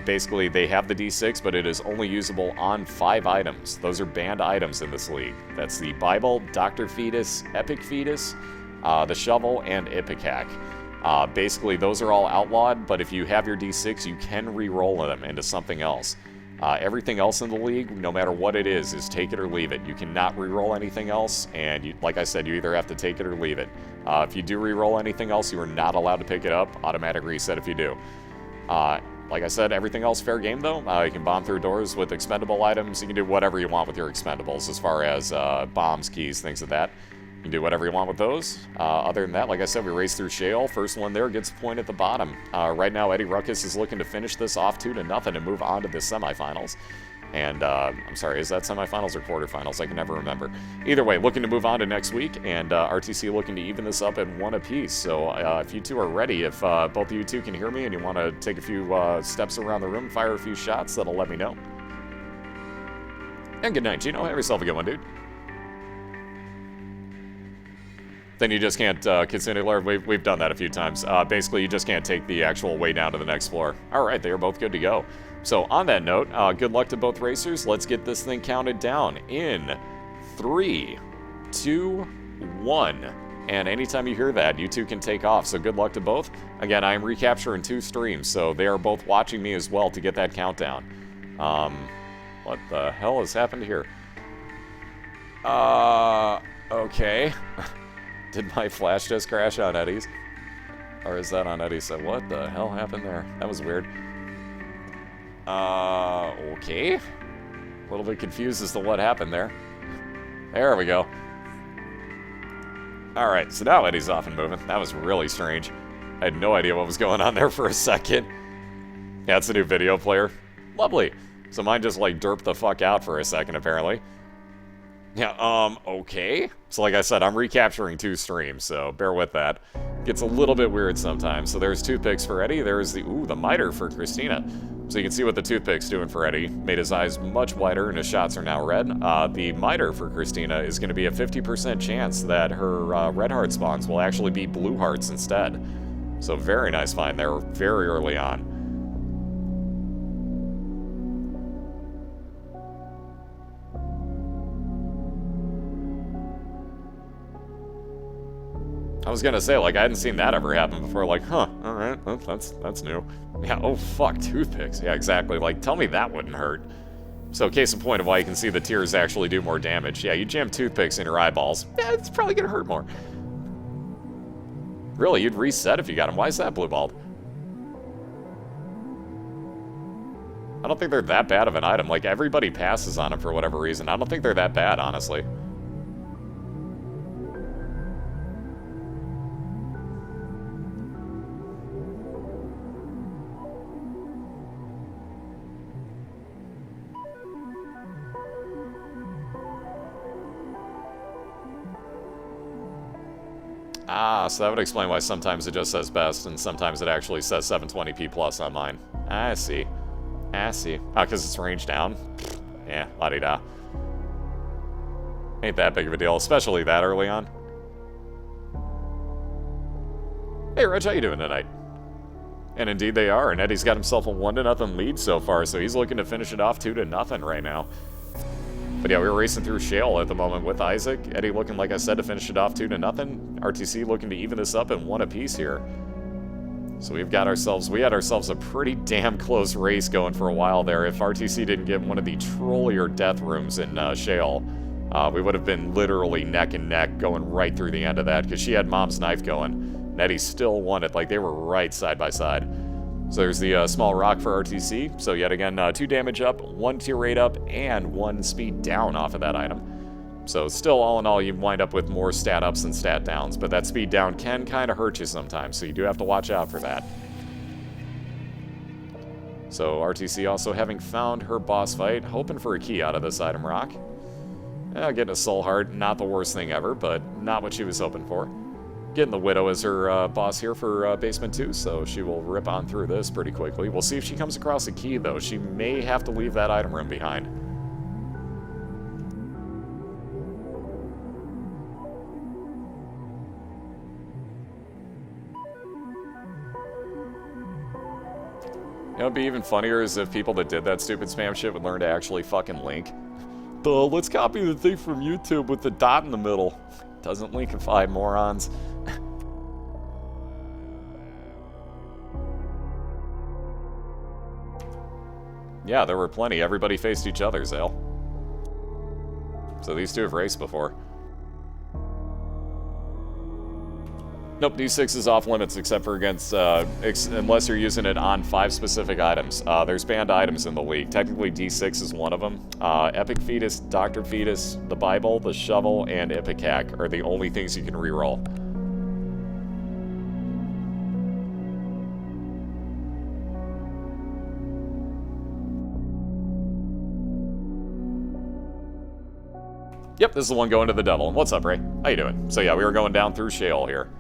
Basically, they have the D6, but it is only usable on 5 items. Those are banned items in this league. That's the Bible, Dr. Fetus, Epic Fetus, the Shovel, and Ipecac. Basically, those are all outlawed, but if you have your D6, you can re-roll them into something else. Everything else in the league, no matter what it is take it or leave it. You cannot re-roll anything else, and like I said, you either have to take it or leave it. If you do re-roll anything else, you are not allowed to pick it up. Automatic reset if you do. Like I said, everything else fair game, though. You can bomb through doors with expendable items. You can do whatever you want with your expendables as far as bombs, keys, things like that. You can do whatever you want with those. Other than that, like I said, we race through Shale. First one there gets a point at the bottom. Right now, EddieRuckus is looking to finish this off 2-0 and move on to the semifinals. And, I'm sorry, is that semifinals or quarterfinals? I can never remember. Either way, looking to move on to next week, and ArrTeaSea looking to even this up at 1 apiece. So if you two are ready, if both of you two can hear me and you want to take a few steps around the room, fire a few shots, that'll let me know. And good night, Gino. Have yourself a good one, dude. Then you just can't continue. We've done that a few times. Basically, you just can't take the actual way down to the next floor. All right, they are both good to go. So on that note, good luck to both racers. Let's get this thing counted down in 3, 2, 1. And anytime you hear that, you two can take off. So good luck to both. Again, I am recapturing 2 streams, so they are both watching me as well to get that countdown. What the hell has happened here? Okay. Did my flash just crash on Eddie's? Or is that on Eddie's? So what the hell happened there? That was weird. Okay. A little bit confused as to what happened there. There we go. Alright, so now Eddie's off and moving. That was really strange. I had no idea what was going on there for a second. Yeah, it's a new video player. Lovely. So mine just, like, derped the fuck out for a second, apparently. Yeah, okay. So like I said, I'm recapturing 2 streams, so bear with that. Gets a little bit weird sometimes. So there's toothpicks for Eddie. There's the miter for Christina. So you can see what the toothpick's doing for Eddie. Made his eyes much wider and his shots are now red. The miter for Christina is going to be a 50% chance that her red heart spawns will actually be blue hearts instead. So very nice find there, very early on. I was gonna say, like, I hadn't seen that ever happen before. Like, huh, alright, well, that's new. Yeah, oh fuck, toothpicks. Yeah, exactly. Like, tell me that wouldn't hurt. So, case in point of why you can see the tears actually do more damage. Yeah, you jam toothpicks in your eyeballs. Yeah, it's probably gonna hurt more. Really, you'd reset if you got them. Why is that blue balled? I don't think they're that bad of an item. Like, everybody passes on them for whatever reason. I don't think they're that bad, honestly. Ah, so that would explain why sometimes it just says best, and sometimes it actually says 720p plus on mine. I see. I see. Oh, because it's range down? Yeah, la-di-da. Ain't that big of a deal, especially that early on. Hey, Reg, how you doing tonight? And indeed they are, and Eddie's got himself a 1-0 lead so far, so he's looking to finish it off 2-0 right now. But yeah, we were racing through Shale at the moment with Isaac. Eddie looking, like I said, to finish it off 2-0. ArrTeaSea looking to even this up in 1 apiece here. So we had ourselves a pretty damn close race going for a while there. If ArrTeaSea didn't get one of the trollier death rooms in Shale, we would have been literally neck and neck going right through the end of that, because she had Mom's knife going, and Eddie still won it. Like, they were right side by side. So there's the small rock for ArrTeaSea. So yet again, 2 damage up, 1 tier rate up, and 1 speed down off of that item. So still, all in all, you wind up with more stat ups than stat downs, but that speed down can kind of hurt you sometimes, so you do have to watch out for that. So ArrTeaSea also having found her boss fight, hoping for a key out of this item rock. Getting a soul heart, not the worst thing ever, but not what she was hoping for. Getting the Widow as her boss here for Basement 2, so she will rip on through this pretty quickly. We'll see if she comes across a key, though. She may have to leave that item room behind. You know, it'd be even funnier is if people that did that stupid spam shit would learn to actually fucking link. Let's copy the thing from YouTube with the dot in the middle. Doesn't linkify, morons. Yeah, there were plenty. Everybody faced each other, Zale. So these two have raced before. Nope, D6 is off limits except for against, unless you're using it on 5 specific items. There's banned items in the league. Technically, D6 is one of them. Epic Fetus, Dr. Fetus, the Bible, the Shovel, and Epic Hack are the only things you can reroll. Yep, this is the one going to the devil. What's up, Ray? How you doing? So yeah, we were going down through Shale here.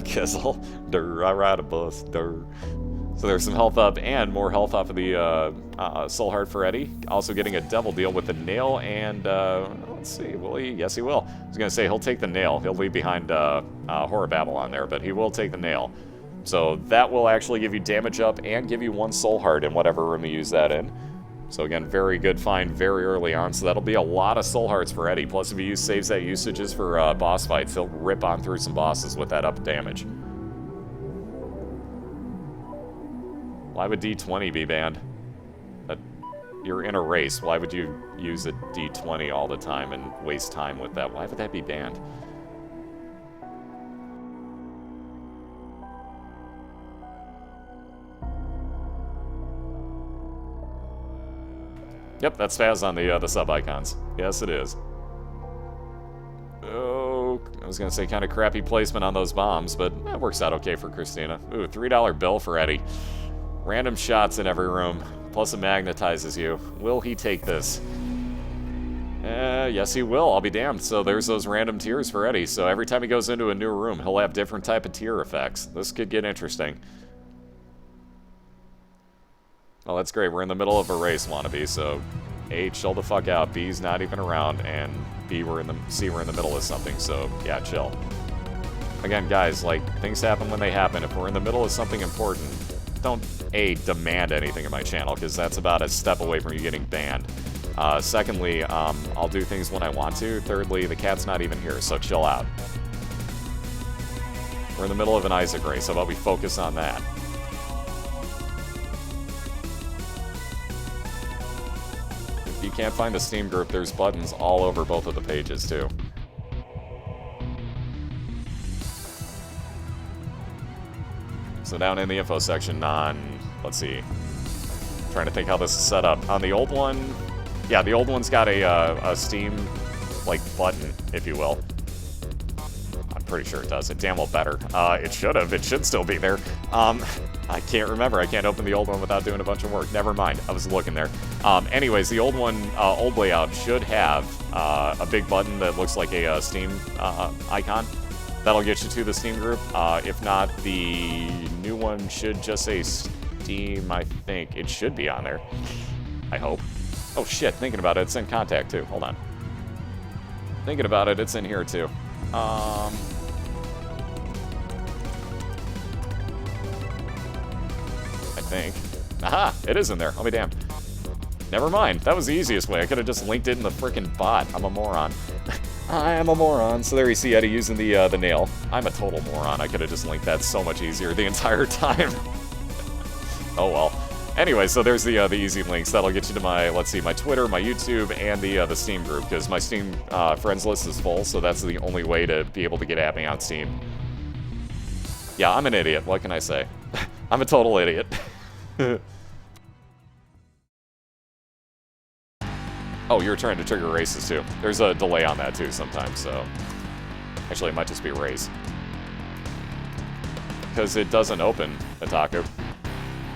Kizzle. Durr, I ride a bus. Durr. So there's some health up and more health off of the Soul Heart for Eddie. Also getting a devil deal with the nail and, let's see, will he? Yes, he will. I was going to say he'll take the nail. He'll leave behind Horror Babylon there, but he will take the nail. So that will actually give you damage up and give you 1 Soul Heart in whatever room you use that in. So again, very good find very early on. So that'll be a lot of Soul Hearts for Eddie. Plus, if he saves that usages for boss fights, he'll rip on through some bosses with that up damage. Why would D20 be banned? You're in a race. Why would you use a D20 all the time and waste time with that? Why would that be banned? Yep, that's Spaz on the sub-icons. Yes, it is. Oh, I was going to say kind of crappy placement on those bombs, but that works out okay for Christina. Ooh, $3 bill for Eddie. Random shots in every room, plus it magnetizes you. Will he take this? Yes, he will. I'll be damned. So there's those random tiers for Eddie. So every time he goes into a new room, he'll have different type of tier effects. This could get interesting. Oh, that's great. We're in the middle of a race, wannabe, so A, chill the fuck out. B's not even around, and B, C, we're in the middle of something, so yeah, chill. Again, guys, like, things happen when they happen. If we're in the middle of something important, don't, A, demand anything in my channel, because that's about a step away from you getting banned. Secondly, I'll do things when I want to. Thirdly, the cat's not even here, so chill out. We're in the middle of an Isaac race. How about we focus on that? If you can't find the Steam group, there's buttons all over both of the pages, too. So down in the info section let's see, trying to think how this is set up. On the old one, yeah, the old one's got a Steam, like, button, if you will. I'm pretty sure it does. It damn well better. It should have. It should still be there. I can't remember. I can't open the old one without doing a bunch of work. Never mind. I was looking there. Anyways, the old one, old layout should have a big button that looks like a Steam icon. That'll get you to the Steam group. If not, the new one should just say Steam, I think. It should be on there. I hope. Oh shit, thinking about it, it's in contact too. Hold on. Thinking about it, it's in here too. I think. Aha! It is in there. I'll be damned. Never mind. That was the easiest way. I could have just linked it in the frickin' bot. I'm a moron. I am a moron. So there you see Eddie using the nail. I'm a total moron. I could have just linked that so much easier the entire time. Oh well. Anyway, so there's the easy links. That'll get you to my, let's see, my Twitter, my YouTube, and the Steam group, because my Steam friends list is full, so that's the only way to be able to get at me on Steam. Yeah, I'm an idiot. What can I say? I'm a total idiot. Oh, you're trying to trigger races too. There's a delay on that too sometimes, so... Actually, it might just be a race. Because it doesn't open, Otaku.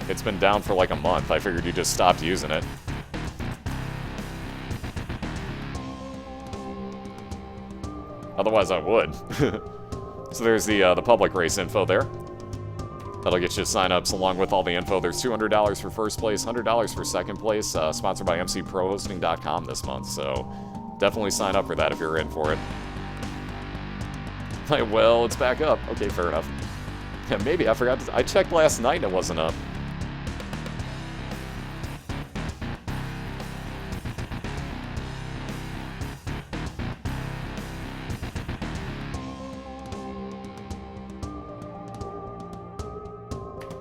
It's been down for like a month. I figured you just stopped using it. Otherwise, I would. So there's the public race info there. That'll get you sign-ups along with all the info. There's $200 for first place, $100 for second place, sponsored by mcprohosting.com this month, so definitely sign up for that if you're in for it. Well, it's back up. Okay, fair enough. Yeah, maybe, I forgot to... I checked last night and it wasn't up.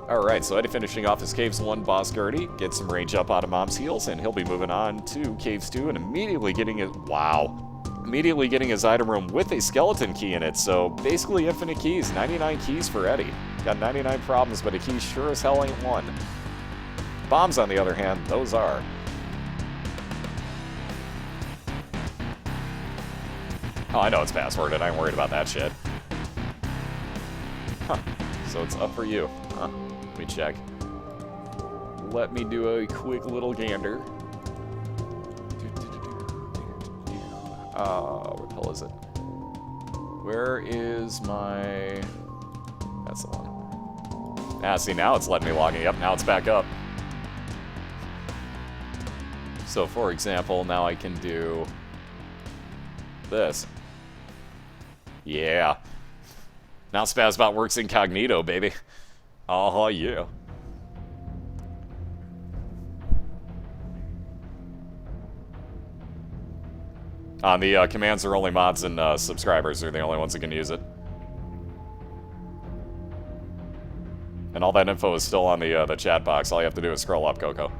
Alright, so Eddie finishing off his Caves 1 boss Gertie, gets some range up out of Mom's heels, and he'll be moving on to Caves 2 and immediately getting his... Wow. Immediately getting his item room with a skeleton key in it, so basically infinite keys. 99 keys for Eddie. Got 99 problems, but a key sure as hell ain't one. Bombs, on the other hand, those are. Oh, I know it's passworded. I ain't worried about that shit. Huh. So it's up for you. Huh. Let me check. Let me do a quick little gander. Where the hell is it? Where is my... That's the one. Ah, see, now it's letting me log in. Yep, now it's back up. So, for example, now I can do... this. Yeah. Now Spazbot works incognito, baby. Oh, yeah. The commands are only mods and subscribers are the only ones that can use it. And all that info is still on the chat box. All you have to do is scroll up, Coco.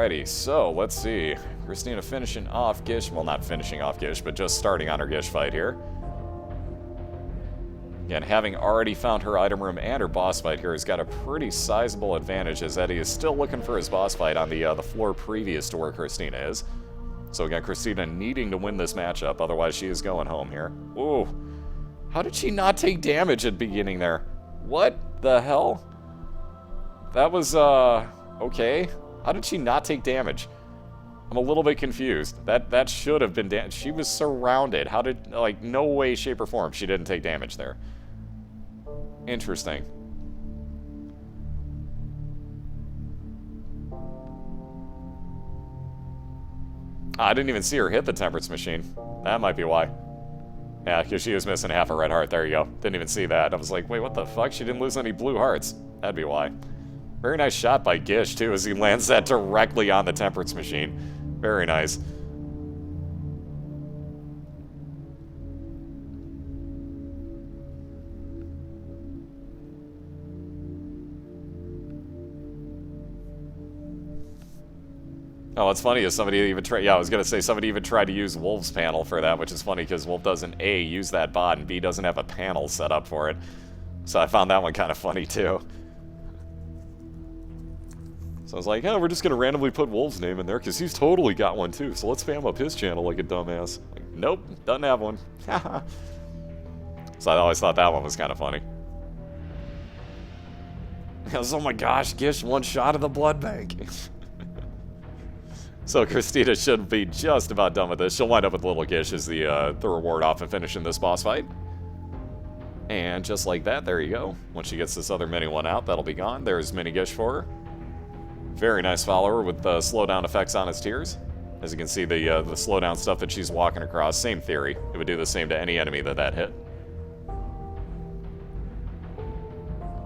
Alrighty, so let's see. Christina finishing off Gish. Well, not finishing off Gish, but just starting on her Gish fight here. Again, having already found her item room and her boss fight here has got a pretty sizable advantage, as Eddie is still looking for his boss fight on the floor previous to where Christina is. So again, Christina needing to win this matchup, otherwise she is going home here. Ooh, how did she not take damage at the beginning there? What the hell? That was, okay. How did she not take damage? I'm a little bit confused. That should have been damage. She was surrounded. How did, like, no way, shape, or form she didn't take damage there. Interesting. I didn't even see her hit the temperance machine. That might be why. Yeah, because she was missing half a red heart. There you go. Didn't even see that. I was like, wait, what the fuck? She didn't lose any blue hearts. That'd be why. Very nice shot by Gish, too, as he lands that directly on the temperance machine. Very nice. Oh, what's funny is somebody even tried, yeah, I was going to say somebody even tried to use Wolf's panel for that, which is funny because Wolf doesn't A, use that bot, and B, doesn't have a panel set up for it. So I found that one kind of funny, too. So I was like, yeah, we're just going to randomly put Wolf's name in there because he's totally got one, too, so let's spam up his channel like a dumbass. Like, nope, doesn't have one. So I always thought that one was kind of funny. Because, oh my gosh, Gish, one shot of the blood bank. So Christina should be just about done with this. She'll wind up with Little Gish as the reward off and finishing this boss fight. And just like that, there you go. Once she gets this other mini one out, that'll be gone. There's Mini Gish for her. Very nice follower with the slowdown effects on his tears. As you can see, the slowdown stuff that she's walking across, same theory. It would do the same to any enemy that hit.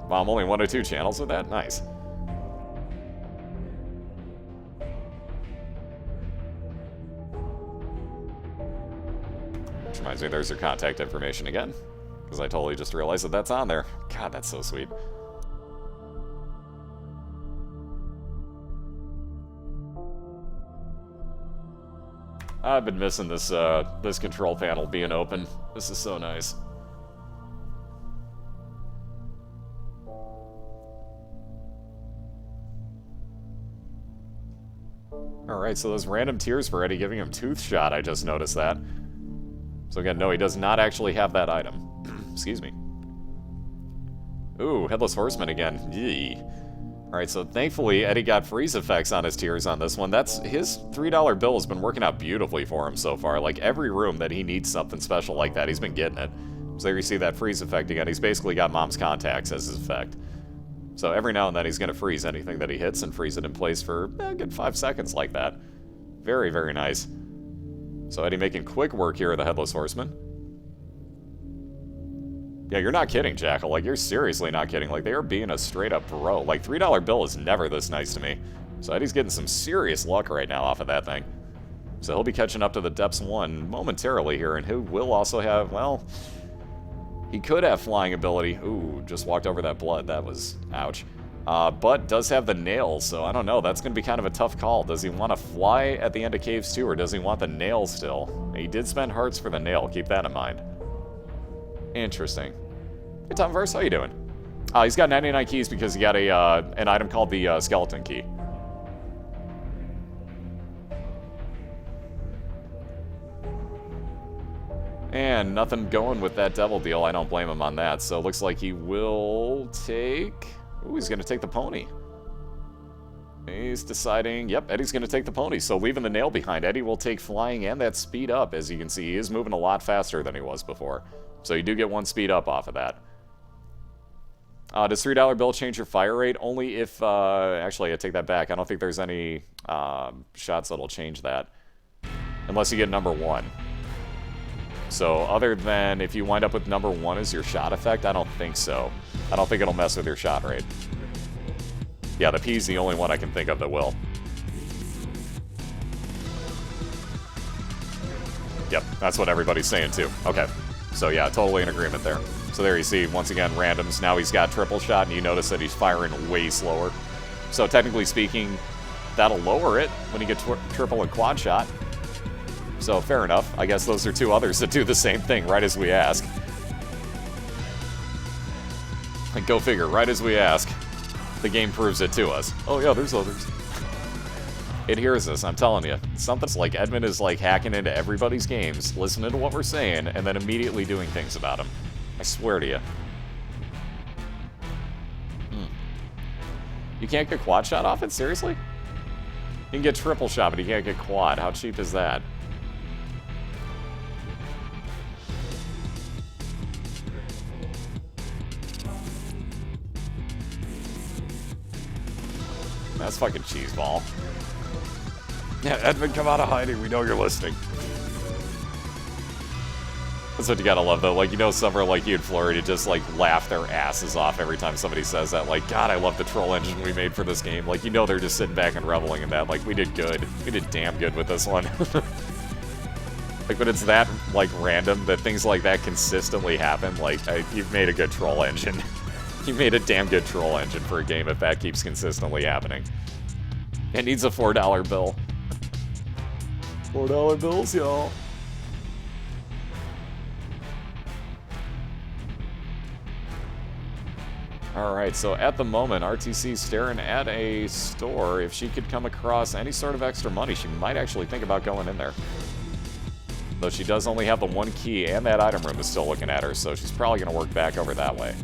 Wow, I'm only 1 or 2 channels with that? Nice. Reminds me, there's her contact information again. Because I totally just realized that that's on there. God, that's so sweet. I've been missing this this control panel being open. This is so nice. Alright, so those random tears for Eddie giving him Tooth Shot, I just noticed that. So again, no, he does not actually have that item. Excuse me. Ooh, Headless Horseman again. Yee. Alright, so thankfully Eddie got freeze effects on his tears on this one. That's his $3 bill has been working out beautifully for him so far. Like, every room that he needs something special like that, he's been getting it. So there you see that freeze effect again. He's basically got Mom's Contacts as his effect. So every now and then he's going to freeze anything that he hits and freeze it in place for a good 5 seconds like that. Very, very nice. So Eddie making quick work here of the Headless Horseman. Yeah, you're not kidding, Jackal. Like, you're seriously not kidding. Like, they are being a straight-up bro. Like, $3 bill is never this nice to me. So Eddie's getting some serious luck right now off of that thing. So he'll be catching up to the Depths 1 momentarily here, and he will also have, well, he could have flying ability. Ooh, just walked over that blood. That was, ouch. But does have the nails, so I don't know. That's going to be kind of a tough call. Does he want to fly at the end of Caves 2, or does he want the nail still? He did spend hearts for the nail. Keep that in mind. Interesting. Hey, Tomverse, how you doing? He's got 99 keys because he got an item called the Skeleton Key. And nothing going with that devil deal. I don't blame him on that. So it looks like he will take... Ooh, he's going to take the pony. He's deciding, yep, Eddie's going to take the pony. So leaving the nail behind, Eddie will take flying and that speed up. As you can see, he is moving a lot faster than he was before. So you do get 1 speed up off of that. Does $3 bill change your fire rate? Only if, actually, I take that back. I don't think there's any shots that'll change that. Unless you get number 1. So other than if you wind up with number 1 as your shot effect, I don't think so. I don't think it'll mess with your shot rate. Yeah, the P's the only one I can think of that will. Yep, that's what everybody's saying too. Okay, so yeah, totally in agreement there. So there you see, once again, randoms. Now he's got triple shot, and you notice that he's firing way slower. So technically speaking, that'll lower it when you get triple and quad shot. So, fair enough. I guess those are two others that do the same thing, right as we ask. And go figure, right as we ask, the game proves it to us. Oh yeah, there's others. It hears us, I'm telling you. Something's like Edmund is like hacking into everybody's games, listening to what we're saying, and then immediately doing things about them. I swear to you. You can't get quad shot off it? Seriously? You can get triple shot, but you can't get quad. How cheap is that? That's fucking cheeseball. Yeah, Edmund, come out of hiding. We know you're listening. That's what you gotta love, though. Like, you know, somewhere like you and Florida just, like, laugh their asses off every time somebody says that. Like, God, I love the troll engine we made for this game. Like, you know they're just sitting back and reveling in that. Like, we did good. We did damn good with this one. Like, when it's that, like, random, that things like that consistently happen, like, you've made a good troll engine. You made a damn good troll engine for a game if that keeps consistently happening. It needs a $4 bill. $4 bills, y'all. Alright, so at the moment, ArrTeaSea's staring at a store. If she could come across any sort of extra money, she might actually think about going in there. Though she does only have the one key, and that item room is still looking at her, so she's probably going to work back over that way.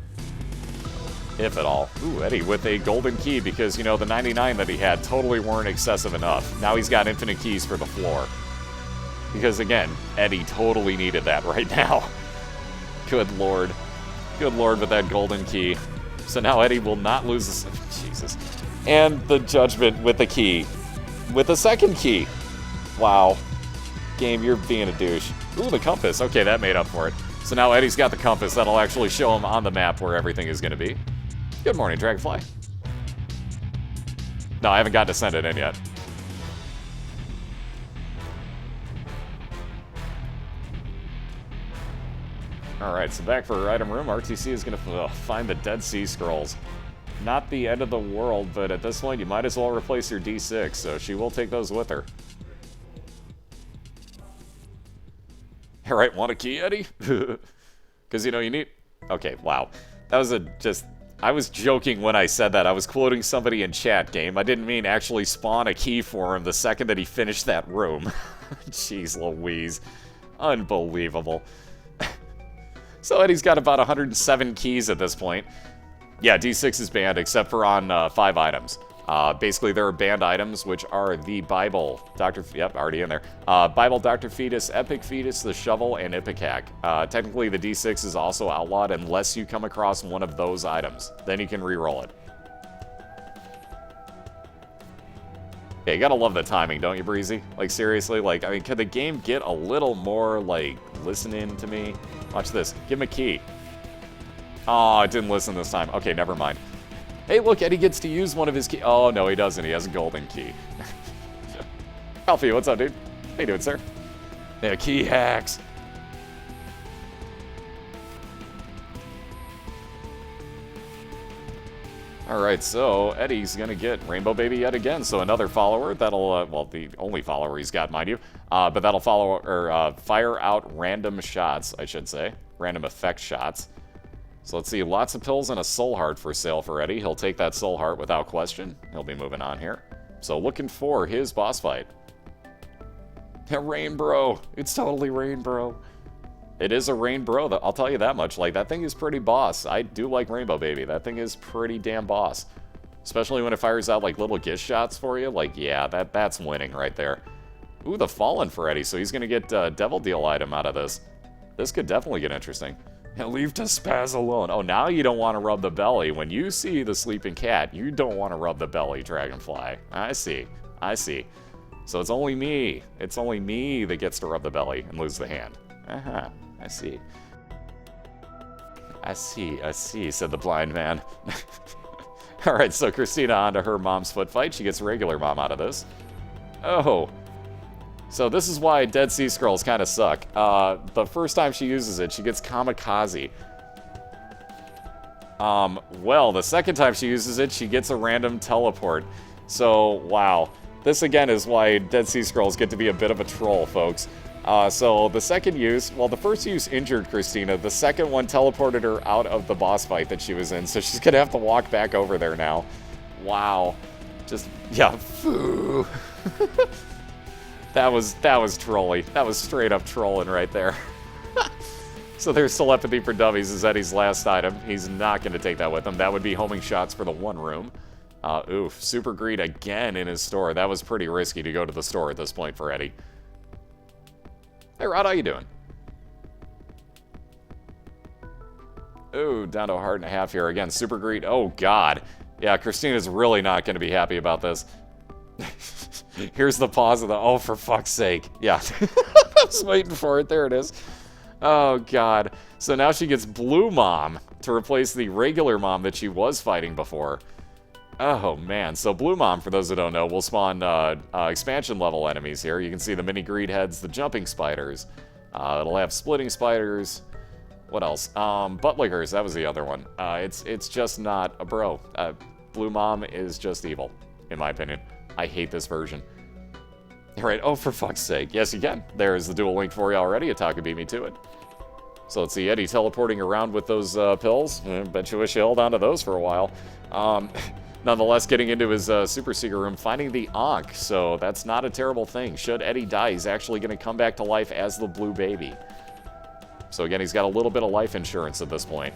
If at all. Ooh, Eddie with a golden key, because, you know, the 99 that he had totally weren't excessive enough. Now he's got infinite keys for the floor. Because, again, Eddie totally needed that right now. Good lord. Good lord with that golden key. So now Eddie will not lose this. Jesus. And the judgment with the key. With the second key. Wow. Game, you're being a douche. Ooh, the compass. Okay, that made up for it. So now Eddie's got the compass. That'll actually show him on the map where everything is going to be. Good morning, Dragonfly. No, I haven't got to send it in yet. Alright, so back for her item room. ArrTeaSea is going to find the Dead Sea Scrolls. Not the end of the world, but at this point, you might as well replace your D6, so she will take those with her. Alright, want a key, Eddie? Because, you know, you need... Okay, wow. That was just... I was joking when I said that. I was quoting somebody in chat, game. I didn't mean actually spawn a key for him the second that he finished that room. Jeez Louise. Unbelievable. So Eddie's got about 107 keys at this point. Yeah, D6 is banned, except for on 5 items. Basically, there are banned items, which are the Bible, yep, already in there. Bible, Dr. Fetus, Epic Fetus, the Shovel, and Ipecac. Technically, the D6 is also outlawed unless you come across one of those items. Then you can re-roll it. Yeah, you gotta love the timing, don't you, Breezy? Like, seriously? Like, I mean, could the game get a little more, like, listening to me? Watch this. Give him a key. Oh, it didn't listen this time. Okay, never mind. Hey, look, Eddie gets to use one of his keys. Oh, no, he doesn't. He has a golden key. Alfie, what's up, dude? How you doing, sir? Yeah, key hacks. Alright, so Eddie's gonna get Rainbow Baby yet again, so another follower. That'll, well, the only follower he's got, mind you. But that'll follow, or fire out random shots, I should say. Random effect shots. So let's see, lots of pills and a soul heart for sale for Eddie. He'll take that soul heart without question. He'll be moving on here. So looking for his boss fight. Rain Bro. It's totally Rain Bro. It is a Rain Bro, I'll tell you that much. Like, that thing is pretty boss. I do like Rainbow Baby. That thing is pretty damn boss. Especially when it fires out, like, little gift shots for you. Like, yeah, that's winning right there. Ooh, the Fallen for Eddie, so he's going to get Devil Deal item out of this. This could definitely get interesting. And leave to spaz alone. Oh, now you don't want to rub the belly. When you see the sleeping cat, you don't want to rub the belly, Dragonfly. I see. I see. So it's only me. It's only me that gets to rub the belly and lose the hand. Uh-huh. I see. I see, said the blind man. Alright, so Christina onto her mom's foot fight. She gets regular mom out of this. Oh. So this is why Dead Sea Scrolls kind of suck. The first time she uses it, she gets Kamikaze. Well, the second time she uses it, she gets a random teleport. So, wow. This, again, is why Dead Sea Scrolls get to be a bit of a troll, folks. So the second use, well, the first use injured Christina. The second one teleported her out of the boss fight that she was in, so she's going to have to walk back over there now. Wow. Just, yeah, foo. That was trolly. That was straight up trolling right there. So there's Telepathy for Dummies is Eddie's last item. He's not going to take that with him. That would be homing shots for the one room. Oof, Super Greed again in his store. That was pretty risky to go to the store at this point for Eddie. Hey, Rod, how you doing? Ooh, down to a heart and a half here. Again, Super Greed. Oh, God. Yeah, Christina's really not going to be happy about this. Here's the pause of the, oh, for fuck's sake. Yeah, I was waiting for it. There it is. Oh, God. So now she gets Blue Mom to replace the regular Mom that she was fighting before. Oh, man. So Blue Mom, for those that don't know, will spawn expansion level enemies here. You can see the mini greed heads, the jumping spiders. It'll have splitting spiders. What else? Butt lickers. That was the other one. It's just not a bro. Blue Mom is just evil, in my opinion. I hate this version. Right, oh, for fuck's sake. Yes, you can. There's the dual link for you already. Ataka beat me to it. So let's see, Eddie teleporting around with those pills. Bet you wish you held on to those for a while. Nonetheless, getting into his Super Seeker room, finding the Ankh. So that's not a terrible thing. Should Eddie die, he's actually going to come back to life as the blue baby. So again, he's got a little bit of life insurance at this point.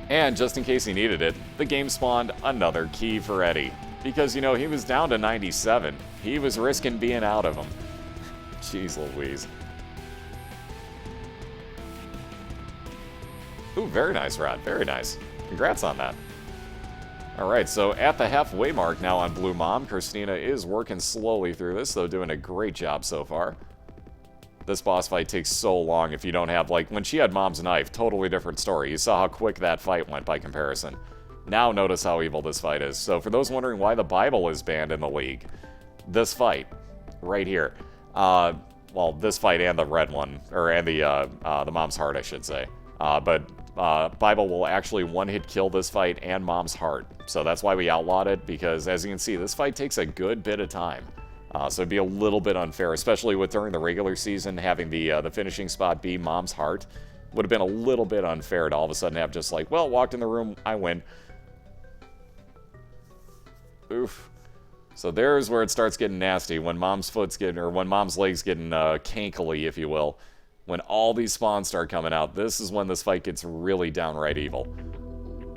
And just in case he needed it, the game spawned another key for Eddie. Because, you know, he was down to 97. He was risking being out of them. Jeez Louise. Ooh, very nice, Rod. Very nice. Congrats on that. Alright, so at the halfway mark now on Blue Mom, Christina is working slowly through this, though doing a great job so far. This boss fight takes so long if you don't have, like, when she had Mom's knife, totally different story. You saw how quick that fight went by comparison. Now notice how evil this fight is. So for those wondering why the Bible is banned in the league, this fight, right here. Well, this fight and the red one, and the Mom's Heart, I should say. But Bible will actually one-hit kill this fight and Mom's Heart. So that's why we outlawed it, because as you can see, this fight takes a good bit of time. So it'd be a little bit unfair, especially with during the regular season having the finishing spot be Mom's Heart. Would have been a little bit unfair to all of a sudden have just like, well, walked in the room, I win. Oof. So there's where it starts getting nasty, when Mom's foot's getting, or when Mom's leg's getting cankly, if you will. When all these spawns start coming out, this is when this fight gets really downright evil.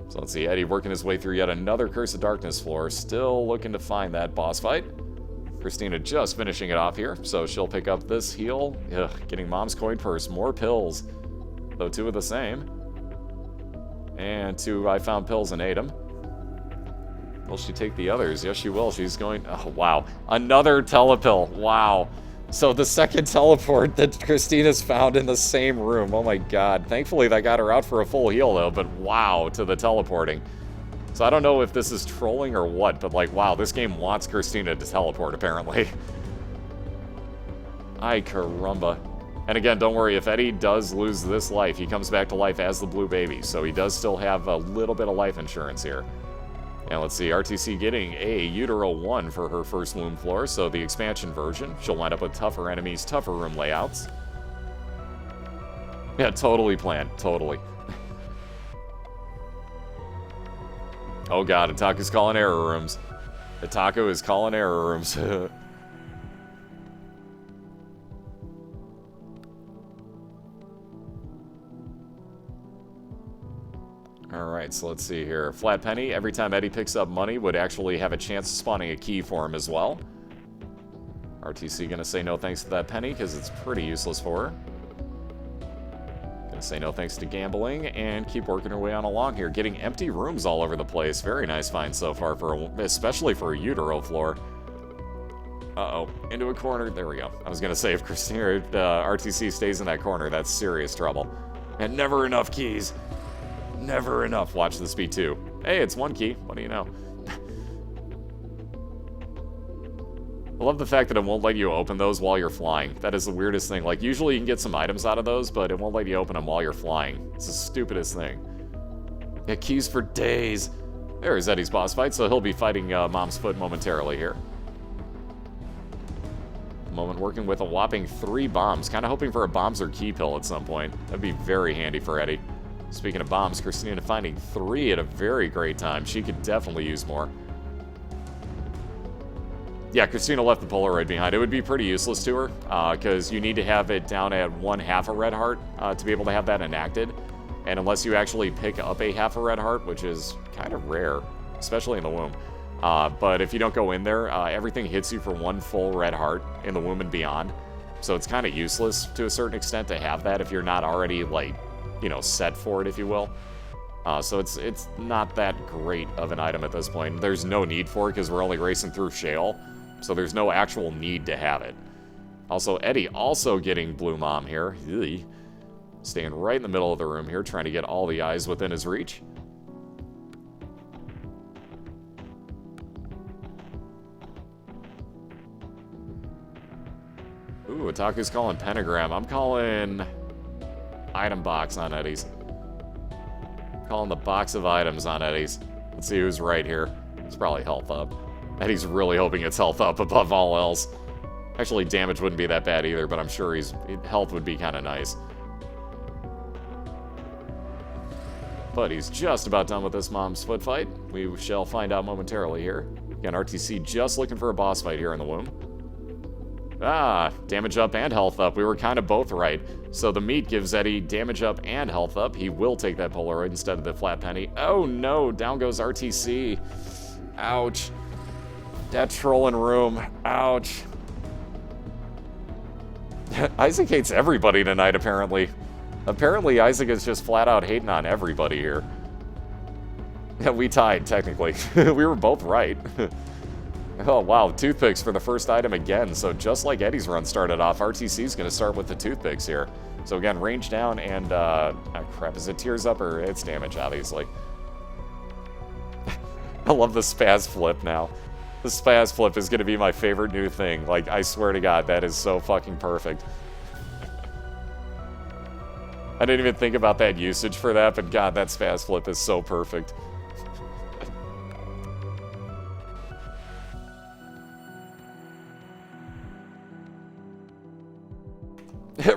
So let's see, Eddie working his way through yet another Curse of Darkness floor, still looking to find that boss fight. Christina just finishing it off here, so she'll pick up this heal. Ugh, getting Mom's coin purse, more pills, though two of the same. And two I found pills and ate them. Will she take the others? Yes, she will. She's going, oh, wow. Another telepill, wow. So the second teleport that Christina's found in the same room, oh my god. Thankfully that got her out for a full heal though, but wow to the teleporting. So I don't know if this is trolling or what, but like, wow, this game wants Christina to teleport, apparently. Ay caramba. And again, don't worry, if Eddie does lose this life, he comes back to life as the blue baby, so he does still have a little bit of life insurance here. And let's see, ArrTeaSea getting a Utero 1 for her first loom floor, so the expansion version. She'll wind up with tougher enemies, tougher room layouts. Yeah, totally planned, totally. Oh god, Ataku's calling error rooms. Ataku is calling error rooms. Alright, so let's see here. Flat Penny, every time Eddie picks up money, would actually have a chance of spawning a key for him as well. ArrTeaSea gonna say no thanks to that penny, because it's pretty useless for her. Gonna say no thanks to gambling, and keep working her way on along here. Getting empty rooms all over the place. Very nice find so far, especially for a Utero floor. Uh-oh, into a corner. There we go. I was gonna say, if Christina, ArrTeaSea stays in that corner, that's serious trouble. And never enough keys. Never enough. Watch this be 2. Hey, it's 1 key. What do you know? I love the fact that it won't let you open those while you're flying. That is the weirdest thing. Like, usually you can get some items out of those, but it won't let you open them while you're flying. It's the stupidest thing. Yeah, keys for days. There's Eddie's boss fight, so he'll be fighting Mom's Foot momentarily here. Moment working with a whopping 3 bombs. Kind of hoping for a bombs or key pill at some point. That'd be very handy for Eddie. Speaking of bombs, Christina finding 3 at a very great time. She could definitely use more. Yeah, Christina left the Polaroid behind. It would be pretty useless to her, because you need to have it down at 1/2 a red heart to be able to have that enacted. And unless you actually pick up a 1/2 a red heart, which is kind of rare, especially in the womb. But if you don't go in there, everything hits you for 1 full red heart in the womb and beyond. So it's kind of useless to a certain extent to have that if you're not already, like, you know, set for it, if you will. So it's not that great of an item at this point. There's no need for it because we're only racing through shale. So there's no actual need to have it. Also, Eddie also getting Blue Mom here. Eey. Staying right in the middle of the room here, trying to get all the eyes within his reach. Ooh, Otaku's calling Pentagram. I'm calling Item Box on Eddie's. Calling the box of items on Eddie's. Let's see who's right here. It's probably health up. Eddie's really hoping it's health up above all else. Actually, damage wouldn't be that bad either, but I'm sure health would be kind of nice. But he's just about done with this Mom's Foot fight. We shall find out momentarily here. Again, ArrTeaSea just looking for a boss fight here in the womb. Ah, damage up and health up. We were kind of both right. So the meat gives Eddie damage up and health up. He will take that Polaroid instead of the flat penny. Oh no, down goes ArrTeaSea. Ouch. That trolling room. Ouch. Isaac hates everybody tonight, apparently. Apparently, Isaac is just flat out hating on everybody here. Yeah, we tied, technically. We were both right. Oh, wow. Toothpicks for the first item again. So just like Eddie's run started off, ArrTeaSea's going to start with the toothpicks here. So again, range down and, crap, is it tears up or it's damage, obviously. I love the spaz flip now. The spaz flip is going to be my favorite new thing. Like, I swear to God, that is so fucking perfect. I didn't even think about that usage for that, but God, that spaz flip is so perfect.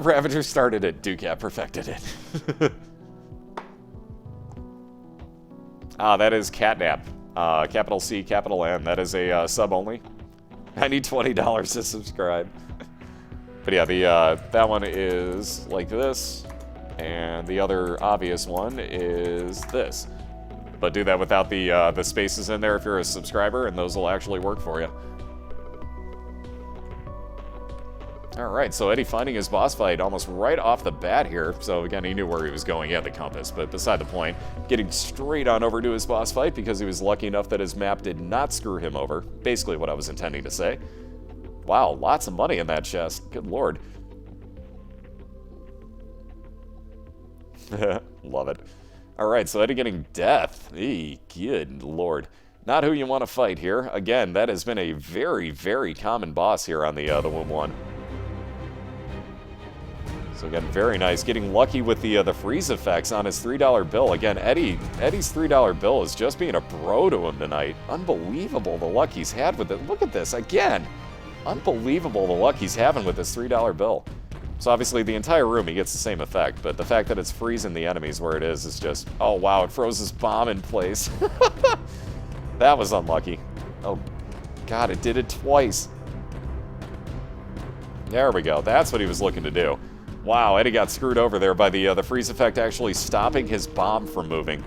Ravager started it, Ducat perfected it. That is Catnap. Capital C, capital N. That is a sub only. I need $20 to subscribe. But yeah, that one is like this. And the other obvious one is this. But do that without the spaces in there if you're a subscriber, and those will actually work for you. Alright, so Eddie finding his boss fight almost right off the bat here. So again, he knew where he was going. He had the compass, but beside the point. Getting straight on over to his boss fight because he was lucky enough that his map did not screw him over. Basically what I was intending to say. Wow, lots of money in that chest. Good lord. Love it. Alright, so Eddie getting death. Eey, good lord. Not who you want to fight here. Again, that has been a very, very common boss here on the Womb 1. So again, very nice. Getting lucky with the freeze effects on his $3 bill. Again, Eddie's $3 bill is just being a bro to him tonight. Unbelievable the luck he's had with it. Look at this, again. Unbelievable the luck he's having with this $3 bill. So obviously the entire room he gets the same effect, but the fact that it's freezing the enemies where it is just, oh wow, it froze his bomb in place. That was unlucky. Oh god, it did it twice. There we go, that's what he was looking to do. Wow, Eddie got screwed over there by the freeze effect actually stopping his bomb from moving.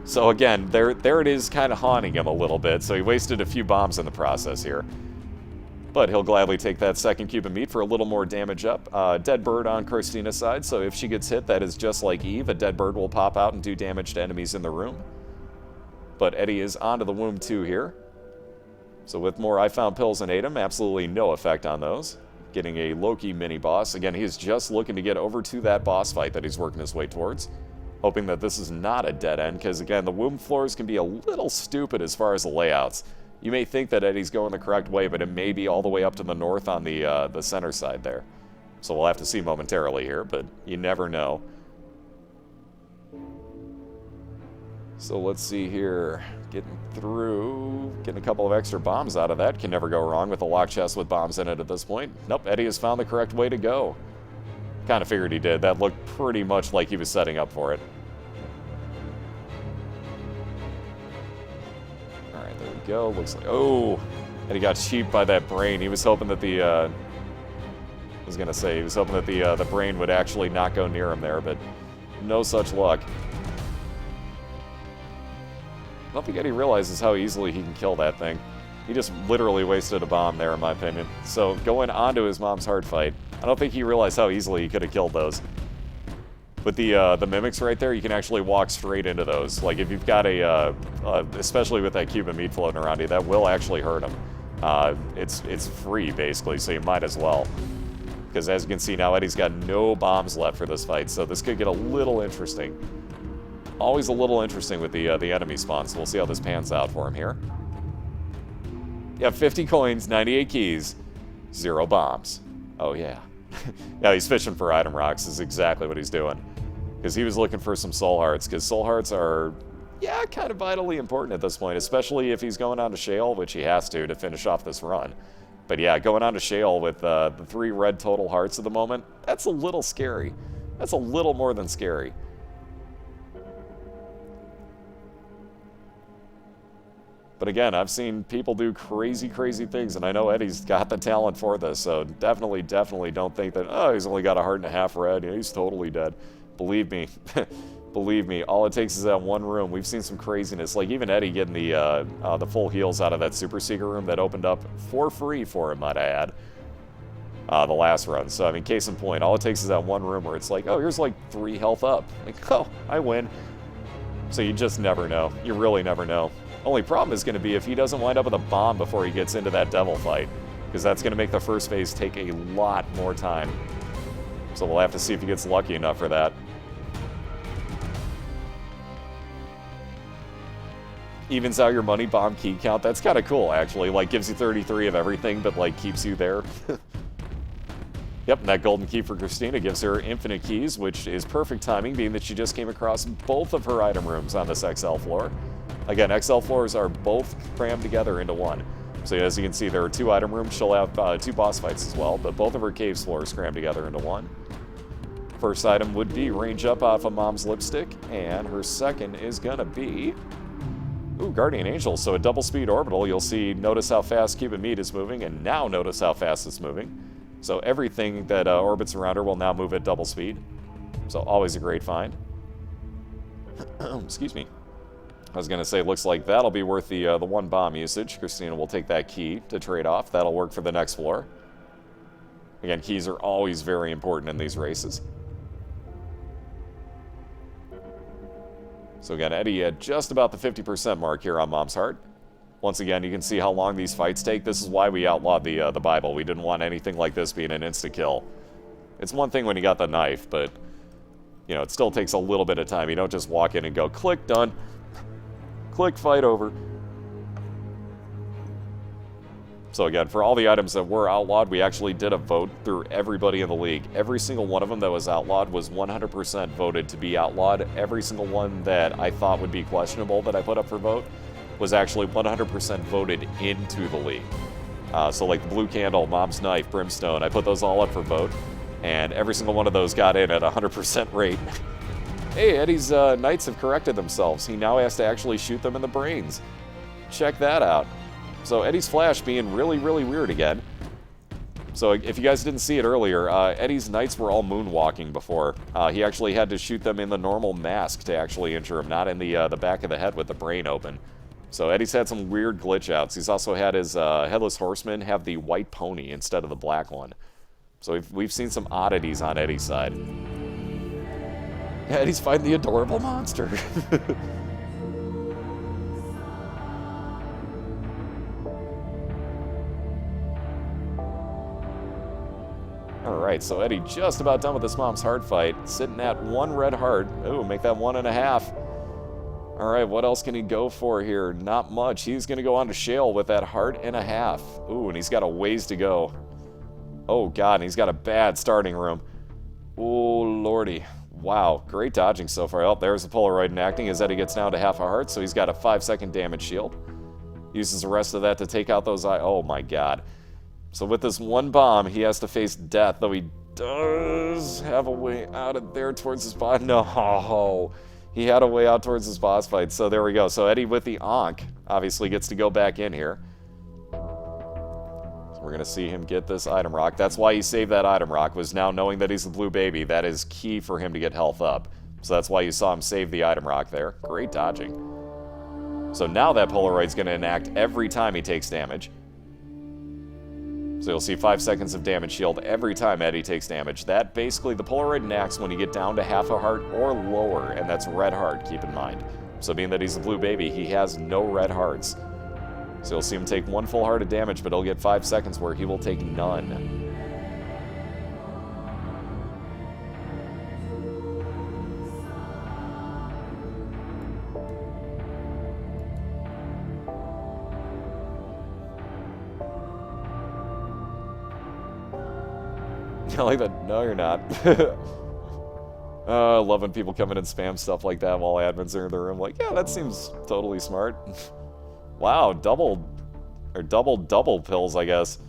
So again, there it is kind of haunting him a little bit, so he wasted a few bombs in the process here. But he'll gladly take that second cube of meat for a little more damage up. Dead bird on Christina's side, so if she gets hit, that is just like Eve. A dead bird will pop out and do damage to enemies in the room. But Eddie is onto the Womb 2 here. So with more I Found Pills and Ate 'em, absolutely no effect on those. Getting a Loki mini-boss. Again, he is just looking to get over to that boss fight that he's working his way towards. Hoping that this is not a dead end, because again, the Womb floors can be a little stupid as far as the layouts. You may think that Eddie's going the correct way, but it may be all the way up to the north on the center side there. So we'll have to see momentarily here, but you never know. So let's see here. Getting through, getting a couple of extra bombs out of that. Can never go wrong with a lock chest with bombs in it at this point. Nope, Eddie has found the correct way to go. Kind of figured he did. That looked pretty much like he was setting up for it. Alright, there we go. Looks like... Oh! And he got cheaped by that brain. He was hoping that the... I was going to say, he was hoping that the brain would actually not go near him there, but no such luck. I don't think Eddie realizes how easily he can kill that thing. He just literally wasted a bomb there, in my opinion. So, going on to his mom's heart fight, I don't think he realized how easily he could have killed those. With the mimics right there, you can actually walk straight into those. Like, if you've got especially with that cube of meat floating around you, that will actually hurt him. It's free, basically, so you might as well. Because as you can see now, Eddie's got no bombs left for this fight, so this could get a little interesting. Always a little interesting with the enemy spawn, so we'll see how this pans out for him here. Yeah, 50 coins, 98 keys, 0 bombs. Oh, yeah. Yeah, he's fishing for item rocks is exactly what he's doing. Because he was looking for some soul hearts, because soul hearts are, yeah, kind of vitally important at this point, especially if he's going on to Shale, which he has to finish off this run. But yeah, going on to Shale with the 3 red total hearts at the moment, that's a little scary. That's a little more than scary. But again, I've seen people do crazy, crazy things, and I know Eddie's got the talent for this, so definitely don't think that, oh, he's only got a heart and a half red, he's totally dead. Believe me, believe me, all it takes is that one room. We've seen some craziness, like even Eddie getting the full heals out of that Super Seeker room that opened up for free for him, might I add, the last run. So, I mean, case in point, all it takes is that one room where it's like, oh, here's like 3 health up. Like, oh, I win. So you just never know. You really never know. Only problem is going to be if he doesn't wind up with a bomb before he gets into that devil fight, because that's going to make the first phase take a lot more time. So we'll have to see if he gets lucky enough for that. Evens out your money bomb key count. That's kind of cool, actually. Like, gives you 33 of everything, but, like, keeps you there. Yep, and that golden key for Christina gives her infinite keys, which is perfect timing, being that she just came across both of her item rooms on this XL floor. Again, XL floors are both crammed together into one. So as you can see, there are 2 item rooms. She'll have 2 boss fights as well, but both of her caves floors crammed together into one. First item would be range up off of Mom's lipstick, and her second is gonna be... Ooh, Guardian Angel. So a double speed orbital, you'll see, notice how fast Cube of Meat is moving, and now notice how fast it's moving. So everything that orbits around her will now move at double speed. So always a great find. Excuse me. I was going to say, looks like that'll be worth the 1 bomb usage. Christina will take that key to trade off. That'll work for the next floor. Again, keys are always very important in these races. So again, Eddie at just about the 50% mark here on Mom's Heart. Once again, you can see how long these fights take. This is why we outlawed the Bible. We didn't want anything like this being an insta-kill. It's one thing when you got the knife, but, you know, it still takes a little bit of time. You don't just walk in and go, click, done. Click, fight over. So again, for all the items that were outlawed, we actually did a vote through everybody in the league. Every single one of them that was outlawed was 100% voted to be outlawed. Every single one that I thought would be questionable that I put up for vote was actually 100% voted into the league. So like the Blue Candle, Mom's Knife, Brimstone, I put those all up for vote, and every single one of those got in at 100% rate. Hey, Eddie's knights have corrected themselves. He now has to actually shoot them in the brains. Check that out. So Eddie's flash being really, really weird again. So if you guys didn't see it earlier, Eddie's knights were all moonwalking before. He actually had to shoot them in the normal mask to actually injure him, not in the back of the head with the brain open. So Eddie's had some weird glitch outs. He's also had his Headless Horseman have the white pony instead of the black one. So we've seen some oddities on Eddie's side. Yeah, Eddie's fighting the adorable monster. Alright, so Eddie just about done with this Mom's Heart fight. Sitting at 1 red heart. Ooh, make that 1.5. All right, what else can he go for here? Not much. He's going to go on to Shale with that 1.5 heart. Ooh, and he's got a ways to go. Oh, God, and he's got a bad starting room. Oh, lordy. Wow, great dodging so far. Oh, there's the Polaroid enacting as Eddie gets down to 1/2 heart, so he's got a 5-second damage shield. Uses the rest of that to take out those oh my god. So with this one bomb, he has to face death, though he does have a way out of there towards his boss. No, he had a way out towards his boss fight, so there we go. So Eddie with the Ankh obviously gets to go back in here. So we're going to see him get this item rock. That's why he saved that item rock, was now knowing that he's the blue baby. That is key for him to get health up. So that's why you saw him save the item rock there. Great dodging. So now that Polaroid's going to enact every time he takes damage. So you'll see 5 seconds of damage shield every time Eddie takes damage. That basically, the Polaroid enacts when you get down to 1/2 heart or lower, and that's red heart, keep in mind. So being that he's a blue baby, he has no red hearts. So you'll see him take 1 full heart of damage, but he'll get 5 seconds where he will take none. I like that. No, you're not. I love when people come in and spam stuff like that while admins are in the room. Like, yeah, that seems totally smart. Wow, double pills, I guess.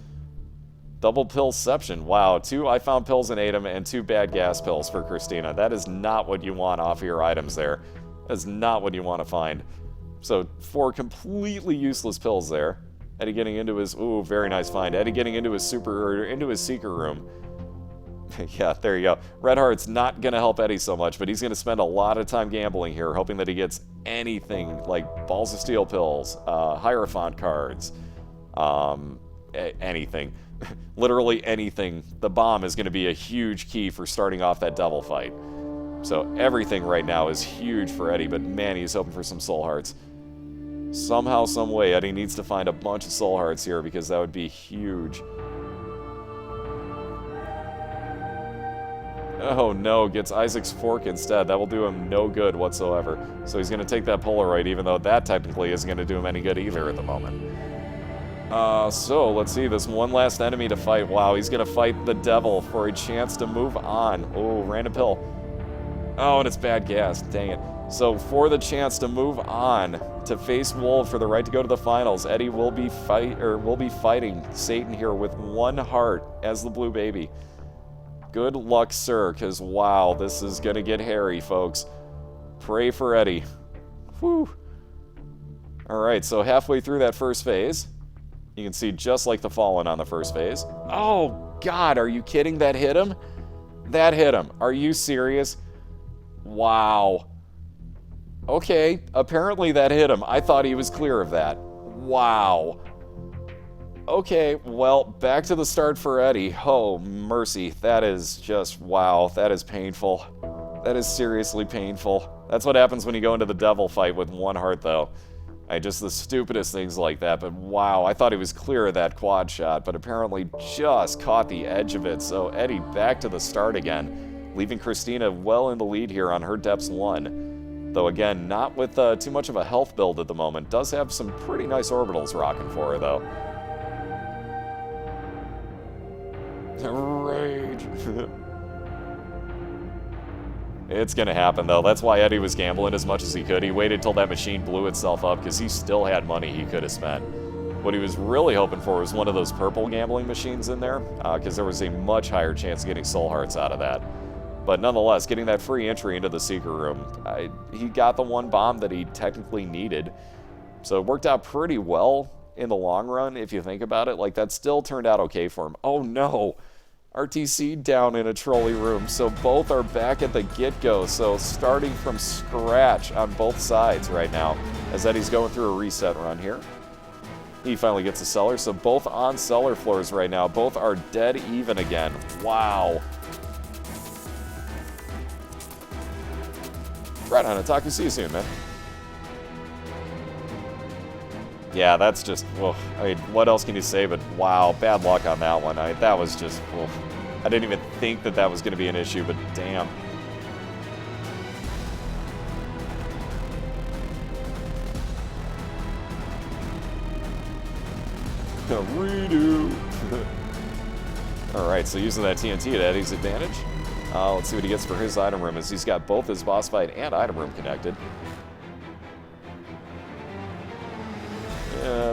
Double pillception. Wow, 2 I found pills and ate 'em, and 2 bad gas pills for Christina. That is not what you want off of your items there. That is not what you want to find. So 4 completely useless pills there. Eddie getting into his, ooh, very nice find. Eddie getting into his secret room. Yeah, there you go. Red Heart's not going to help Eddie so much, but he's going to spend a lot of time gambling here, hoping that he gets anything like Balls of Steel pills, Hierophant cards, anything. Literally anything. The bomb is going to be a huge key for starting off that devil fight. So everything right now is huge for Eddie, but man, he's hoping for some soul hearts. Somehow, some way, Eddie needs to find a bunch of soul hearts here because that would be huge. Oh no, gets Isaac's fork instead. That will do him no good whatsoever. So he's going to take that Polaroid, even though that technically isn't going to do him any good either at the moment. So let's see, this one last enemy to fight. Wow, he's going to fight the devil for a chance to move on. Oh, random pill. Oh, and it's bad gas. Dang it. So for the chance to move on to face Wolf for the right to go to the finals, Eddie will be fighting Satan here with 1 heart as the blue baby. Good luck, sir, because, wow, this is going to get hairy, folks. Pray for Eddie. Whew. All right, so halfway through that first phase, you can see just like the Fallen on the first phase. Oh, God, are you kidding? That hit him? That hit him. Are you serious? Wow. Okay, apparently that hit him. I thought he was clear of that. Wow. Okay, well, back to the start for Eddie. Oh, mercy. That is just, wow, that is painful. That is seriously painful. That's what happens when you go into the devil fight with 1 heart, though. Just the stupidest things like that, but wow, I thought he was clear of that quad shot, but apparently just caught the edge of it. So Eddie back to the start again, leaving Christina well in the lead here on her Depths 1. Though again, not with too much of a health build at the moment. Does have some pretty nice orbitals rocking for her, though. Rage. It's gonna happen, though. That's why Eddie was gambling as much as he could. He waited till that machine blew itself up because he still had money he could have spent. What he was really hoping for was one of those purple gambling machines in there, because there was a much higher chance of getting soul hearts out of that. But nonetheless, getting that free entry into the secret room, he got the 1 bomb that he technically needed. So it worked out pretty well in the long run, if you think about it. Like, that still turned out okay for him. Oh no! ArrTeaSea down in a trolley room, so both are back at the get-go, so starting from scratch on both sides right now, as Eddie's going through a reset run here. He finally gets a cellar, so both on cellar floors right now, both are dead even again. Wow. Right on, Otaku, see you soon, man. Yeah, that's just, well, I mean, what else can you say but, wow, bad luck on that one. That was just, well, I didn't even think that that was going to be an issue, but damn. Redo. Alright, so using that TNT at Eddie's advantage. Let's see what he gets for his item room, as he's got both his boss fight and item room connected.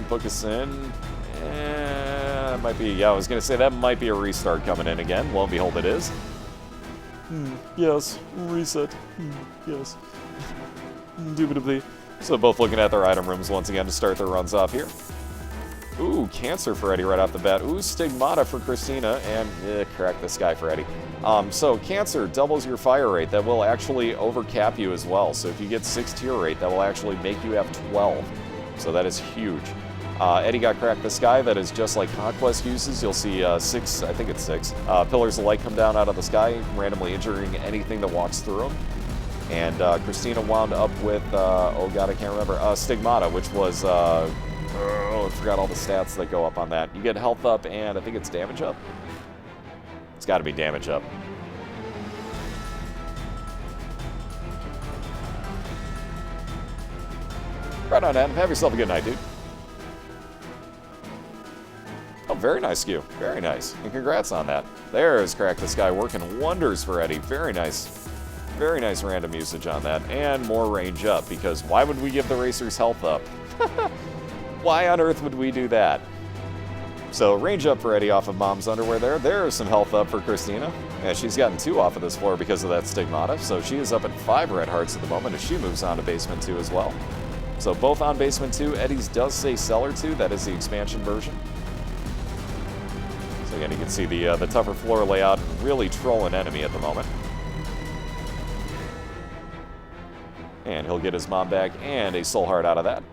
Book us in. Might be, yeah, I was going to say that might be a restart coming in again. Lo and behold, it is. Yes, reset. Yes. Indubitably. So both looking at their item rooms once again to start their runs off here. Ooh, Cancer for Eddie right off the bat. Ooh, Stigmata for Christina, and correct this guy for Eddie. So Cancer doubles your fire rate. That will actually overcap you as well. So if you get 6 tier rate, that will actually make you have 12. So that is huge. Eddie got Crack the Sky. That is just like Conquest uses. You'll see 6, I think it's 6, pillars of light come down out of the sky, randomly injuring anything that walks through them. And Christina wound up with, oh god, I can't remember, Stigmata, which was, I forgot all the stats that go up on that. You get health up and I think it's damage up. It's got to be damage up. Right on, Adam. Have yourself a good night, dude. Oh, very nice skew. Very nice. And congrats on that. There's Crack the Sky working wonders for Eddie. Very nice. Very nice random usage on that. And more range up, because why would we give the racers health up? Why on earth would we do that? So range up for Eddie off of Mom's underwear there. There's some health up for Christina. And she's gotten 2 off of this floor because of that Stigmata. So she is up at 5 red hearts at the moment as she moves on to basement 2 as well. So both on basement 2. Eddie's does say Cellar 2. That is the expansion version. So again, you can see the tougher floor layout and really troll an enemy at the moment. And he'll get his mom back and a soul heart out of that.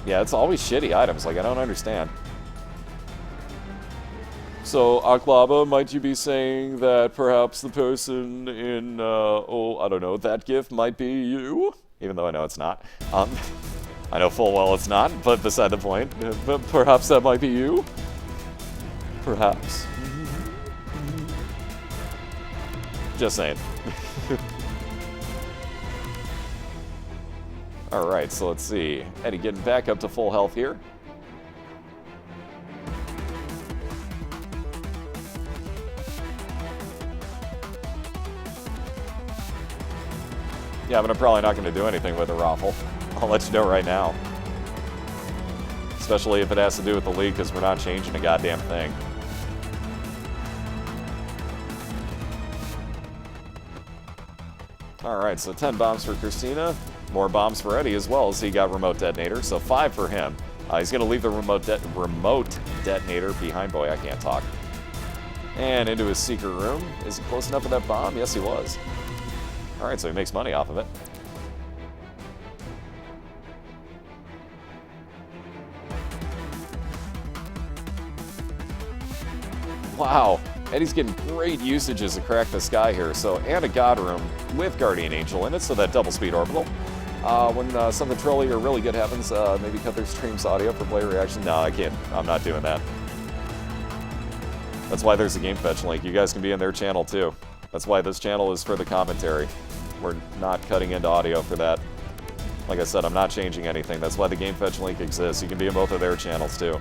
Yeah, it's always shitty items. Like, I don't understand. So, Aklaba, might you be saying that perhaps the person in, I don't know, that gift might be you? Even though I know it's not. I know full well it's not, but beside the point. But perhaps that might be you? Perhaps. Just saying. Alright, so let's see. Eddie getting back up to full health here. Yeah, but I'm probably not going to do anything with a raffle. I'll let you know right now. Especially if it has to do with the league, because we're not changing a goddamn thing. Alright, so 10 bombs for Christina. More bombs for Eddie as well, as he got remote detonator, so 5 for him. He's going to leave the remote detonator behind. Boy, I can't talk. And into his secret room. Is he close enough with that bomb? Yes, he was. Alright, so he makes money off of it. Wow, Eddie's getting great usages to Crack the Sky here. So, and a God Room with Guardian Angel in it, so that double speed orbital. When something trolly or really good happens, maybe cut their stream's audio for player reaction. No, I can't. I'm not doing that. That's why there's a Game Fetch link. You guys can be in their channel too. That's why this channel is for the commentary. We're not cutting into audio for that. Like I said, I'm not changing anything. That's why the Game Fetch link exists. You can be in both of their channels too.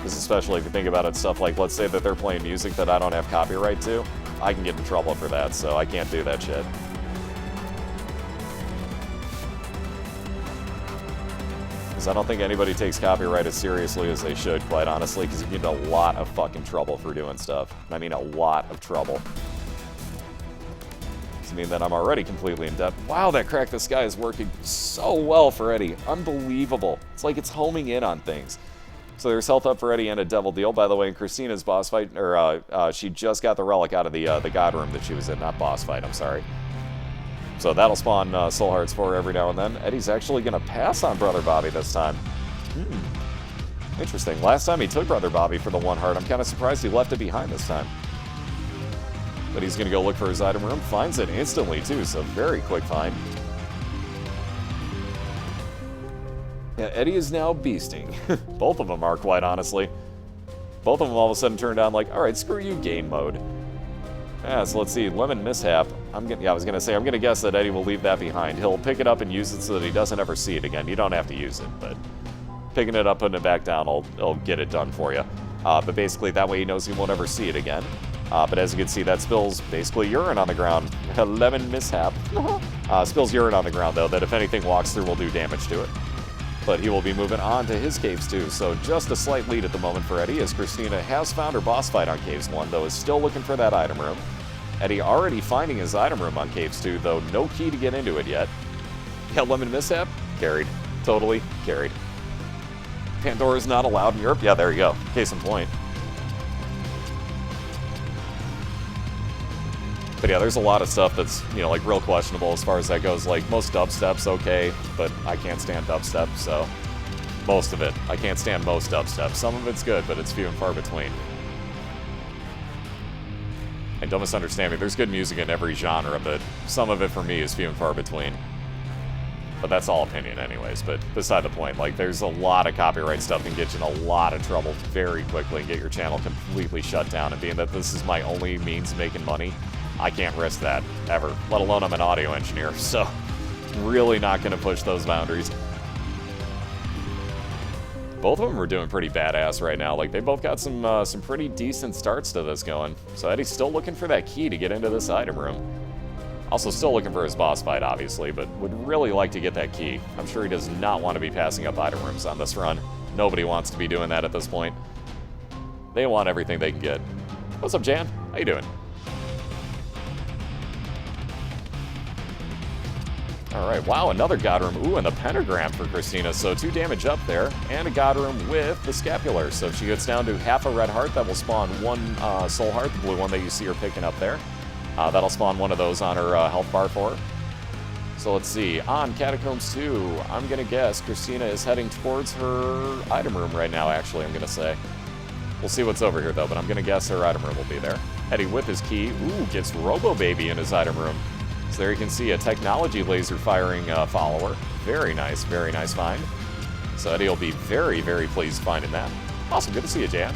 Especially if you think about it, stuff like, let's say that they're playing music that I don't have copyright to, I can get in trouble for that, so I can't do that shit. Because I don't think anybody takes copyright as seriously as they should, quite honestly, because you get in a lot of fucking trouble for doing stuff. I mean, a lot of trouble. Does it mean that I'm already completely in debt? Wow, that Crack the Sky is working so well for Eddie. Unbelievable. It's like it's homing in on things. So there's health up for Eddie and a Devil Deal. By the way, in Christina's boss fight, or she just got the relic out of the God Room that she was in. Not boss fight, I'm sorry. So that'll spawn soul hearts for her every now and then. Eddie's actually going to pass on Brother Bobby this time. Interesting. Last time he took Brother Bobby for the 1 heart. I'm kind of surprised he left it behind this time. But he's going to go look for his item room. Finds it instantly, too, so very quick find. Yeah, Eddie is now beasting. Both of them are, quite honestly. Both of them all of a sudden turned on like, alright, screw you, game mode. Yeah, so let's see, Lemon Mishap. I was gonna say, I'm gonna guess that Eddie will leave that behind. He'll pick it up and use it so that he doesn't ever see it again. You don't have to use it, but picking it up, putting it back down, will get it done for you. But basically, that way he knows he won't ever see it again. But as you can see, that spills basically urine on the ground. Lemon Mishap. Spills urine on the ground, though, that if anything walks through will do damage to it. But he will be moving on to his Caves 2, so just a slight lead at the moment for Eddie, as Christina has found her boss fight on Caves 1, though is still looking for that item room. Eddie already finding his item room on Caves 2, though no key to get into it yet. Yeah, Lemon Mishap? Carried. Totally carried. Pandora's not allowed in Europe? Yeah, there you go. Case in point. But yeah, there's a lot of stuff that's, you know, like real questionable as far as that goes. Like, most dubstep's okay, but I can't stand dubstep, so most of it. I can't stand most dubstep. Some of it's good, but it's few and far between. And don't misunderstand me, there's good music in every genre, but some of it for me is few and far between. But that's all opinion anyways, but beside the point, like, there's a lot of copyright stuff that can get you in a lot of trouble very quickly and get your channel completely shut down. And being that this is my only means of making money, I can't risk that, ever. Let alone I'm an audio engineer, so really not going to push those boundaries. Both of them are doing pretty badass right now. Like, they both got some pretty decent starts to this going. So Eddie's still looking for that key to get into this item room. Also still looking for his boss fight, obviously, but would really like to get that key. I'm sure he does not want to be passing up item rooms on this run. Nobody wants to be doing that at this point. They want everything they can get. What's up, Jan? How you doing? Alright, wow, another God Room. Ooh, and the Pentagram for Christina, so 2 damage up there. And a God Room with the Scapular. So if she gets down to half a red heart, that will spawn 1 soul heart, the blue one that you see her picking up there. That'll spawn 1 of those on her health bar for her. So let's see, on Catacombs 2, I'm going to guess Christina is heading towards her item room right now, actually, I'm going to say. We'll see what's over here, though, but I'm going to guess her item room will be there. Eddie with his key, ooh, gets Robo Baby in his item room. So there you can see a technology laser firing follower. Very nice find. So Eddie will be very, very pleased finding that. Awesome, good to see you, Jan.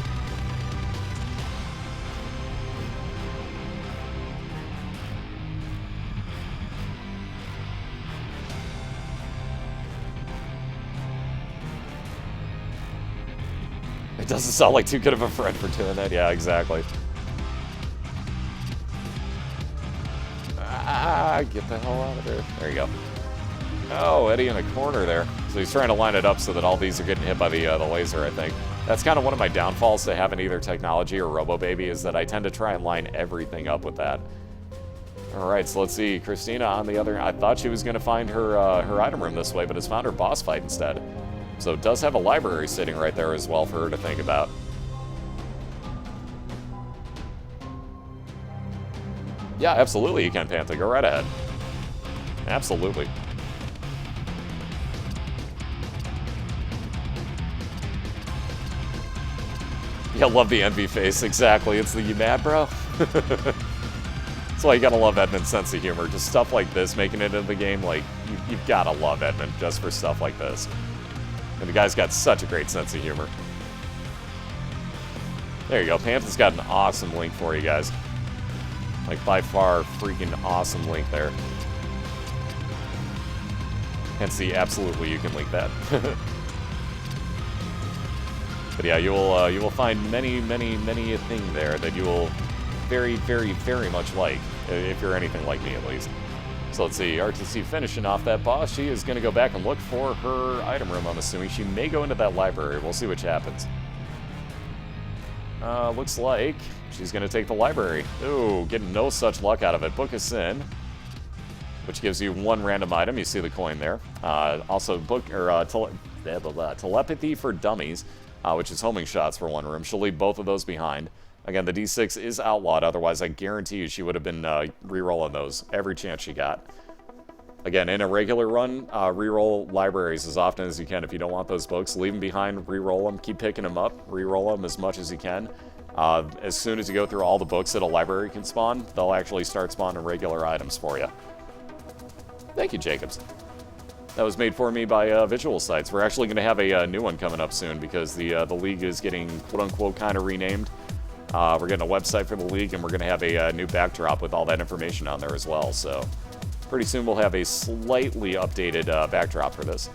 It doesn't sound like too good of a friend for doing that. Yeah, exactly. Get the hell out of there. There you go. Oh, Eddie in the corner there. So he's trying to line it up so that all these are getting hit by the laser, I think. That's kind of one of my downfalls to having either technology or Robo Baby, is that I tend to try and line everything up with that. Alright, so let's see. Christina on the other... I thought she was going to find her item room this way, but has found her boss fight instead. So it does have a library sitting right there as well for her to think about. Yeah, absolutely you can, Pantha. Go right ahead. Absolutely. Yeah, love the envy face. Exactly. It's the, you mad, bro? That's why you gotta love Edmund's sense of humor. Just stuff like this, making it into the game, like, you've gotta love Edmund just for stuff like this. And the guy's got such a great sense of humor. There you go. Pantha's got an awesome link for you guys. Like, by far, freaking awesome link there. And see, absolutely, you can link that. But yeah, you will find many a thing there that you will very, very, very much like, if you're anything like me, at least. So let's see, ArrTeaSea finishing off that boss. She is going to go back and look for her item room, I'm assuming. She may go into that library. We'll see what happens. Looks like she's going to take the library. Ooh, getting no such luck out of it. Book of Sin, which gives you 1 random item. You see the coin there. Also, Telepathy for Dummies, which is homing shots for 1 room. She'll leave both of those behind. Again, the D6 is outlawed. Otherwise, I guarantee you she would have been re-rolling those every chance she got. Again, in a regular run, re-roll libraries as often as you can. If you don't want those books, leave them behind, re-roll them, keep picking them up, re-roll them as much as you can. As soon as you go through all the books that a library can spawn, they'll actually start spawning regular items for you. Thank you, Jacobs. That was made for me by Visual Sites. We're actually going to have a new one coming up soon because the league is getting quote-unquote kind of renamed. We're getting a website for the league, and we're going to have a new backdrop with all that information on there as well. So pretty soon we'll have a slightly updated backdrop for this.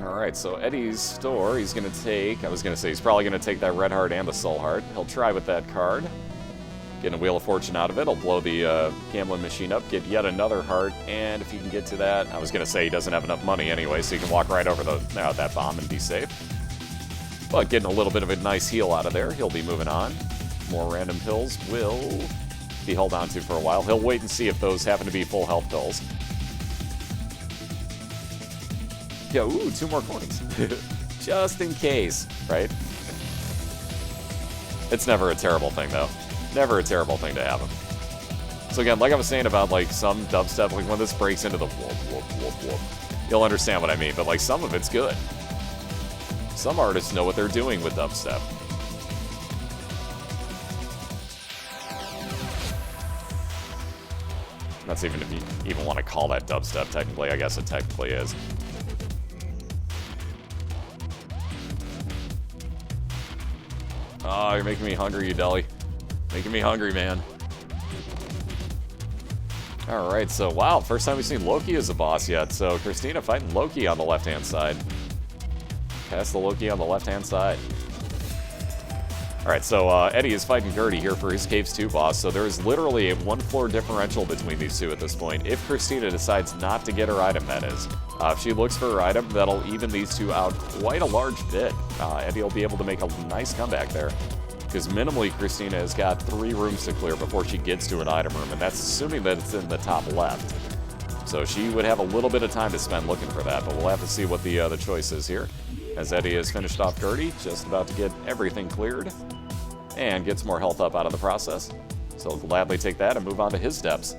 Alright, so Eddie's store, he's going to take, I was going to say, he's probably going to take that red heart and the soul heart. He'll try with that card. Getting a Wheel of Fortune out of it. He'll blow the gambling machine up, get yet another heart, and if he can get to that, I was going to say he doesn't have enough money anyway, so he can walk right over that bomb and be safe. But getting a little bit of a nice heal out of there, he'll be moving on. More random pills will be held on to for a while. He'll wait and see if those happen to be full health pills. Yeah, ooh, 2 more coins. Just in case, right? It's never a terrible thing, though. Never a terrible thing to have them. So again, like I was saying about, like, some dubstep, like, when this breaks into the whoop, whoop, whoop, whoop, you'll understand what I mean, but, like, some of it's good. Some artists know what they're doing with dubstep. That's even if you even want to call that dubstep, technically. I guess it technically is. Oh, you're making me hungry, you Deli. Making me hungry, man. Alright, so wow, first time we've seen Loki as a boss yet. So Christina fighting Loki on the left-hand side. Pass the Loki on the left-hand side. Alright, so Eddie is fighting Gertie here for his Caves 2 boss. So there is literally a 1-floor differential between these two at this point. If Christina decides not to get her item, that is. If she looks for her item, that'll even these two out quite a large bit. Eddie will be able to make a nice comeback there. Because minimally, Christina has got 3 rooms to clear before she gets to an item room, and that's assuming that it's in the top left. So she would have a little bit of time to spend looking for that, but we'll have to see what the choice is here. As Eddie has finished off Gertie, just about to get everything cleared, and gets more health up out of the process. So he'll gladly take that and move on to his depths.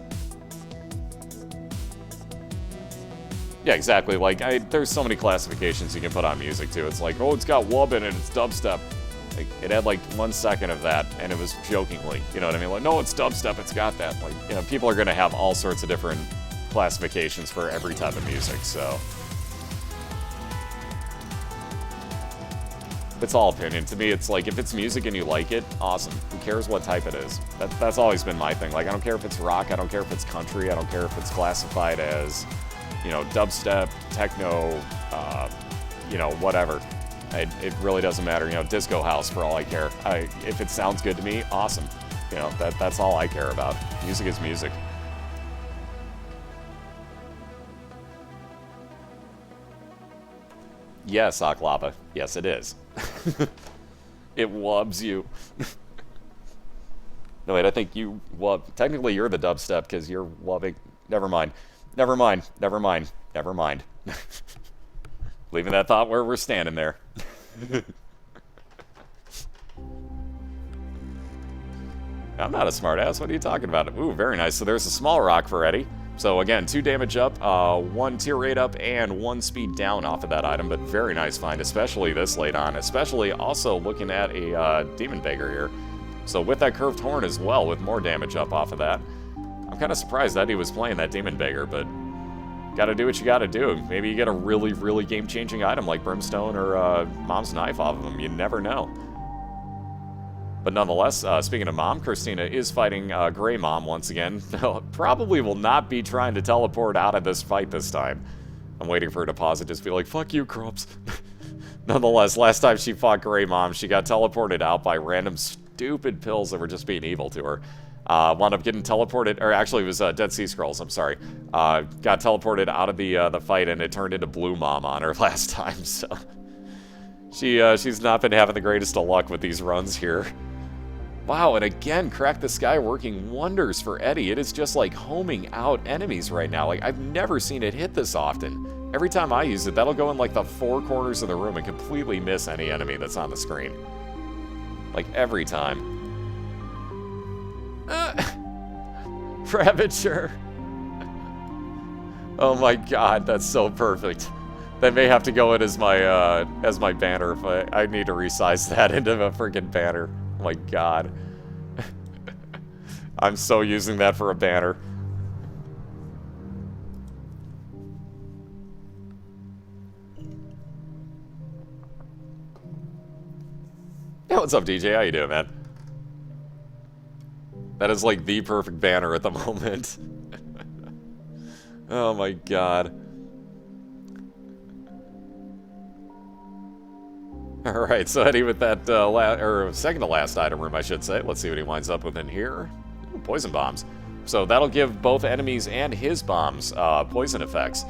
Yeah, exactly. Like, there's so many classifications you can put on music, too. It's like, oh, it's got wub in it, it's dubstep. Like, it had, like, 1 second of that, and it was jokingly. You know what I mean? Like, no, it's dubstep, it's got that. Like, you know, people are going to have all sorts of different classifications for every type of music, so. It's all opinion. To me, it's like, if it's music and you like it, awesome. Who cares what type it is? That's always been my thing. Like, I don't care if it's rock, I don't care if it's country, I don't care if it's classified as, you know, dubstep, techno, you know, whatever. It really doesn't matter. You know, disco house for all I care. If it sounds good to me, awesome. You know, that's all I care about. Music is music. Yes, Oklava. Yes, it is. It wubs you. No, wait, I think you wub. Technically, you're the dubstep because you're wubbing. Never mind. Never mind. Never mind. Never mind. Leaving that thought where we're standing there. I'm not a smartass. What are you talking about? Ooh, very nice. So there's a small rock for Eddie. So again, 2 damage up, 1 tier rate up, and 1 speed down off of that item. But very nice find, especially this late on. Especially also looking at a Demon Beggar here. So with that curved horn as well, with more damage up off of that. I'm kind of surprised Eddie was playing that Demon Beggar, but gotta do what you gotta do. Maybe you get a really, really game-changing item like Brimstone or Mom's Knife off of them. You never know. But nonetheless, speaking of Mom, Christina is fighting Grey Mom once again. Probably will not be trying to teleport out of this fight this time. I'm waiting for her to pause and just be like, fuck you, Krups. Nonetheless, last time she fought Grey Mom, she got teleported out by random stupid pills that were just being evil to her. Wound up getting teleported, or actually it was Dead Sea Scrolls, I'm sorry. Got teleported out of the fight, and it turned into Blue Mom on her last time, so. She's not been having the greatest of luck with these runs here. Wow, and again, Crack the Sky working wonders for Eddie. It is just like homing out enemies right now. Like, I've never seen it hit this often. Every time I use it, that'll go in like the 4 corners of the room and completely miss any enemy that's on the screen. Like, every time. Ravager. Oh my god, that's so perfect. That may have to go in as my banner. If I need to resize that into a freaking banner. Oh my god. I'm so using that for a banner. Yeah, what's up, DJ? How you doing, man? That is like the perfect banner at the moment. Oh my god. Alright, so Eddie with that second to last item room, I should say. Let's see what he winds up with in here. Ooh, poison bombs. So that'll give both enemies and his bombs poison effects.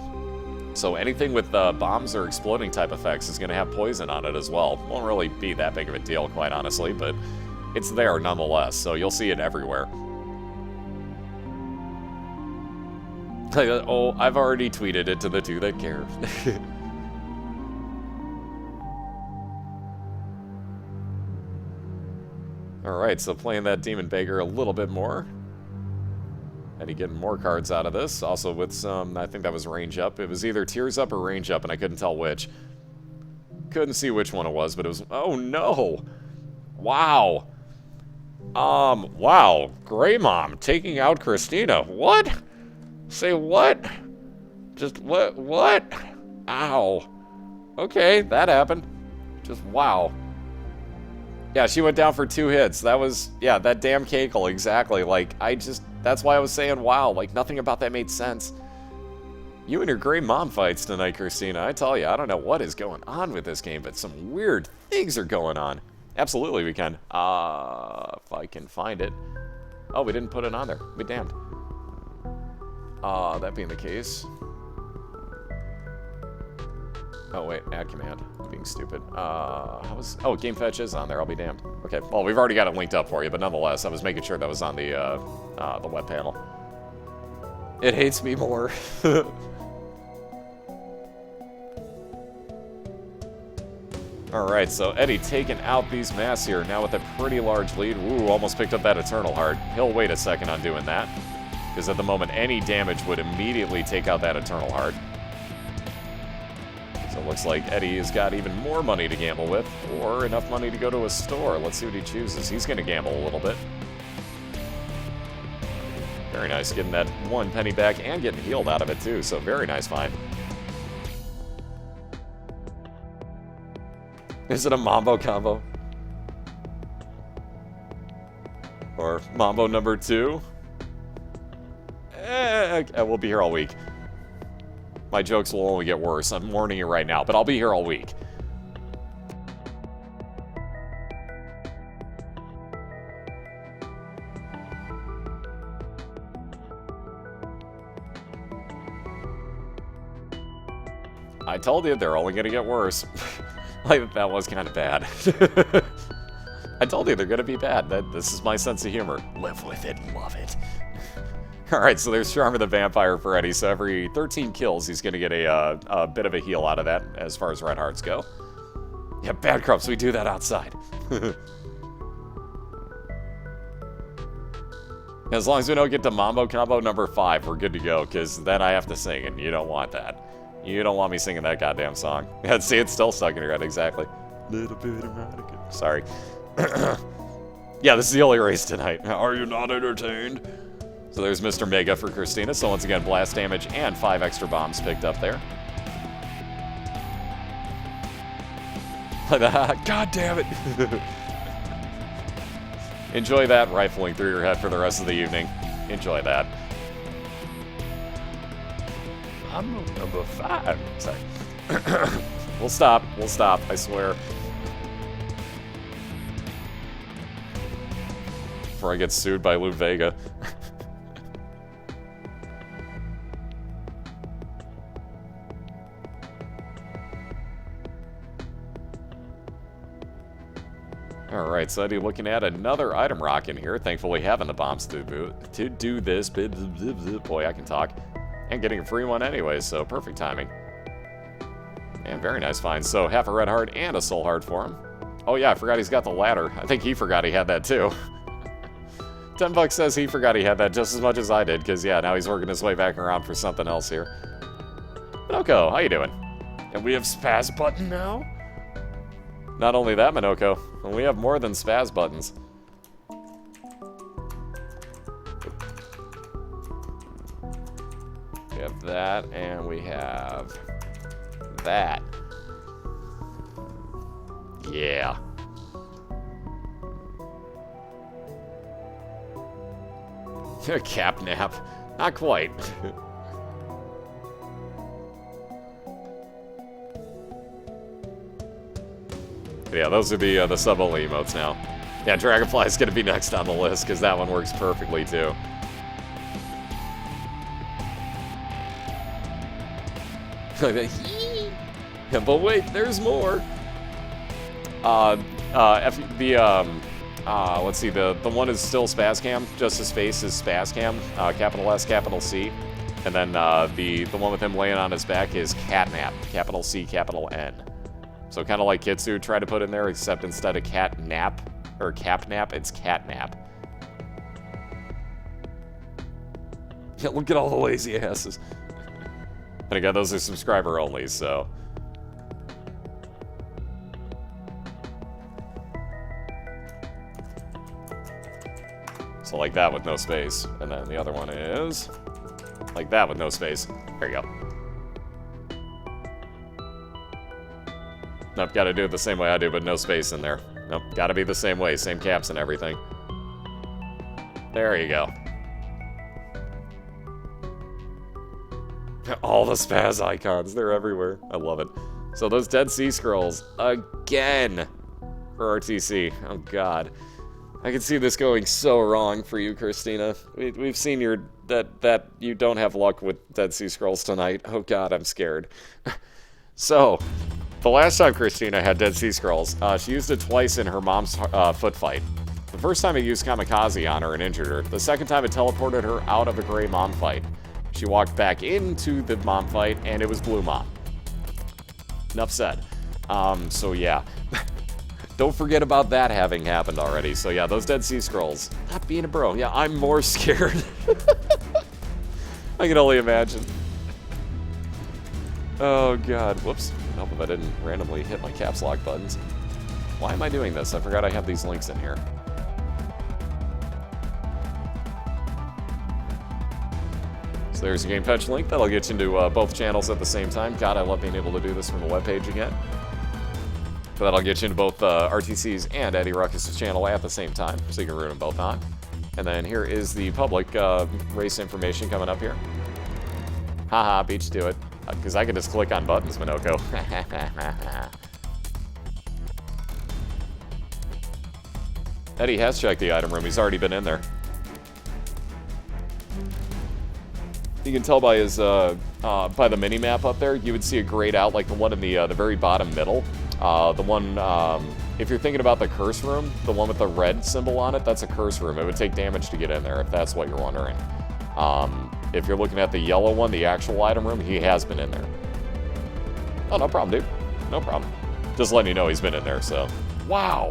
So anything with bombs or exploding type effects is going to have poison on it as well. Won't really be that big of a deal, quite honestly, but it's there nonetheless, so you'll see it everywhere. Oh, I've already tweeted it to the two that care. Alright, so playing that Demon Beggar a little bit more. Eddie getting more cards out of this. Also with some, I think that was range up. It was either tears up or range up, and I couldn't tell which. Couldn't see which one it was, but it was... Oh, no! Wow. Wow. Grey Mom taking out Christina. What? Say what? Just what? What? Ow. Okay, that happened. Just wow. Yeah, she went down for 2 hits. That was, yeah, that damn Kekel, exactly. Like, that's why I was saying wow. Like, nothing about that made sense. You and your Grey Mom fights tonight, Christina. I tell you, I don't know what is going on with this game, but some weird things are going on. Absolutely, we can. If I can find it. Oh, we didn't put it on there. Be damned. That being the case. Oh, wait, add command. I'm being stupid. Oh, game fetch is on there. I'll be damned. Okay, well, we've already got it linked up for you, but nonetheless, I was making sure that was on the web panel. It hates me more. Alright, so Eddie taking out these masks here, now with a pretty large lead. Ooh, almost picked up that Eternal Heart. He'll wait a second on doing that, because at the moment, any damage would immediately take out that Eternal Heart. So it looks like Eddie has got even more money to gamble with, or enough money to go to a store. Let's see what he chooses. He's going to gamble a little bit. Very nice, getting that 1 penny back and getting healed out of it too, so very nice find. Is it a Mambo combo? Or Mambo number 2? We'll be here all week. My jokes will only get worse. I'm warning you right now, but I'll be here all week. I told you, they're only gonna get worse. Like, that was kind of bad. I told you they're gonna be bad. This is my sense of humor. Live with it, love it. Alright, so there's Charm of the Vampire for Eddie, so every 13 kills, he's gonna get a bit of a heal out of that, as far as red hearts go. Yeah, bad crops, we do that outside. As long as we don't get to Mambo combo number 5, we're good to go, because then I have to sing, and you don't want that. You don't want me singing that goddamn song. Yeah, see, it's still stuck in your head, exactly. Little bit erotica. Sorry. Yeah, this is the only race tonight. Are you not entertained? So there's Mr. Mega for Christina. So once again, blast damage and 5 extra bombs picked up there. God damn it. Enjoy that rifling through your head for the rest of the evening. Enjoy that. I'm number 5. Sorry. We'll stop, I swear. Before I get sued by Lou Vega. Alright, so Eddie looking at another item rock in here. Thankfully having the bombs to do this. Boy, I can talk. And getting a free one anyway, so perfect timing. And very nice find. So half a red heart and a soul heart for him. Oh yeah, I forgot he's got the ladder. I think he forgot he had that too. 10 bucks says he forgot he had that just as much as I did, because yeah, now he's working his way back around for something else here. Pinocchio, how you doing? And we have spaz button now? Not only that, Minoko, we have more than spaz buttons. We have that, and we have that. Yeah. Cap nap. Not quite. Yeah, those are the sub-only emotes now. Yeah, Dragonfly is going to be next on the list, because that one works perfectly, too. Yeah, but wait, there's more! Let's see, the one is still Spazcam, just his face is Spazcam, capital S, capital C. And then the one with him laying on his back is Catnap, capital C, capital N. So kind of like Kitsu tried to put in there, except instead of cat nap, or cap nap, it's catnap. Yeah, look at all the lazy asses. And again, those are subscriber only, so. So like that with no space. And then the other one is like that with no space. There you go. Nope, gotta do it the same way I do, but no space in there. Nope, gotta be the same way, same caps and everything. There you go. All the spaz icons, they're everywhere. I love it. So those Dead Sea Scrolls, again, for ArrTeaSea. Oh god. I can see this going so wrong for you, Christina. We've seen that you don't have luck with Dead Sea Scrolls tonight. Oh god, I'm scared. So, the last time Christina had Dead Sea Scrolls, she used it twice in her mom's foot fight. The first time it used Kamikaze on her and injured her. The second time it teleported her out of a gray mom fight. She walked back into the mom fight, and it was blue mom. Enough said. So yeah. Don't forget about that having happened already. So yeah, those Dead Sea Scrolls. Not being a bro. Yeah, I'm more scared. I can only imagine. Oh god. Whoops. I hope if I didn't randomly hit my caps lock buttons. Why am I doing this? I forgot I have these links in here. So there's a game fetch link. That'll get you into both channels at the same time. God, I love being able to do this from the webpage again. But that'll get you into both ArrTeaSea's and EddieRuckus' channel at the same time, so you can root them both on. And then here is the public race information coming up here. Haha, beat you to it. Because I can just click on buttons, Minoko. Eddie has checked the item room. He's already been in there. You can tell by his by the mini map up there. You would see it grayed out like the one in the very bottom middle. The one, if you're thinking about the curse room, the one with the red symbol on it, that's a curse room. It would take damage to get in there, if that's what you're wondering. If you're looking at the yellow one, the actual item room, he has been in there. Oh, no problem, dude. No problem. Just letting you know he's been in there, so. Wow!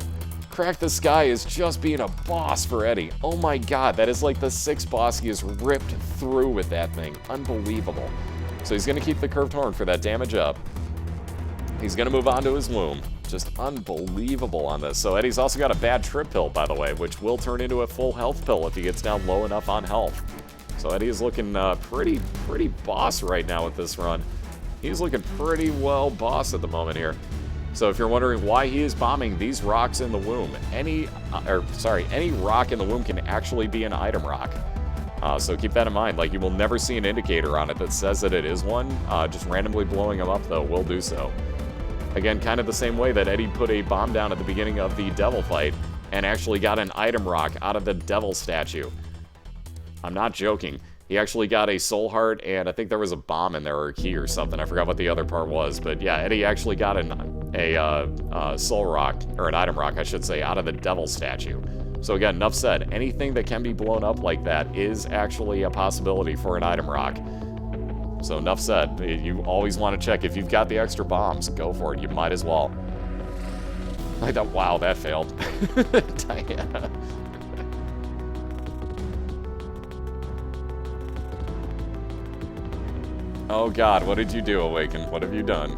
Crack the Sky is just being a boss for Eddie. Oh my god, that is like the 6th boss he has ripped through with that thing. Unbelievable. So he's going to keep the curved horn for that damage up. He's going to move on to his womb. Just unbelievable on this. So Eddie's also got a bad trip pill, by the way, which will turn into a full health pill if he gets down low enough on health. So Eddie is looking pretty boss right now with this run. He's looking pretty well boss at the moment here. So if you're wondering why he is bombing these rocks in the womb, any rock in the womb can actually be an item rock. So keep that in mind. Like, you will never see an indicator on it that says that it is one. Just randomly blowing them up, though, will do so. Again, kind of the same way that Eddie put a bomb down at the beginning of the devil fight and actually got an item rock out of the devil statue. I'm not joking. He actually got a soul heart, and I think there was a bomb in there or a key or something. I forgot what the other part was, but yeah, Eddie actually got a soul rock, or an item rock, I should say, out of the devil statue. So again, enough said. Anything that can be blown up like that is actually a possibility for an item rock. So enough said. You always want to check if you've got the extra bombs. Go for it. You might as well. I thought, wow, that failed. Diana. Oh god, what did you do, Awaken? What have you done?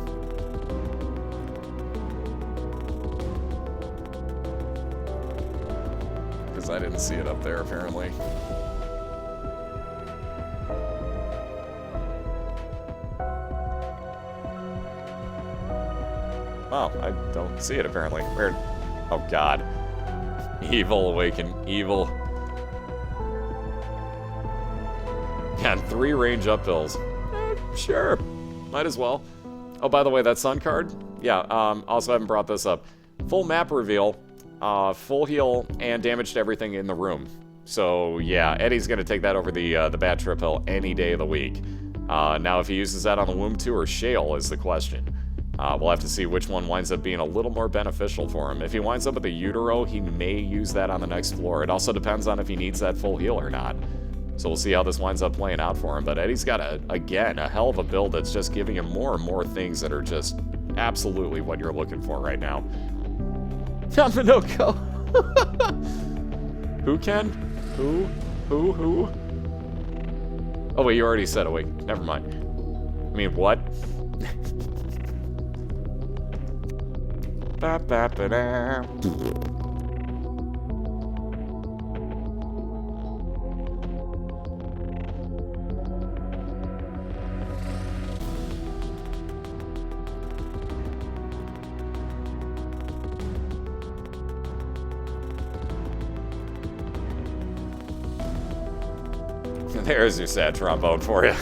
I didn't see it up there, apparently. Oh, I don't see it, apparently. Weird. Oh, God. Evil awaken. Evil. Yeah, and 3 range uphills. Sure. Might as well. Oh, by the way, that sun card? Yeah, also haven't brought this up. Full map reveal, full heal, and damage to everything in the room. So, yeah, Eddie's going to take that over the Bat Trip Hill any day of the week. Now, if he uses that on the Womb 2 or Shale is the question. We'll have to see which one winds up being a little more beneficial for him. If he winds up with a Utero, he may use that on the next floor. It also depends on if he needs that full heal or not. So we'll see how this winds up playing out for him. But Eddie's got, again, a hell of a build that's just giving him more and more things that are just absolutely what you're looking for right now. Minoko! Who can? Who? Oh, wait, you already said awake. Never mind. I mean, what? Ba-ba-ba-da. There's your sad trombone for you.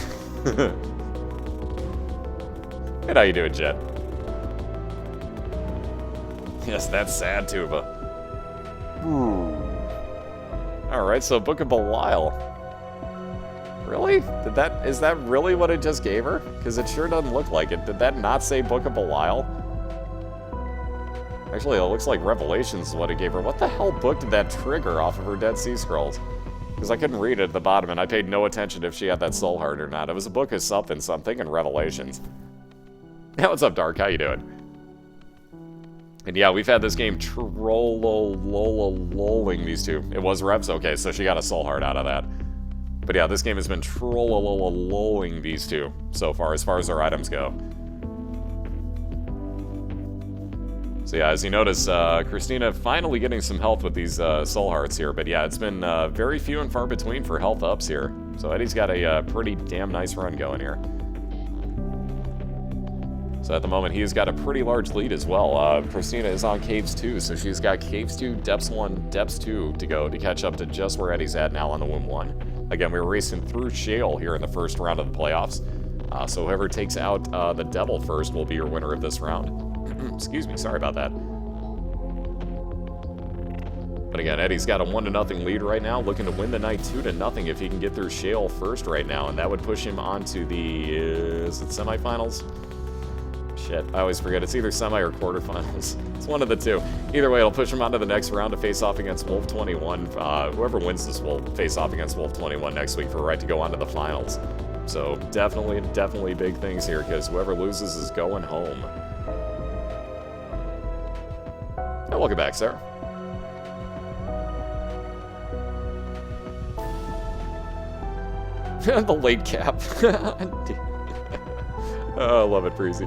And how you doing, Jet? Yes, that's sad tuba. Alright, so Book of Belial. Really? Is that really what it just gave her? Because it sure doesn't look like it. Did that not say Book of Belial? Actually, it looks like Revelations is what it gave her. What the hell book did that trigger off of her Dead Sea Scrolls? Because I couldn't read it at the bottom, and I paid no attention if she had that soul heart or not. It was a book of something, so I'm thinking Revelations. Yeah, what's up, Dark? How you doing? And yeah, we've had this game trollololololling these two. It was Revs? Okay, so she got a soul heart out of that. But yeah, this game has been trollololololling these two so far as our items go. So yeah, as you notice, Christina finally getting some health with these soul hearts here. But yeah, it's been very few and far between for health ups here. So Eddie's got a pretty damn nice run going here. So at the moment, he's got a pretty large lead as well. Christina is on Caves 2, so she's got Caves 2, Depths 1, Depths 2 to go to catch up to just where Eddie's at now on the Womb 1. Again, we were racing through Shale here in the first round of the playoffs. So whoever takes out the Devil first will be your winner of this round. Excuse me, sorry about that. But again, Eddie's got a 1-0 lead right now, looking to win the night 2-0 if he can get through Shale first right now, and that would push him onto the, is it semifinals? Shit, I always forget. It's either semi or quarterfinals. It's one of the two. Either way, it'll push him on to the next round to face off against Wolf 21. Whoever wins this will face off against Wolf 21 next week for a right to go on to the finals. So definitely big things here, because whoever loses is going home. And welcome back, Sarah. The late cap. Oh, I love it, Breezy.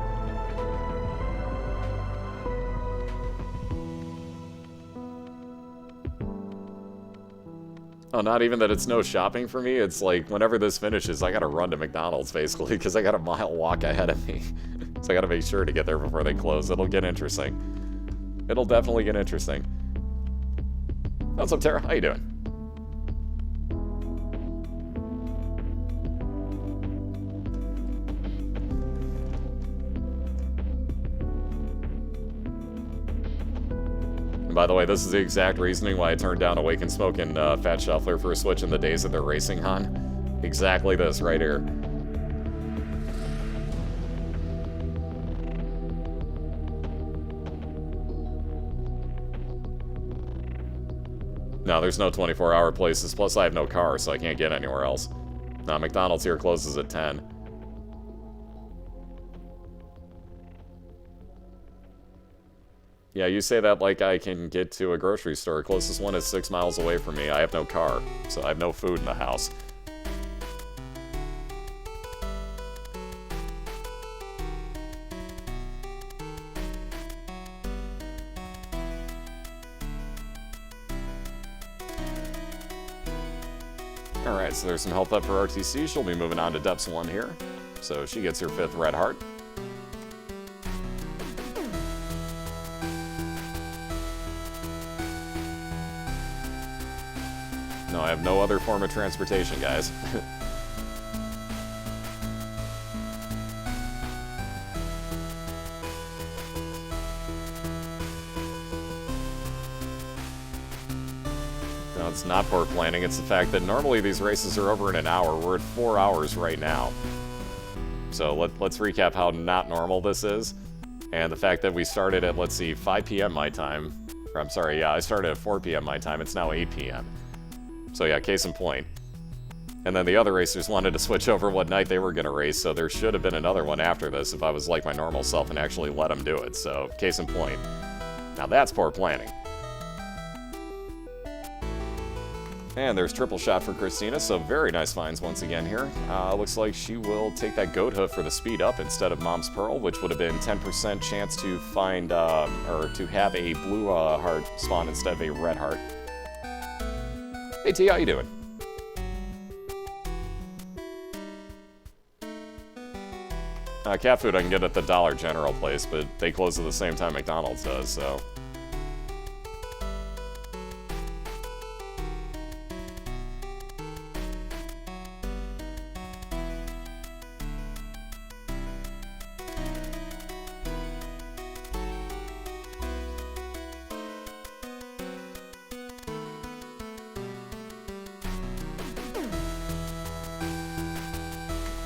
Oh, not even that it's no shopping for me. It's like, whenever this finishes, I gotta run to McDonald's, basically, because I got a mile walk ahead of me. So I gotta make sure to get there before they close. It'll get interesting. It'll definitely get interesting. What's up, Tara? How you doing? By the way, this is the exact reasoning why I turned down Awaken Smoke and Fat Shuffler for a Switch in the days that they're racing on. Exactly this right here. No, there's no 24-hour places, plus I have no car, so I can't get anywhere else. No, McDonald's here closes at 10. Yeah, you say that like I can get to a grocery store. Closest one is 6 miles away from me. I have no car, so I have no food in the house. Alright, so there's some health up for ArrTeaSea. She'll be moving on to Depths 1 here. So she gets her 5th red heart. No, I have no other form of transportation, guys. No, it's not poor planning. It's the fact that normally these races are over in an hour. We're at 4 hours right now. So let's recap how not normal this is. And the fact that we started at, let's see, 5 p.m. my time. Or, I'm sorry, yeah, I started at 4 p.m. my time. It's now 8 p.m. So yeah, case in point. And then the other racers wanted to switch over what night they were going to race, so there should have been another one after this if I was like my normal self and actually let them do it. So, case in point. Now that's poor planning. And there's triple shot for Christina, so very nice finds once again here. Looks like she will take that goat hoof for the speed up instead of Mom's Pearl, which would have been 10% chance to find, or to have a blue heart spawn instead of a red heart. Hey T, how you doing? Cat food I can get at the Dollar General place, but they close at the same time McDonald's does, so...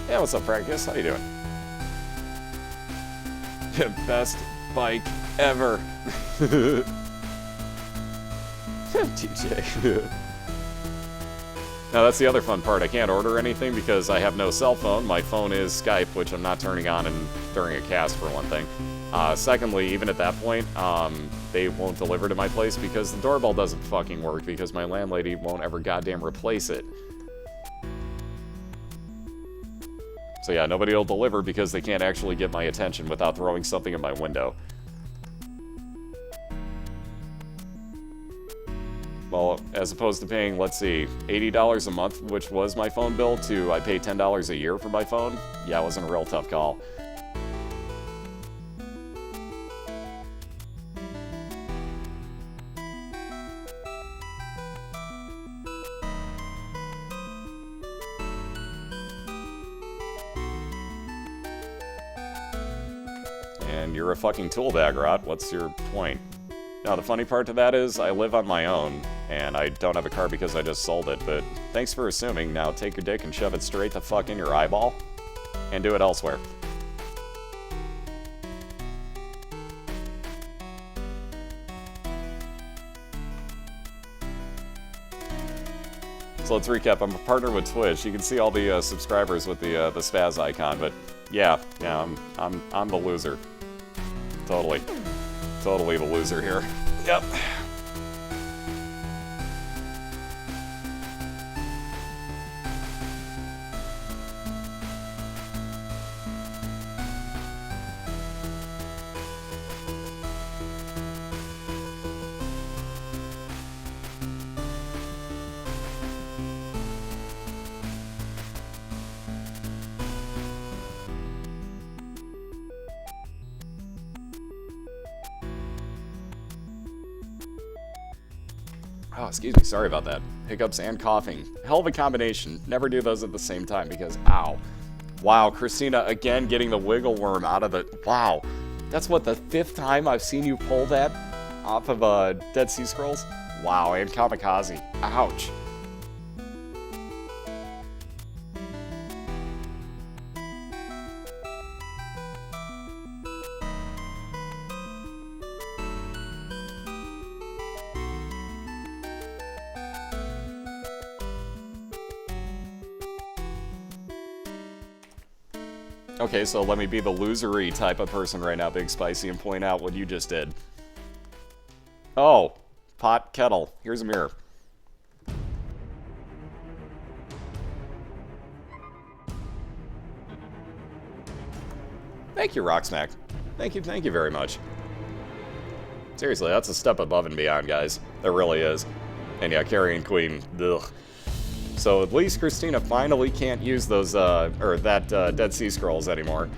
Yeah, what's up, Practice? How you doing? Best bike ever. TJ. Now, that's the other fun part. I can't order anything because I have no cell phone. My phone is Skype, which I'm not turning on during a cast, for one thing. Secondly, even at that point, they won't deliver to my place because the doorbell doesn't fucking work because my landlady won't ever goddamn replace it. So yeah, nobody will deliver because they can't actually get my attention without throwing something in my window. Well, as opposed to paying, let's see, $80 a month, which was my phone bill, to I pay $10 a year for my phone, yeah, it wasn't a real tough call. And you're a fucking tool bag rot. What's your point? Now, the funny part to that is I live on my own, and I don't have a car because I just sold it, but thanks for assuming. Now take your dick and shove it straight to fuck in your eyeball, and do it elsewhere. So let's recap. I'm a partner with Twitch. You can see all the subscribers with the spaz icon, but yeah, I'm the loser. Totally the loser here. Yep. Oh, excuse me, sorry about that. Hiccups and coughing. Hell of a combination. Never do those at the same time because, ow. Wow, Christina, again getting the wiggle worm out of the... Wow. That's what, the 5th time I've seen you pull that off of Dead Sea Scrolls? Wow, and Kamikaze. Ouch. Okay, so let me be the losery type of person right now, Big Spicy, and point out what you just did. Oh, pot, kettle. Here's a mirror. Thank you, Rocksmack. Thank you very much. Seriously, that's a step above and beyond, guys. It really is. And yeah, Carrion Queen, ugh. So at least Christina finally can't use those, Dead Sea Scrolls anymore.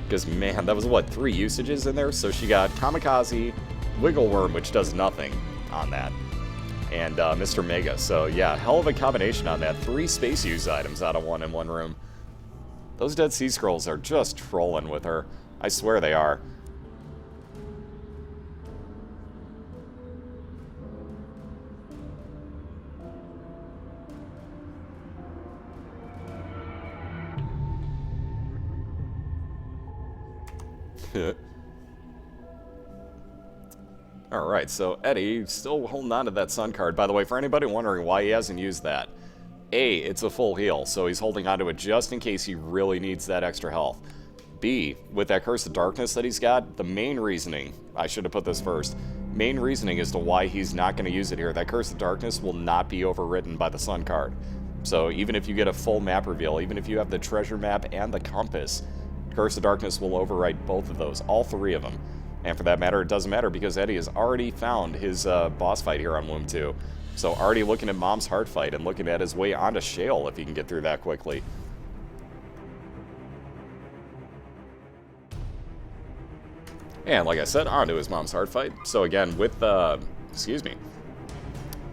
Because, man, that was, what, 3 usages in there? So she got Kamikaze, Wiggle Worm, which does nothing on that, and Mr. Mega. So, yeah, hell of a combination on that. 3 space use items out of 1 in 1 room. Those Dead Sea Scrolls are just trolling with her. I swear they are. Alright, so Eddie still holding on to that Sun card. By the way, for anybody wondering why he hasn't used that, A, it's a full heal, so he's holding on to it just in case he really needs that extra health. B, with that Curse of Darkness that he's got, the main reasoning, I should have put this first, main reasoning as to why he's not going to use it here, that Curse of Darkness will not be overridden by the Sun card. So even if you get a full map reveal, even if you have the treasure map and the compass, Curse of Darkness will override both of those, all 3 of them. And for that matter, it doesn't matter because Eddie has already found his boss fight here on Womb 2. So already looking at Mom's Heart fight and looking at his way onto Shale if he can get through that quickly. And like I said, onto his Mom's Heart fight. So again, with,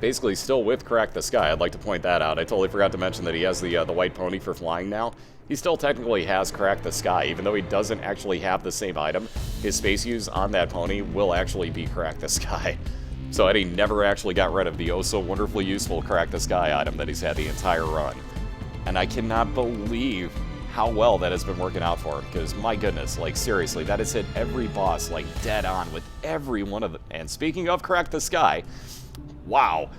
basically still with Crack the Sky, I'd like to point that out. I totally forgot to mention that he has the white pony for flying now. He still technically has Crack the Sky, even though he doesn't actually have the same item. His space use on that pony will actually be Crack the Sky. So Eddie never actually got rid of the oh-so-wonderfully useful Crack the Sky item that he's had the entire run. And I cannot believe how well that has been working out for him, because my goodness, like seriously, that has hit every boss like dead on with every one of them. And speaking of Crack the Sky, wow.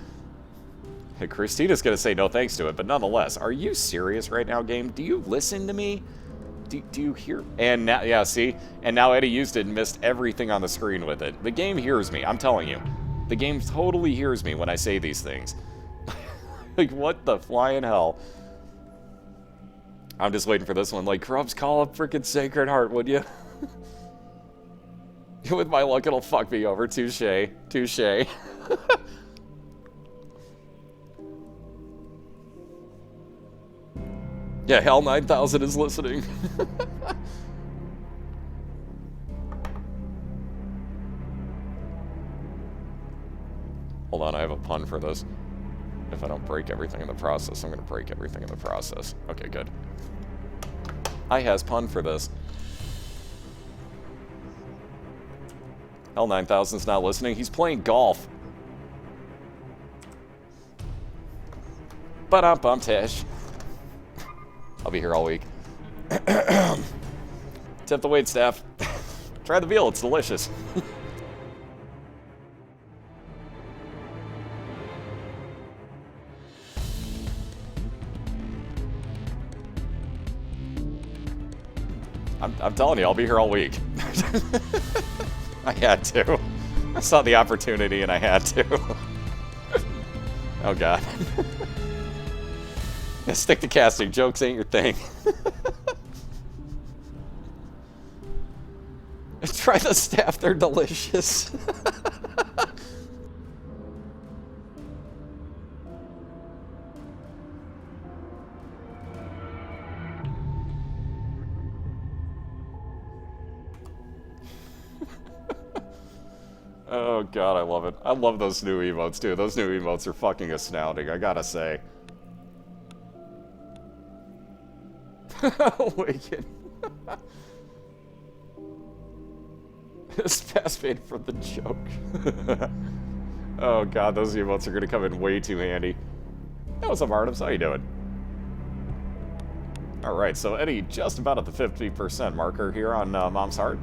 Christina's going to say no thanks to it, but nonetheless, are you serious right now, game? Do you listen to me? Do you hear? And now, yeah, see? And now Eddie used it and missed everything on the screen with it. The game hears me, I'm telling you. The game totally hears me when I say these things. Like, what the flying hell? I'm just waiting for this one. Like, Krubs, call up frickin' Sacred Heart, would you? With my luck, it'll fuck me over. Touche. Touche. Yeah, Hell 9000 is listening. Hold on, I have a pun for this. If I don't break everything in the process, I'm going to break everything in the process. Okay, good. I has pun for this. Hell 9000's not listening. He's playing golf. Ba-dum-bum, Tish. I'll be here all week. Tip the wait staff. Try the veal, it's delicious. I'm telling you, I'll be here all week. I had to. I saw the opportunity and I had to. Oh god. Yeah, stick to casting. Jokes ain't your thing. Try the staff, they're delicious. Oh god, I love it. I love those new emotes too. Those new emotes are fucking astounding, I gotta say. Awaken. This pass fade from the joke. Oh god, those emotes are gonna come in way too handy. Hey, what's up, Artemis? How you doing? Alright, so Eddie just about at the 50% marker here on Mom's Heart.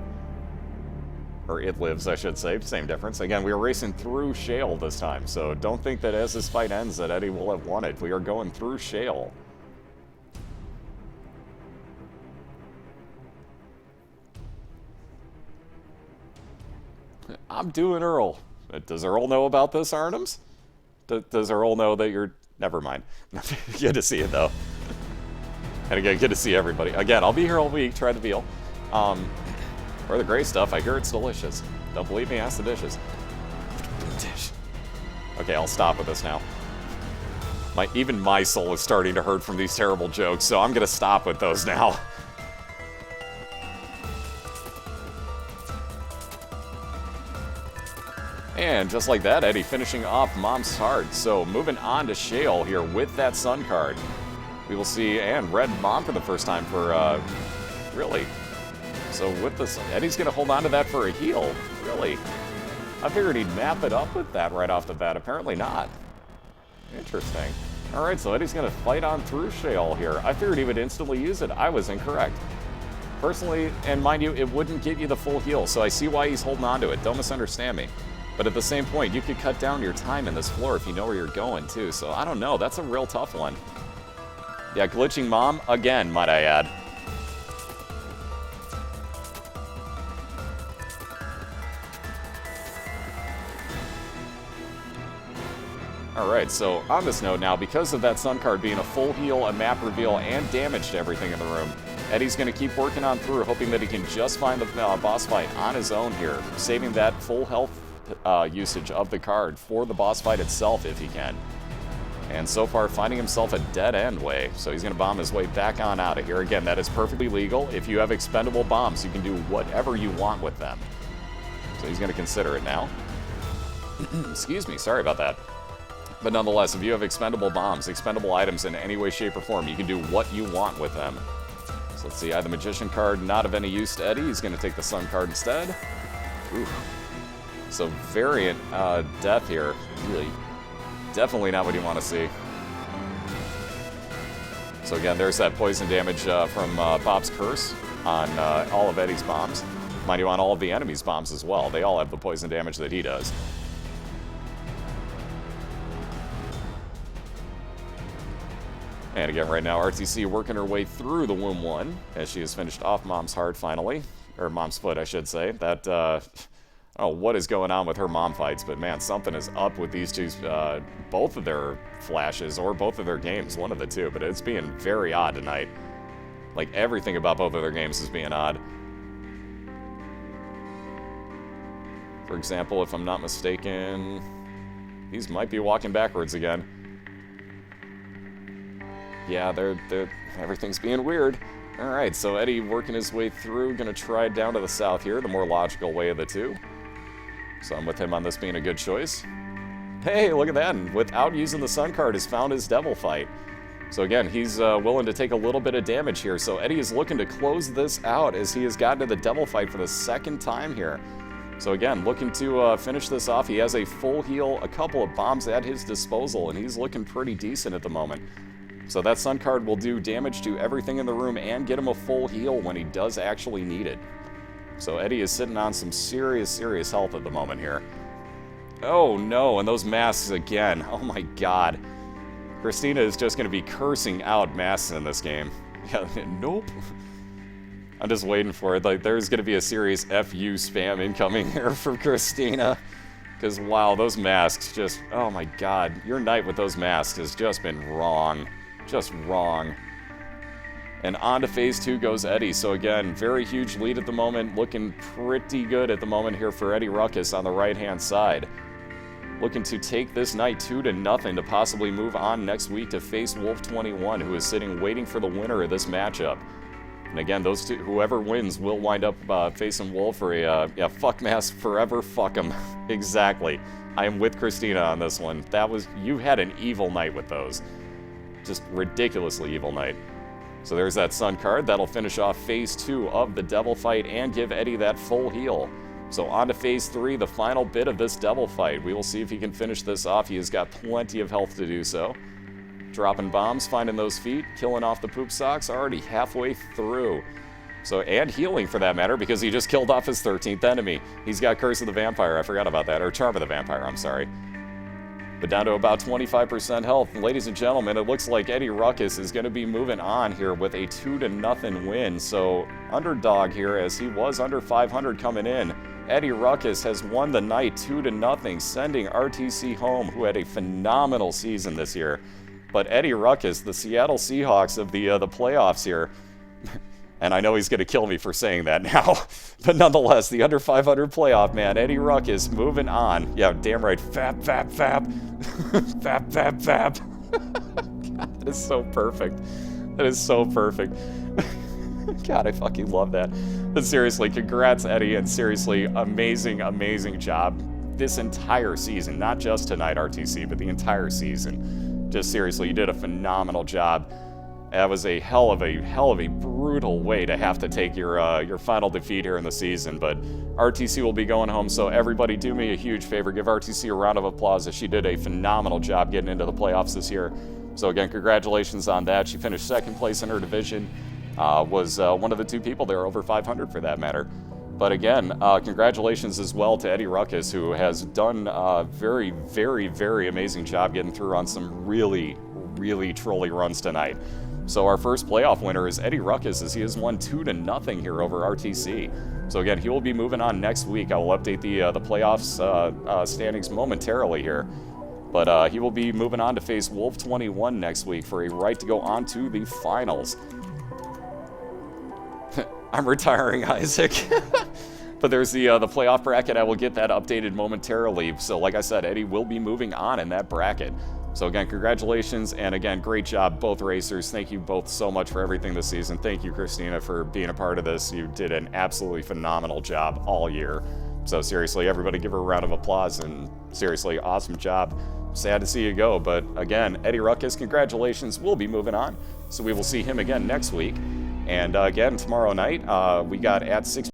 Or It Lives, I should say. Same difference. Again, we are racing through Shale this time, so don't think that as this fight ends that Eddie will have won it. We are going through Shale. I'm doing Earl. Does Earl know about this, Artemis? Does Earl know that you're... Never mind. Good to see you, though. And again, good to see everybody. Again, I'll be here all week. Try the veal. Or the gray stuff. I hear it's delicious. Don't believe me? Ask the dishes. Dish. Okay, I'll stop with this now. Even my soul is starting to hurt from these terrible jokes, so I'm gonna stop with those now. And just like that, Eddie finishing off Mom's Heart. So moving on to Shale here with that Sun card. We will see, and Red Mom for the first time for, really. So with this, Eddie's going to hold on to that for a heal. Really? I figured he'd map it up with that right off the bat. Apparently not. Interesting. Alright, so Eddie's going to fight on through Shale here. I figured he would instantly use it. I was incorrect. Personally, and mind you, it wouldn't get you the full heal, so I see why he's holding on to it. Don't misunderstand me. But at the same point, you could cut down your time in this floor if you know where you're going, too. So I don't know. That's a real tough one. Yeah, glitching Mom, again, might I add. Alright, so on this note now, because of that Sun card being a full heal, a map reveal, and damage to everything in the room, Eddie's going to keep working on through, hoping that he can just find the boss fight on his own here, saving that full health usage of the card for the boss fight itself if he can. And so far, finding himself a dead-end way, so he's going to bomb his way back on out of here. Again, that is perfectly legal. If you have expendable bombs, you can do whatever you want with them. So he's going to consider it now. Excuse me, sorry about that. But nonetheless, if you have expendable bombs, expendable items in any way, shape, or form, you can do what you want with them. So let's see, I have the Magician card, not of any use to Eddie. He's going to take the Sun card instead. Ooh. So variant death here, really, definitely not what you want to see. So again, there's that poison damage from Bob's Curse on all of Eddie's bombs. Mind you, on all of the enemy's bombs as well. They all have the poison damage that he does. And again, right now, ArrTeaSea working her way through the Womb 1 as she has finished off Mom's Heart finally. Or Mom's Foot, I should say. That, I don't know what is going on with her mom fights, but man, something is up with these two, both of their flashes, or both of their games, one of the two, but it's being very odd tonight. Like, everything about both of their games is being odd. For example, if I'm not mistaken, these might be walking backwards again. Yeah, everything's being weird. Alright, so Eddie working his way through, gonna try down to the south here, the more logical way of the two. So I'm with him on this being a good choice. Hey, look at that, and without using the Sun card, has found his Devil Fight. So again, he's willing to take a little bit of damage here, so Eddie is looking to close this out as he has gotten to the Devil Fight for the second time here. So again, looking to finish this off. He has a full heal, a couple of bombs at his disposal, and he's looking pretty decent at the moment. So that Sun card will do damage to everything in the room and get him a full heal when he does actually need it. So Eddie is sitting on some serious, serious health at the moment here. Oh no, and those masks again. Oh my god. Christina is just going to be cursing out masks in this game. Yeah, nope. I'm just waiting for it. Like, there's going to be a serious FU spam incoming here from Christina. Because, wow, those masks just... Oh my god. Your night with those masks has just been wrong. Just wrong. And on to phase 2 goes Eddie. So again, very huge lead at the moment. Looking pretty good at the moment here for EddieRuckus on the right-hand side. Looking to take this night 2-0 to possibly move on next week to face Wolf 21, who is sitting waiting for the winner of this matchup. And again, those two, whoever wins will wind up facing Wolf for a, yeah, fuck mask forever, fuck him. Exactly. I am with Christina on this one. That was, you had an evil night with those. Just ridiculously evil night. So there's that Sun card. That'll finish off phase 2 of the Devil Fight and give Eddie that full heal. So on to phase 3, the final bit of this Devil Fight. We will see if he can finish this off. He has got plenty of health to do so. Dropping bombs, finding those feet, killing off the poop socks, already halfway through. So, and healing for that matter, because he just killed off his 13th enemy. He's got Curse of the Vampire, I forgot about that, or Charm of the Vampire, I'm sorry. But down to about 25% health. Ladies and gentlemen, it looks like EddieRuckus is going to be moving on here with a 2-0 win. So, underdog here, as he was under 500 coming in. EddieRuckus has won the night 2-0, sending ArrTeaSea home, who had a phenomenal season this year. But EddieRuckus, the Seattle Seahawks of the playoffs here, and I know he's going to kill me for saying that now, but nonetheless, the under 500 playoff man, EddieRuckus, moving on. Yeah, damn right. Fap, fap, fap. Fap, fap, fap. God, that is so perfect. That is so perfect. God, I fucking love that. But seriously, congrats, Eddie, and seriously, amazing, amazing job this entire season. Not just tonight, ArrTeaSea, but the entire season. Just seriously, you did a phenomenal job. That was a hell of a brutal way to have to take your final defeat here in the season. But ArrTeaSea will be going home, so everybody do me a huge favor. Give ArrTeaSea a round of applause as she did a phenomenal job getting into the playoffs this year. So again, congratulations on that. She finished second place in her division. Was one of the two people there over 500 for that matter. But again, congratulations as well to EddieRuckus, who has done a very, very, very amazing job getting through on some really, really trolly runs tonight. So our first playoff winner is EddieRuckus, as he has won 2-0 here over ArrTeaSea. So again, he will be moving on next week. I will update the playoffs standings momentarily here. But he will be moving on to face Wolf21 next week for a right to go on to the finals. I'm retiring, Isaac. But there's the playoff bracket. I will get that updated momentarily. So like I said, Eddie will be moving on in that bracket. So again, congratulations, and again, great job, both racers. Thank you both so much for everything this season. Thank you, Christina, for being a part of this. You did an absolutely phenomenal job all year. So seriously, everybody give her a round of applause, and seriously, awesome job. Sad to see you go, but again, EddieRuckus, congratulations. We'll be moving on, so we will see him again next week. And again, tomorrow night, we got at 6